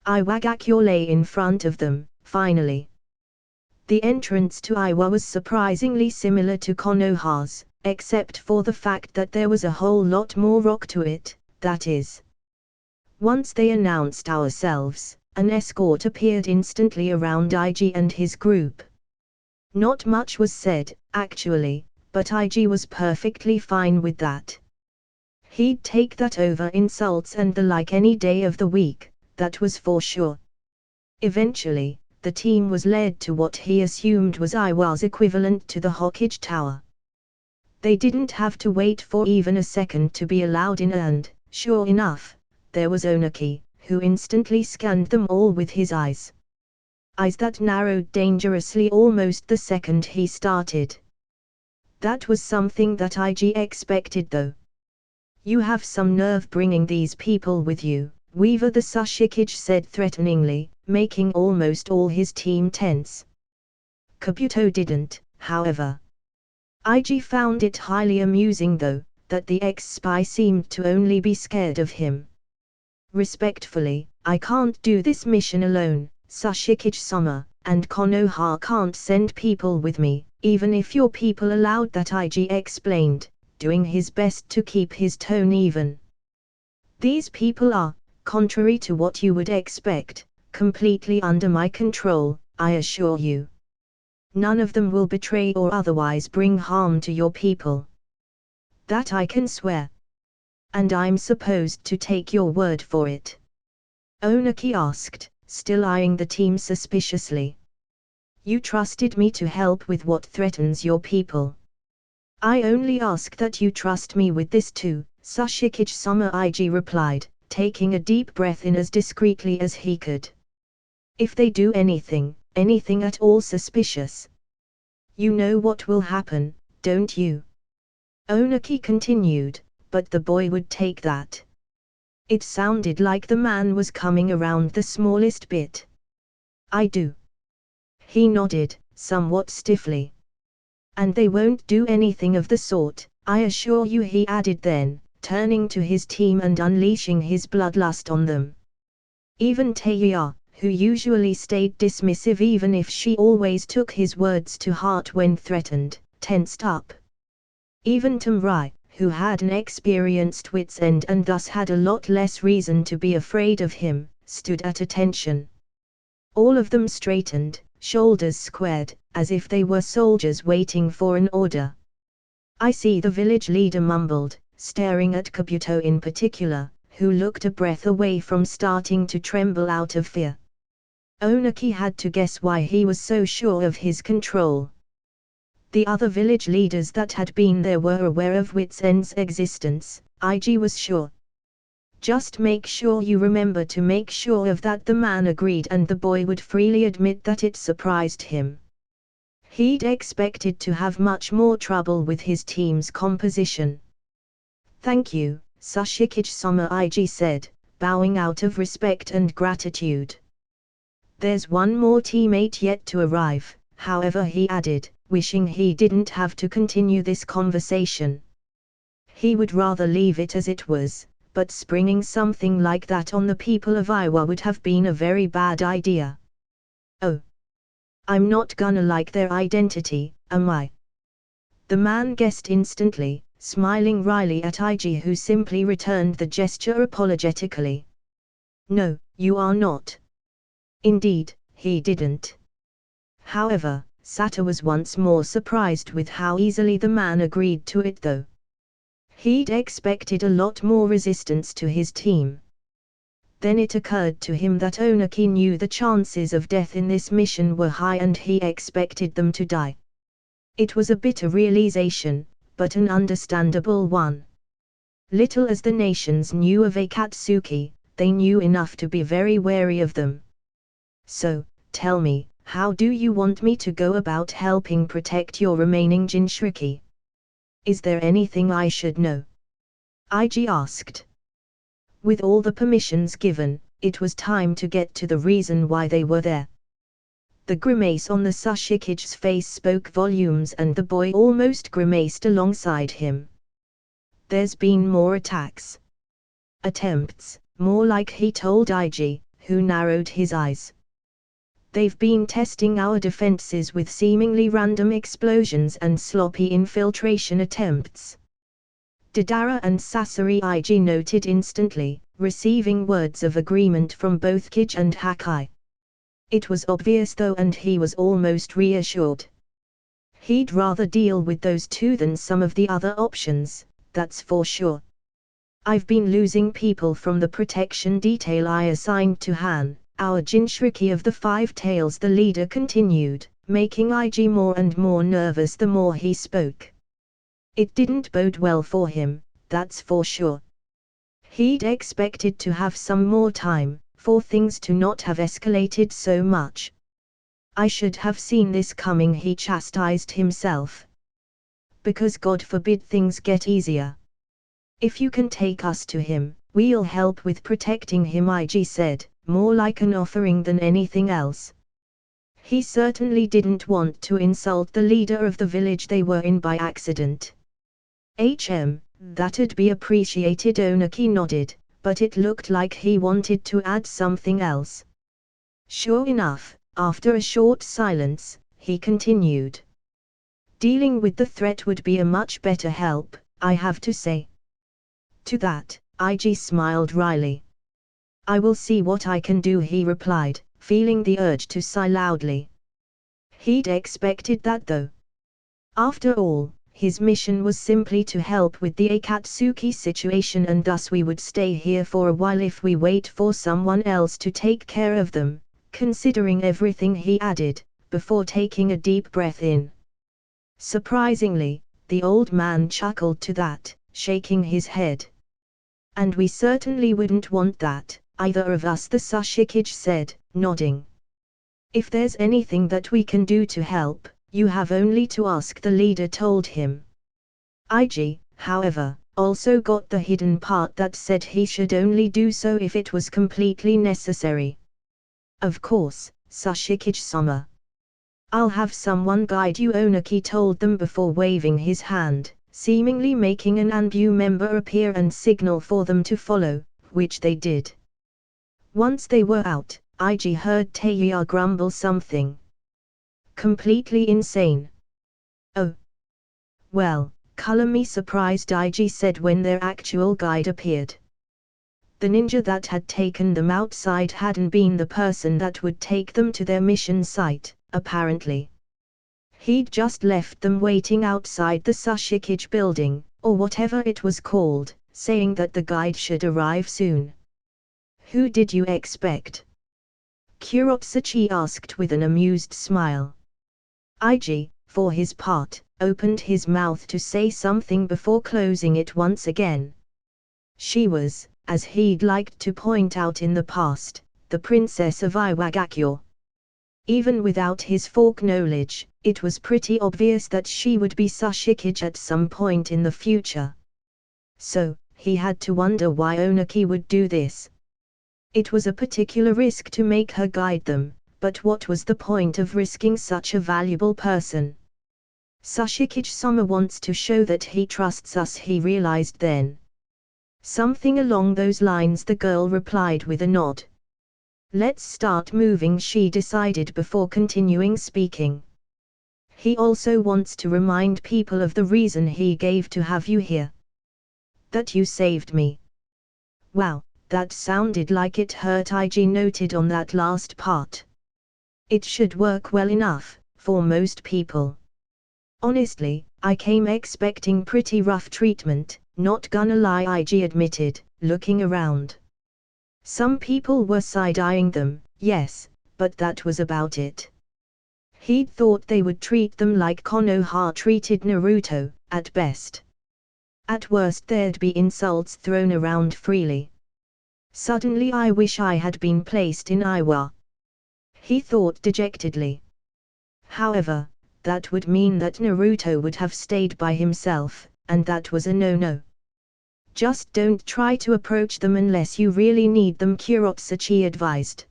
Iwagakure lay in front of them, finally. The entrance to Iwa was surprisingly similar to Konoha's, except for the fact that there was a whole lot more rock to it. That is. Once they announced ourselves, an escort appeared instantly around IG and his group. Not much was said, actually, but IG was perfectly fine with that. He'd take that over insults and the like any day of the week, that was for sure. Eventually, the team was led to what he assumed was Iwa's equivalent to the Hokage Tower. They didn't have to wait for even a second to be allowed in and, sure enough, there was Onaki, who instantly scanned them all with his eyes. Eyes that narrowed dangerously almost the second he started. That was something that IG expected though. You have some nerve bringing these people with you, Weaver the Sushikage said threateningly, making almost all his team tense. Kabuto didn't, however. IG found it highly amusing though, that the ex-spy seemed to only be scared of him. Respectfully, I can't do this mission alone, Sushikage-sama, and Konoha can't send people with me, even if your people allowed that, IG explained, doing his best to keep his tone even. These people are, contrary to what you would expect, completely under my control, I assure you. None of them will betray or otherwise bring harm to your people. That I can swear. And I'm supposed to take your word for it? Onaki asked, still eyeing the team suspiciously. You trusted me to help with what threatens your people. I only ask that you trust me with this too, Sushikage-sama, IG replied, taking a deep breath in as discreetly as he could. If they do anything at all suspicious, you know what will happen, don't you? Onaki continued, but the boy would take that. It sounded like the man was coming around the smallest bit. I do. He nodded, somewhat stiffly. And they won't do anything of the sort, I assure you, he added then, turning to his team and unleashing his bloodlust on them. Even Teiya, who usually stayed dismissive even if she always took his words to heart when threatened, tensed up. Even Tamrai, who had an experienced wit's end and thus had a lot less reason to be afraid of him, stood at attention. All of them straightened, shoulders squared, as if they were soldiers waiting for an order. I see, the village leader mumbled, staring at Kabuto in particular, who looked a breath away from starting to tremble out of fear. Onaki had to guess why he was so sure of his control. The other village leaders that had been there were aware of Wits End's existence, IG was sure. Just make sure you remember to make sure of that. The man agreed, and the boy would freely admit that it surprised him. He'd expected to have much more trouble with his team's composition. Thank you, Sashikage-sama, IG said, bowing out of respect and gratitude. There's one more teammate yet to arrive, however, he added, wishing he didn't have to continue this conversation. He would rather leave it as it was, but springing something like that on the people of Iowa would have been a very bad idea. Oh. I'm not gonna like their identity, am I? The man guessed instantly, smiling wryly at IG, who simply returned the gesture apologetically. No, you are not. Indeed, he didn't. However, Sato was once more surprised with how easily the man agreed to it, though. He'd expected a lot more resistance to his team. Then it occurred to him that Onaki knew the chances of death in this mission were high and he expected them to die. It was a bitter realization, but an understandable one. Little as the nations knew of Akatsuki, they knew enough to be very wary of them. So, tell me, how do you want me to go about helping protect your remaining Jinchuriki? Is there anything I should know? IG asked. With all the permissions given, it was time to get to the reason why they were there. The grimace on the Sashikage's face spoke volumes, and the boy almost grimaced alongside him. There's been more attacks. Attempts, more like, he told IG, who narrowed his eyes. They've been testing our defenses with seemingly random explosions and sloppy infiltration attempts. Didara and Sasori, IG noted instantly, receiving words of agreement from both Kage and Hakai. It was obvious though, and he was almost reassured. He'd rather deal with those two than some of the other options, that's for sure. I've been losing people from the protection detail I assigned to Han, our Jinchuriki of the Five Tails, the leader continued, making IG more and more nervous the more he spoke. It didn't bode well for him, that's for sure. He'd expected to have some more time, for things to not have escalated so much. I should have seen this coming, he chastised himself. Because God forbid things get easier. If you can take us to him, we'll help with protecting him, IG said, more like an offering than anything else. He certainly didn't want to insult the leader of the village they were in by accident. That'd be appreciated, Onaki nodded, but it looked like he wanted to add something else. Sure enough, after a short silence, he continued. Dealing with the threat would be a much better help, I have to say. To that, IG smiled wryly. I will see what I can do, he replied, feeling the urge to sigh loudly. He'd expected that though. After all, his mission was simply to help with the Akatsuki situation, and thus we would stay here for a while if we wait for someone else to take care of them, considering everything, he added, before taking a deep breath in. Surprisingly, the old man chuckled to that, shaking his head. And we certainly wouldn't want that, either of us, the Sashikage said, nodding. If there's anything that we can do to help, you have only to ask, the leader told him. IG, however, also got the hidden part that said he should only do so if it was completely necessary. Of course, Sashikage-sama. I'll have someone guide you, Onaki told them before waving his hand, seemingly making an Anbu member appear and signal for them to follow, which they did. Once they were out, IG heard Teiya grumble something. Completely insane. Oh. Well, color me surprised, IG said when their actual guide appeared. The ninja that had taken them outside hadn't been the person that would take them to their mission site, apparently. He'd just left them waiting outside the Sashikage building, or whatever it was called, saying that the guide should arrive soon. Who did you expect? Kurotsuchi asked with an amused smile. IG, for his part, opened his mouth to say something before closing it once again. She was, as he'd liked to point out in the past, the Princess of Iwagakure. Even without his folk knowledge, it was pretty obvious that she would be Sashikage at some point in the future. So, he had to wonder why Onaki would do this. It was a particular risk to make her guide them, but what was the point of risking such a valuable person? Sashikage-sama wants to show that he trusts us, he realized then. Something along those lines, the girl replied with a nod. Let's start moving, she decided before continuing speaking. He also wants to remind people of the reason he gave to have you here. That you saved me. Wow, that sounded like it hurt. IG noted on that last part. It should work well enough, for most people. Honestly, I came expecting pretty rough treatment, not gonna lie, IG admitted, looking around. Some people were side-eyeing them, yes, but that was about it. He'd thought they would treat them like Konoha treated Naruto, at best. At worst there'd be insults thrown around freely. Suddenly I wish I had been placed in Iwa. He thought dejectedly. However, that would mean that Naruto would have stayed by himself, and that was a no-no. Just don't try to approach them unless you really need them, Kurotsuchi advised.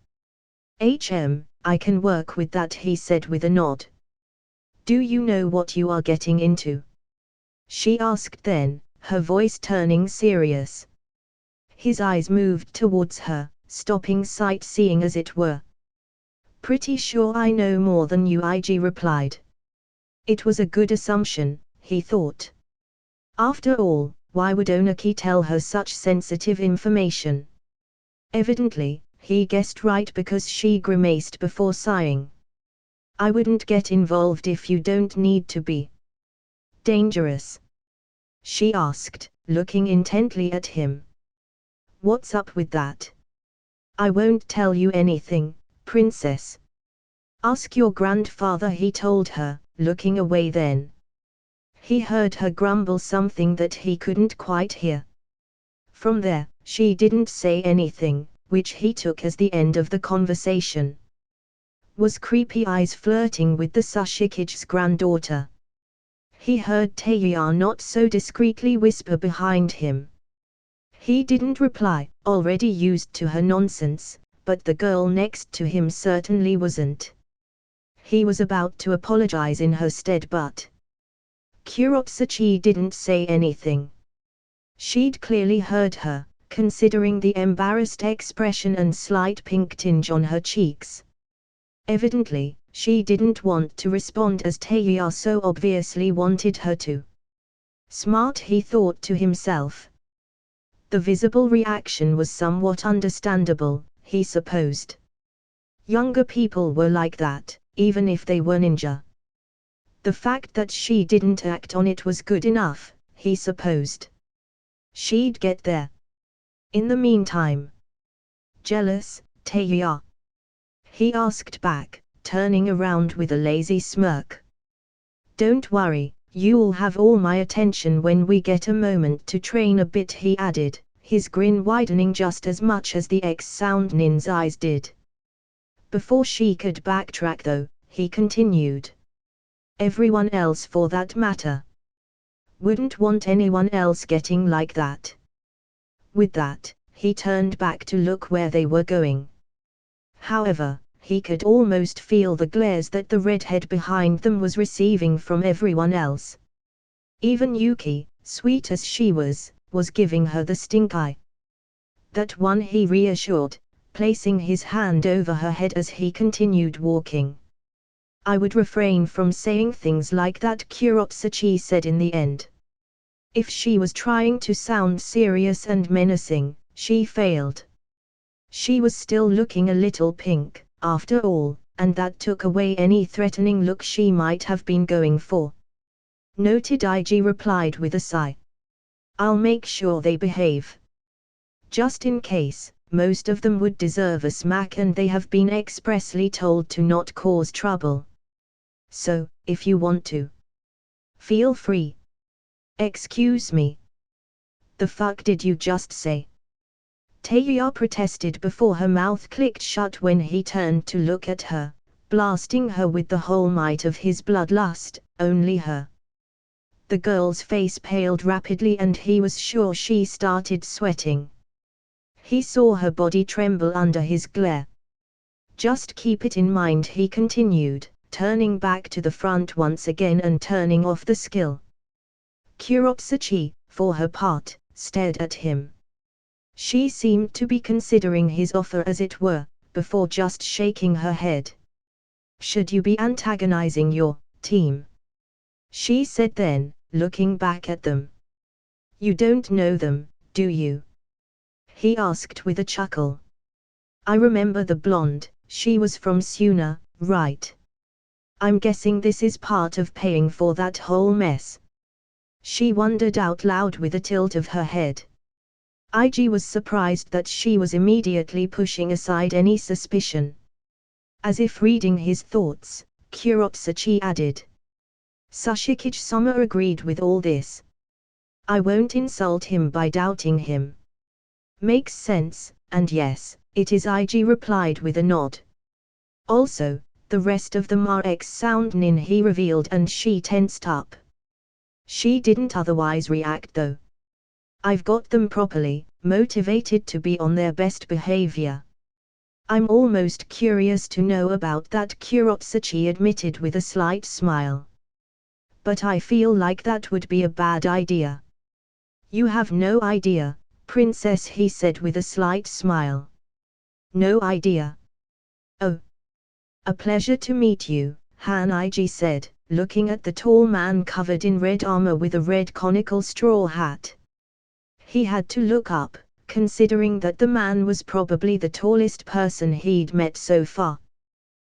I can work with that, he said with a nod. Do you know what you are getting into? She asked then, her voice turning serious. His eyes moved towards her, stopping sightseeing as it were. Pretty sure I know more than you, IG replied. It was a good assumption, he thought. After all, why would Onaki tell her such sensitive information? Evidently, he guessed right because she grimaced before sighing. I wouldn't get involved if you don't need to be. Dangerous? She asked, looking intently at him. What's up with that? I won't tell you anything, princess. Ask your grandfather, he told her, looking away then. He heard her grumble something that he couldn't quite hear. From there, she didn't say anything, which he took as the end of the conversation. Was Creepy Eyes flirting with the Sashikage's granddaughter? He heard Teiya not so discreetly whisper behind him. He didn't reply, already used to her nonsense, but the girl next to him certainly wasn't. He was about to apologize in her stead, but Kurotsuchi didn't say anything. She'd clearly heard her, considering the embarrassed expression and slight pink tinge on her cheeks. Evidently, she didn't want to respond as Teiya so obviously wanted her to. Smart, he thought to himself. The visible reaction was somewhat understandable, he supposed. Younger people were like that, even if they were ninja. The fact that she didn't act on it was good enough, he supposed. She'd get there. In the meantime. Jealous, Teiya? He asked back, turning around with a lazy smirk. Don't worry, you'll have all my attention when we get a moment to train a bit, he added, his grin widening just as much as the ex-Sound Nin's eyes did. Before she could backtrack though, he continued. Everyone else for that matter. Wouldn't want anyone else getting like that. With that, he turned back to look where they were going. However, he could almost feel the glares that the redhead behind them was receiving from everyone else. Even Yuki, sweet as she was giving her the stink eye. That one, he reassured, placing his hand over her head as he continued walking. I would refrain from saying things like that, Kurotsuchi said in the end. If she was trying to sound serious and menacing, she failed. She was still looking a little pink, after all, and that took away any threatening look she might have been going for. Noted, IG replied with a sigh. I'll make sure they behave. Just in case, most of them would deserve a smack and they have been expressly told to not cause trouble. So, if you want to, feel free. Excuse me. The fuck did you just say? Taeya protested before her mouth clicked shut when he turned to look at her, blasting her with the whole might of his bloodlust, only her. The girl's face paled rapidly and he was sure she started sweating. He saw her body tremble under his glare. Just keep it in mind, he continued, turning back to the front once again and turning off the skill. Kurotsuchi, for her part, stared at him. She seemed to be considering his offer as it were, before just shaking her head. Should you be antagonizing your team? She said then, looking back at them. You don't know them, do you? He asked with a chuckle. I remember the blonde, she was from Suna, right? I'm guessing this is part of paying for that whole mess. She wondered out loud with a tilt of her head. IG was surprised that she was immediately pushing aside any suspicion. As if reading his thoughts, Kurotsuchi added. Sashikage-sama agreed with all this. I won't insult him by doubting him. Makes sense, and yes, it is, IG replied with a nod. Also, the rest of them are ex-Sound Nin, he revealed, and she tensed up. She didn't otherwise react though. I've got them properly motivated to be on their best behavior. I'm almost curious to know about that, Kurotsuchi admitted with a slight smile. But I feel like that would be a bad idea. You have no idea, Princess, he said with a slight smile. No idea. Oh. A pleasure to meet you, Han, IG said, looking at the tall man covered in red armor with a red conical straw hat. He had to look up, considering that the man was probably the tallest person he'd met so far.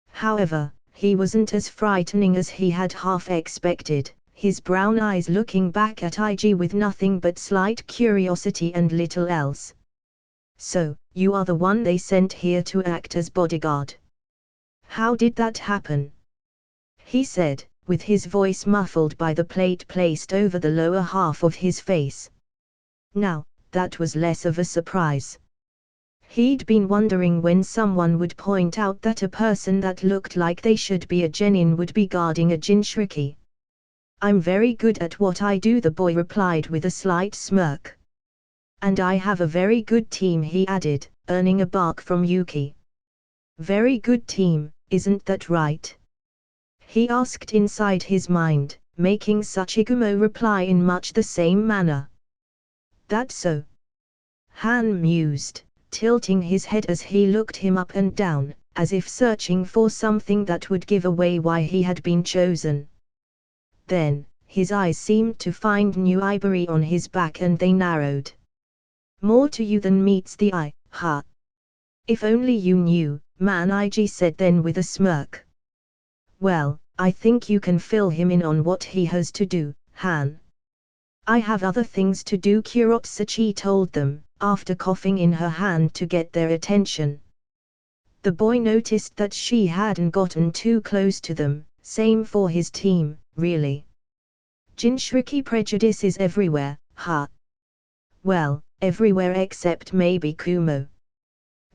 However, he wasn't as frightening as he had half expected, his brown eyes looking back at IG with nothing but slight curiosity and little else. So, you are the one they sent here to act as bodyguard. How did that happen? He said, with his voice muffled by the plate placed over the lower half of his face. Now, that was less of a surprise. He'd been wondering when someone would point out that a person that looked like they should be a genin would be guarding a Jinchuriki. I'm very good at what I do, the boy replied with a slight smirk. And I have a very good team, he added, earning a bark from Yuki. Very good team, isn't that right? He asked inside his mind, making Sachigumo reply in much the same manner. That's so. Han mused, tilting his head as he looked him up and down, as if searching for something that would give away why he had been chosen. Then, his eyes seemed to find new ivory on his back and they narrowed. More to you than meets the eye, ha. If only you knew, man, IG said then with a smirk. Well, I think you can fill him in on what he has to do, Han. I have other things to do, Kurotsuchi told them, after coughing in her hand to get their attention. The boy noticed that she hadn't gotten too close to them, same for his team, really. Jinchuriki prejudice is everywhere, huh? Well, everywhere except maybe Kumo.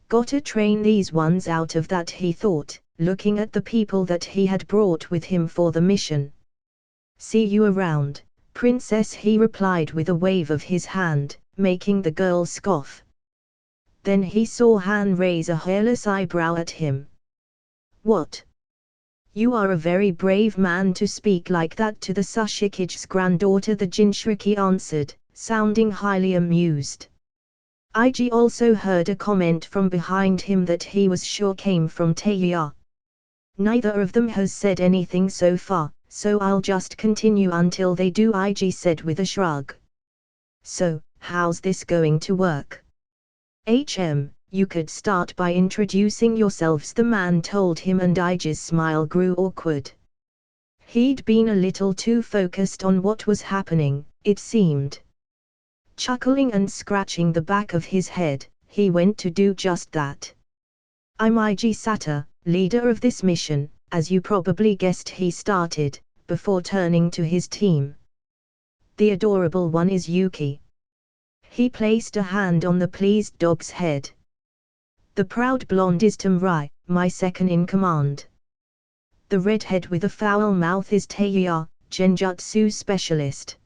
Gotta train these ones out of that, he thought, looking at the people that he had brought with him for the mission. See you around, Princess, he replied with a wave of his hand, making the girl scoff. Then he saw Han raise a hairless eyebrow at him. What? You are a very brave man to speak like that to the Sashikage's granddaughter, the Jinchuriki answered, sounding highly amused. IG also heard a comment from behind him that he was sure came from Taeya. Neither of them has said anything so far, so I'll just continue until they do, IG said with a shrug. So, how's this going to work? You could start by introducing yourselves, the man told him, and IG's smile grew awkward. He'd been a little too focused on what was happening, it seemed. Chuckling and scratching the back of his head, he went to do just that. I'm IG Sata, leader of this mission, as you probably guessed, he started, before turning to his team. The adorable one is Yuki. He placed a hand on the pleased dog's head. The proud blonde is Tamrai, my second in command. The redhead with a foul mouth is Teiya, Genjutsu specialist.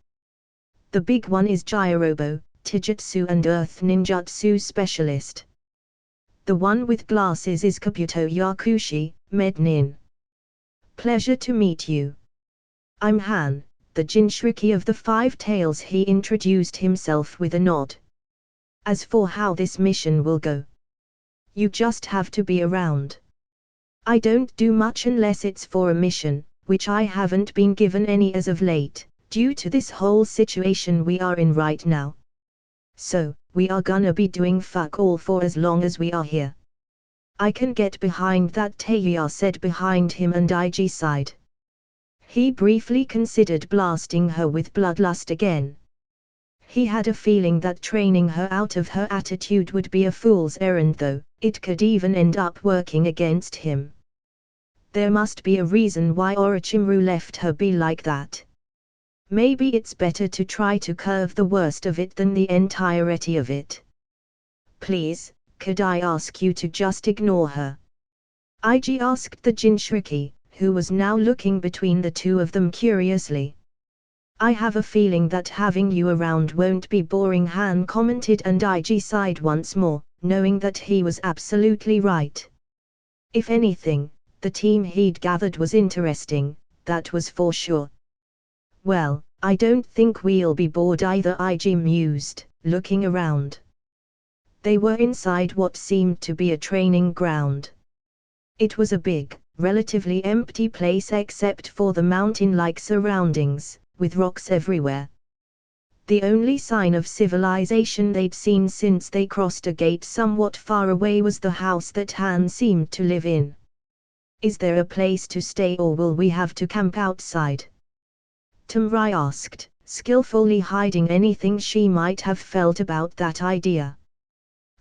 The big one is Jirobo, Taijutsu and Earth Ninjutsu specialist. The one with glasses is Kabuto Yakushi, Med Nin. Pleasure to meet you. I'm Han, the Jinchuriki of the Five Tails. He introduced himself with a nod. As for how this mission will go, you just have to be around. I don't do much unless it's for a mission, which I haven't been given any as of late, due to this whole situation we are in right now. So, we are gonna be doing fuck all for as long as we are here. I can get behind that, Teiya said behind him, and IG sighed. He briefly considered blasting her with bloodlust again. He had a feeling that training her out of her attitude would be a fool's errand, though it could even end up working against him. There must be a reason why Orochimaru left her be like that. Maybe it's better to try to curve the worst of it than the entirety of it. Please, could I ask you to just ignore her? IG asked the Jinchuriki, who was now looking between the two of them curiously. I have a feeling that having you around won't be boring, Han commented, and IG sighed once more, knowing that he was absolutely right. If anything, the team he'd gathered was interesting, that was for sure. Well, I don't think we'll be bored either, IG mused, looking around. They were inside what seemed to be a training ground. It was a big, relatively empty place except for the mountain-like surroundings, with rocks everywhere. The only sign of civilization they'd seen since they crossed a gate somewhat far away was the house that Han seemed to live in. Is there a place to stay, or will we have to camp outside? Tamrai asked, skillfully hiding anything she might have felt about that idea.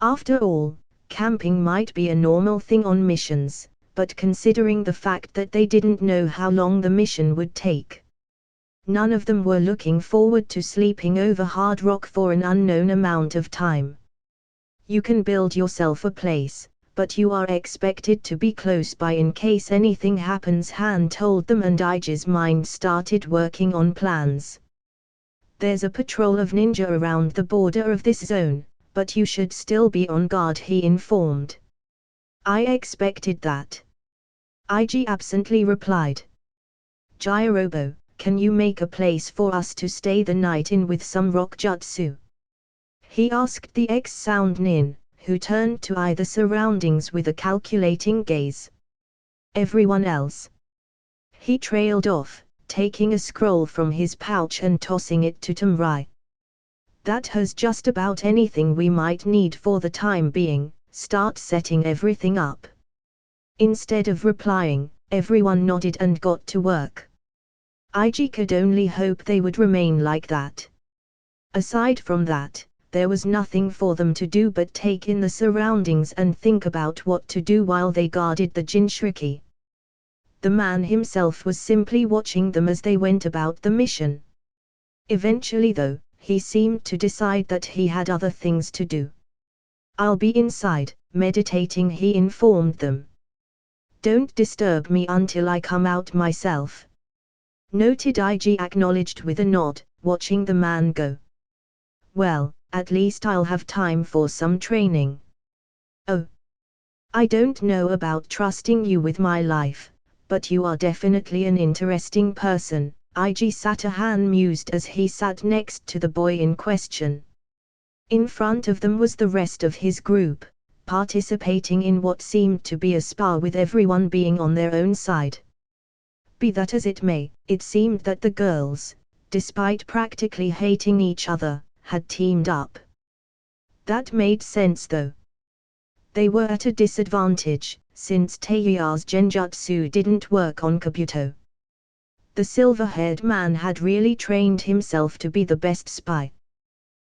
After all, camping might be a normal thing on missions, but considering the fact that they didn't know how long the mission would take, none of them were looking forward to sleeping over hard rock for an unknown amount of time. You can build yourself a place, but you are expected to be close by in case anything happens, Han told them, and IG's mind started working on plans. There's a patrol of ninja around the border of this zone, but you should still be on guard, he informed. I expected that. IG absently replied. Jirobo, can you make a place for us to stay the night in with some rock jutsu? He asked the ex-sound nin, who turned to eye the surroundings with a calculating gaze. Everyone else. He trailed off, taking a scroll from his pouch and tossing it to Tamrai. That has just about anything we might need for the time being, start setting everything up. Instead of replying, everyone nodded and got to work. IG could only hope they would remain like that. Aside from that, there was nothing for them to do but take in the surroundings and think about what to do while they guarded the Jinchuriki. The man himself was simply watching them as they went about the mission. Eventually, though, he seemed to decide that he had other things to do. I'll be inside, meditating, he informed them. Don't disturb me until I come out myself. Noted, IG acknowledged with a nod, watching the man go. Well, at least I'll have time for some training. Oh. I don't know about trusting you with my life, but you are definitely an interesting person, IG Satahan mused as he sat next to the boy in question. In front of them was the rest of his group, participating in what seemed to be a spar, with everyone being on their own side. Be that as it may, it seemed that the girls, despite practically hating each other, had teamed up. That made sense though. They were at a disadvantage, since Teiya's genjutsu didn't work on Kabuto. The silver-haired man had really trained himself to be the best spy.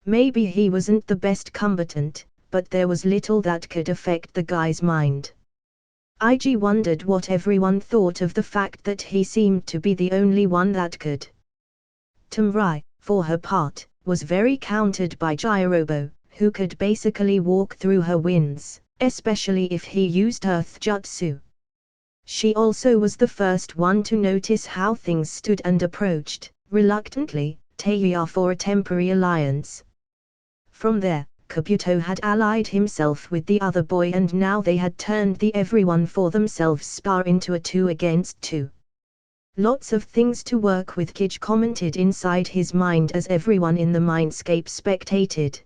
Maybe he wasn't the best combatant, but there was little that could affect the guy's mind. IG wondered what everyone thought of the fact that he seemed to be the only one that could. Tamrai, for her part, was very countered by Jirobo, who could basically walk through her winds, especially if he used Earth Jutsu. She also was the first one to notice how things stood and approached, reluctantly, Teiya for a temporary alliance. From there, Kabuto had allied himself with the other boy, and now they had turned the everyone for themselves spar into a 2 against 2. Lots of things to work with, Kij commented inside his mind as everyone in the mindscape spectated.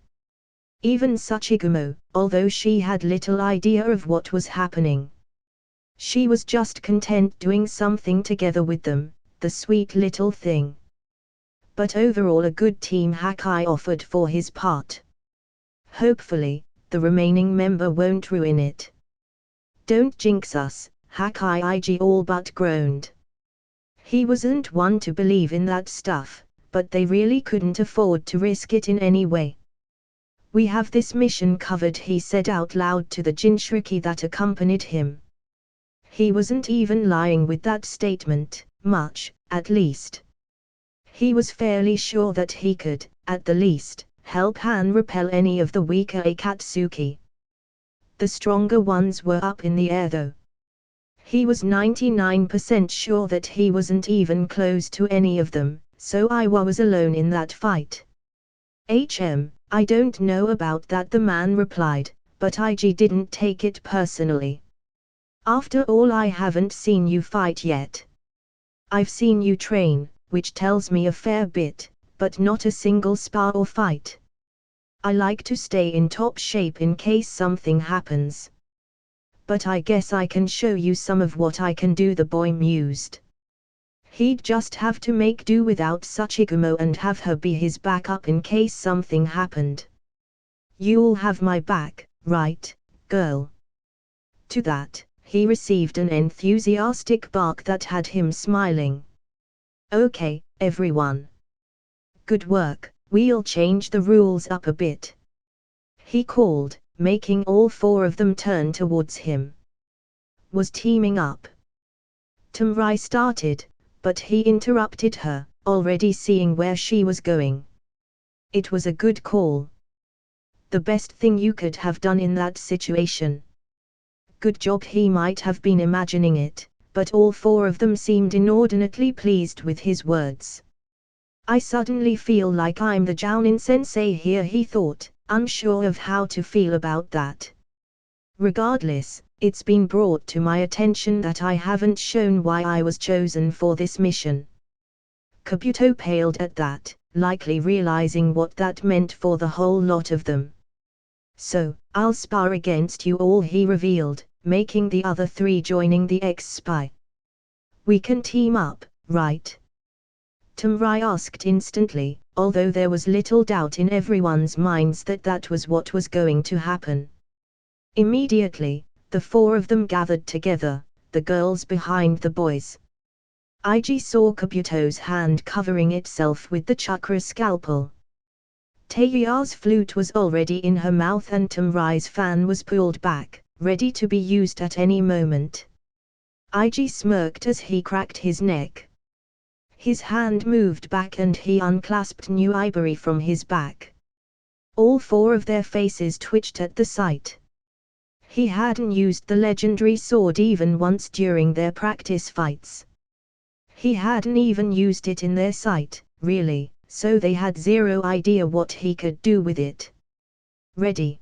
Even Tsuchigumo, although she had little idea of what was happening. She was just content doing something together with them, the sweet little thing. But overall a good team, Hakai offered for his part. Hopefully, the remaining member won't ruin it. Don't jinx us, Hakai Ig all but groaned. He wasn't one to believe in that stuff, but they really couldn't afford to risk it in any way. We have this mission covered, he said out loud to the Jinchuriki that accompanied him. He wasn't even lying with that statement, much, at least. He was fairly sure that he could, at the least, help Han repel any of the weaker Akatsuki. The stronger ones were up in the air though. He was 99% sure that he wasn't even close to any of them, so Iwa was alone in that fight. I don't know about that, the man replied, but IG didn't take it personally. After all, I haven't seen you fight yet. I've seen you train, which tells me a fair bit, but not a single spar or fight. I like to stay in top shape in case something happens. But I guess I can show you some of what I can do, the boy mused. He'd just have to make do without Tsuchigumo and have her be his backup in case something happened. You'll have my back, right, girl? To that, he received an enthusiastic bark that had him smiling. Okay, everyone. Good work, we'll change the rules up a bit. He called, making all 4 of them turn towards him. Was teaming up. Tamrai started, but he interrupted her, already seeing where she was going. It was a good call. The best thing you could have done in that situation. Good job, he might have been imagining it, but all 4 of them seemed inordinately pleased with his words. I suddenly feel like I'm the Jounin sensei here, he thought, unsure of how to feel about that. Regardless, it's been brought to my attention that I haven't shown why I was chosen for this mission. Kabuto paled at that, likely realizing what that meant for the whole lot of them. So, I'll spar against you all, he revealed, making the other 3 joining the ex-spy. We can team up, right? Tamrai asked instantly, although there was little doubt in everyone's minds that that was what was going to happen. Immediately, the 4 of them gathered together, the girls behind the boys. IG saw Kabuto's hand covering itself with the chakra scalpel. Teiya's flute was already in her mouth and Tamrai's fan was pulled back, ready to be used at any moment. IG smirked as he cracked his neck. His hand moved back and he unclasped New Ivory from his back. All 4 of their faces twitched at the sight. He hadn't used the legendary sword even once during their practice fights. He hadn't even used it in their sight, really, so they had zero idea what he could do with it. Ready?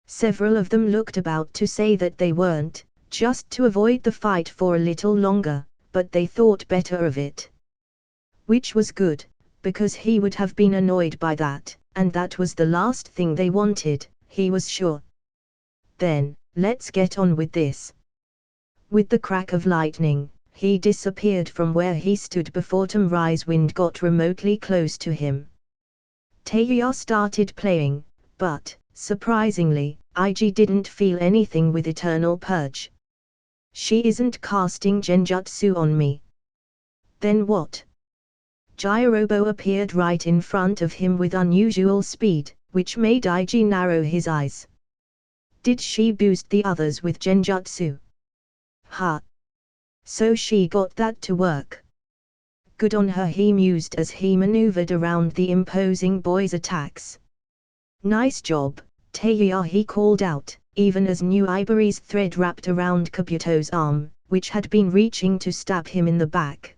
Several of them looked about to say that they weren't, just to avoid the fight for a little longer, but they thought better of it. Which was good, because he would have been annoyed by that, and that was the last thing they wanted, he was sure. Then, let's get on with this. With the crack of lightning, he disappeared from where he stood before Tamrai's wind got remotely close to him. Teiya started playing, but, surprisingly, IG didn't feel anything with Eternal Purge. She isn't casting Genjutsu on me. Then what? Jirobo appeared right in front of him with unusual speed, which made IG narrow his eyes. Did she boost the others with Genjutsu? Ha! So she got that to work. Good on her, he mused as he maneuvered around the imposing boy's attacks. Nice job, Taeya, he called out, even as New Ivory's thread wrapped around Kabuto's arm, which had been reaching to stab him in the back.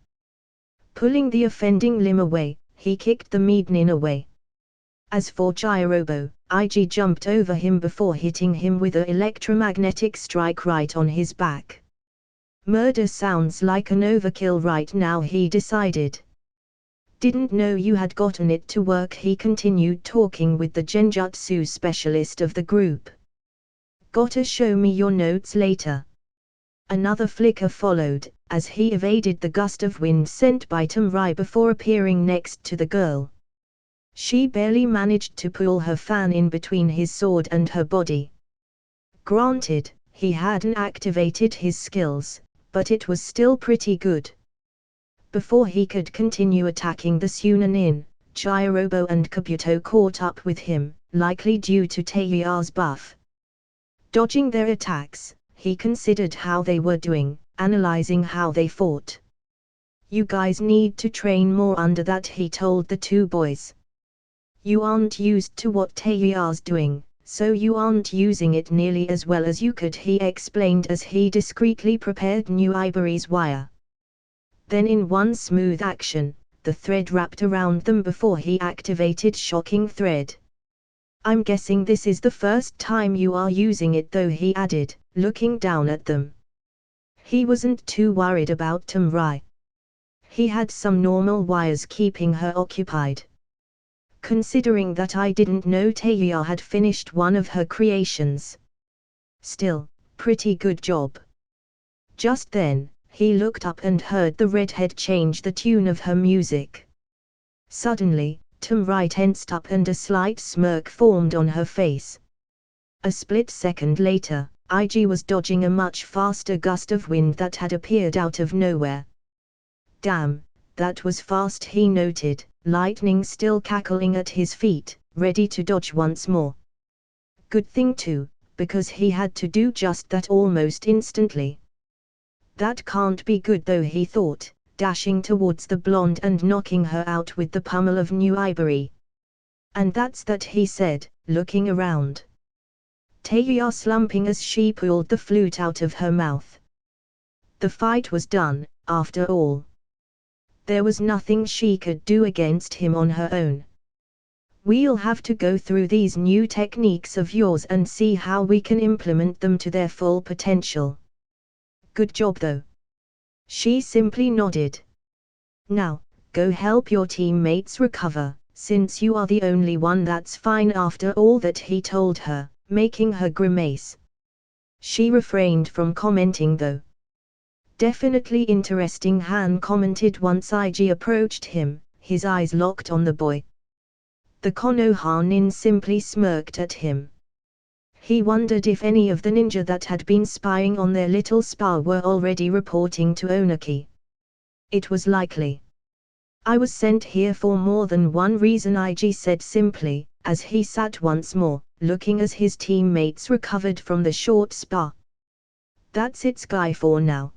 Pulling the offending limb away, he kicked the Meednin away. As for Gyrobo, IG jumped over him before hitting him with an electromagnetic strike right on his back. Murder sounds like an overkill right now, he decided. Didn't know you had gotten it to work, he continued, talking with the genjutsu specialist of the group. Gotta show me your notes later. Another flicker followed, as he evaded the gust of wind sent by Tamrai before appearing next to the girl. She barely managed to pull her fan in between his sword and her body. Granted, he hadn't activated his skills, but it was still pretty good. Before he could continue attacking the Sunanin, Gyrobo and Kabuto caught up with him, likely due to Taeya's buff. Dodging their attacks, he considered how they were doing, analyzing how they fought. You guys need to train more under that, he told the two boys. You aren't used to what Taeya's doing, so you aren't using it nearly as well as you could, he explained as he discreetly prepared New Ivory's wire. Then in one smooth action, the thread wrapped around them before he activated Shocking Thread. I'm guessing this is the first time you are using it though, he added, looking down at them. He wasn't too worried about Tamrai. He had some normal wires keeping her occupied. Considering that I didn't know Taeya had finished one of her creations. Still, pretty good job. Just then, he looked up and heard the redhead change the tune of her music. Suddenly, Tamrai tensed up and a slight smirk formed on her face. A split second later, IG was dodging a much faster gust of wind that had appeared out of nowhere. Damn, that was fast, he noted, lightning still cackling at his feet, ready to dodge once more. Good thing too, because he had to do just that almost instantly. That can't be good though, he thought, dashing towards the blonde and knocking her out with the pummel of New Ivory. And that's that, he said, looking around. Taeya slumping as she pulled the flute out of her mouth. The fight was done, after all. There was nothing she could do against him on her own. We'll have to go through these new techniques of yours and see how we can implement them to their full potential. Good job though. She simply nodded. Now, go help your teammates recover, since you are the only one that's fine after all that, he told her, making her grimace. She refrained from commenting though. Definitely interesting, Han commented once IG approached him, his eyes locked on the boy. The Konohanin simply smirked at him. He wondered if any of the ninja that had been spying on their little spa were already reporting to Onaki. It was likely. I was sent here for more than one reason, IG said simply, as he sat once more, looking as his teammates recovered from the short spa. That's it, Sky, for now.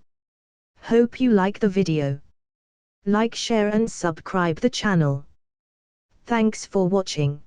Hope you like the video. Like, share and subscribe the channel. Thanks for watching.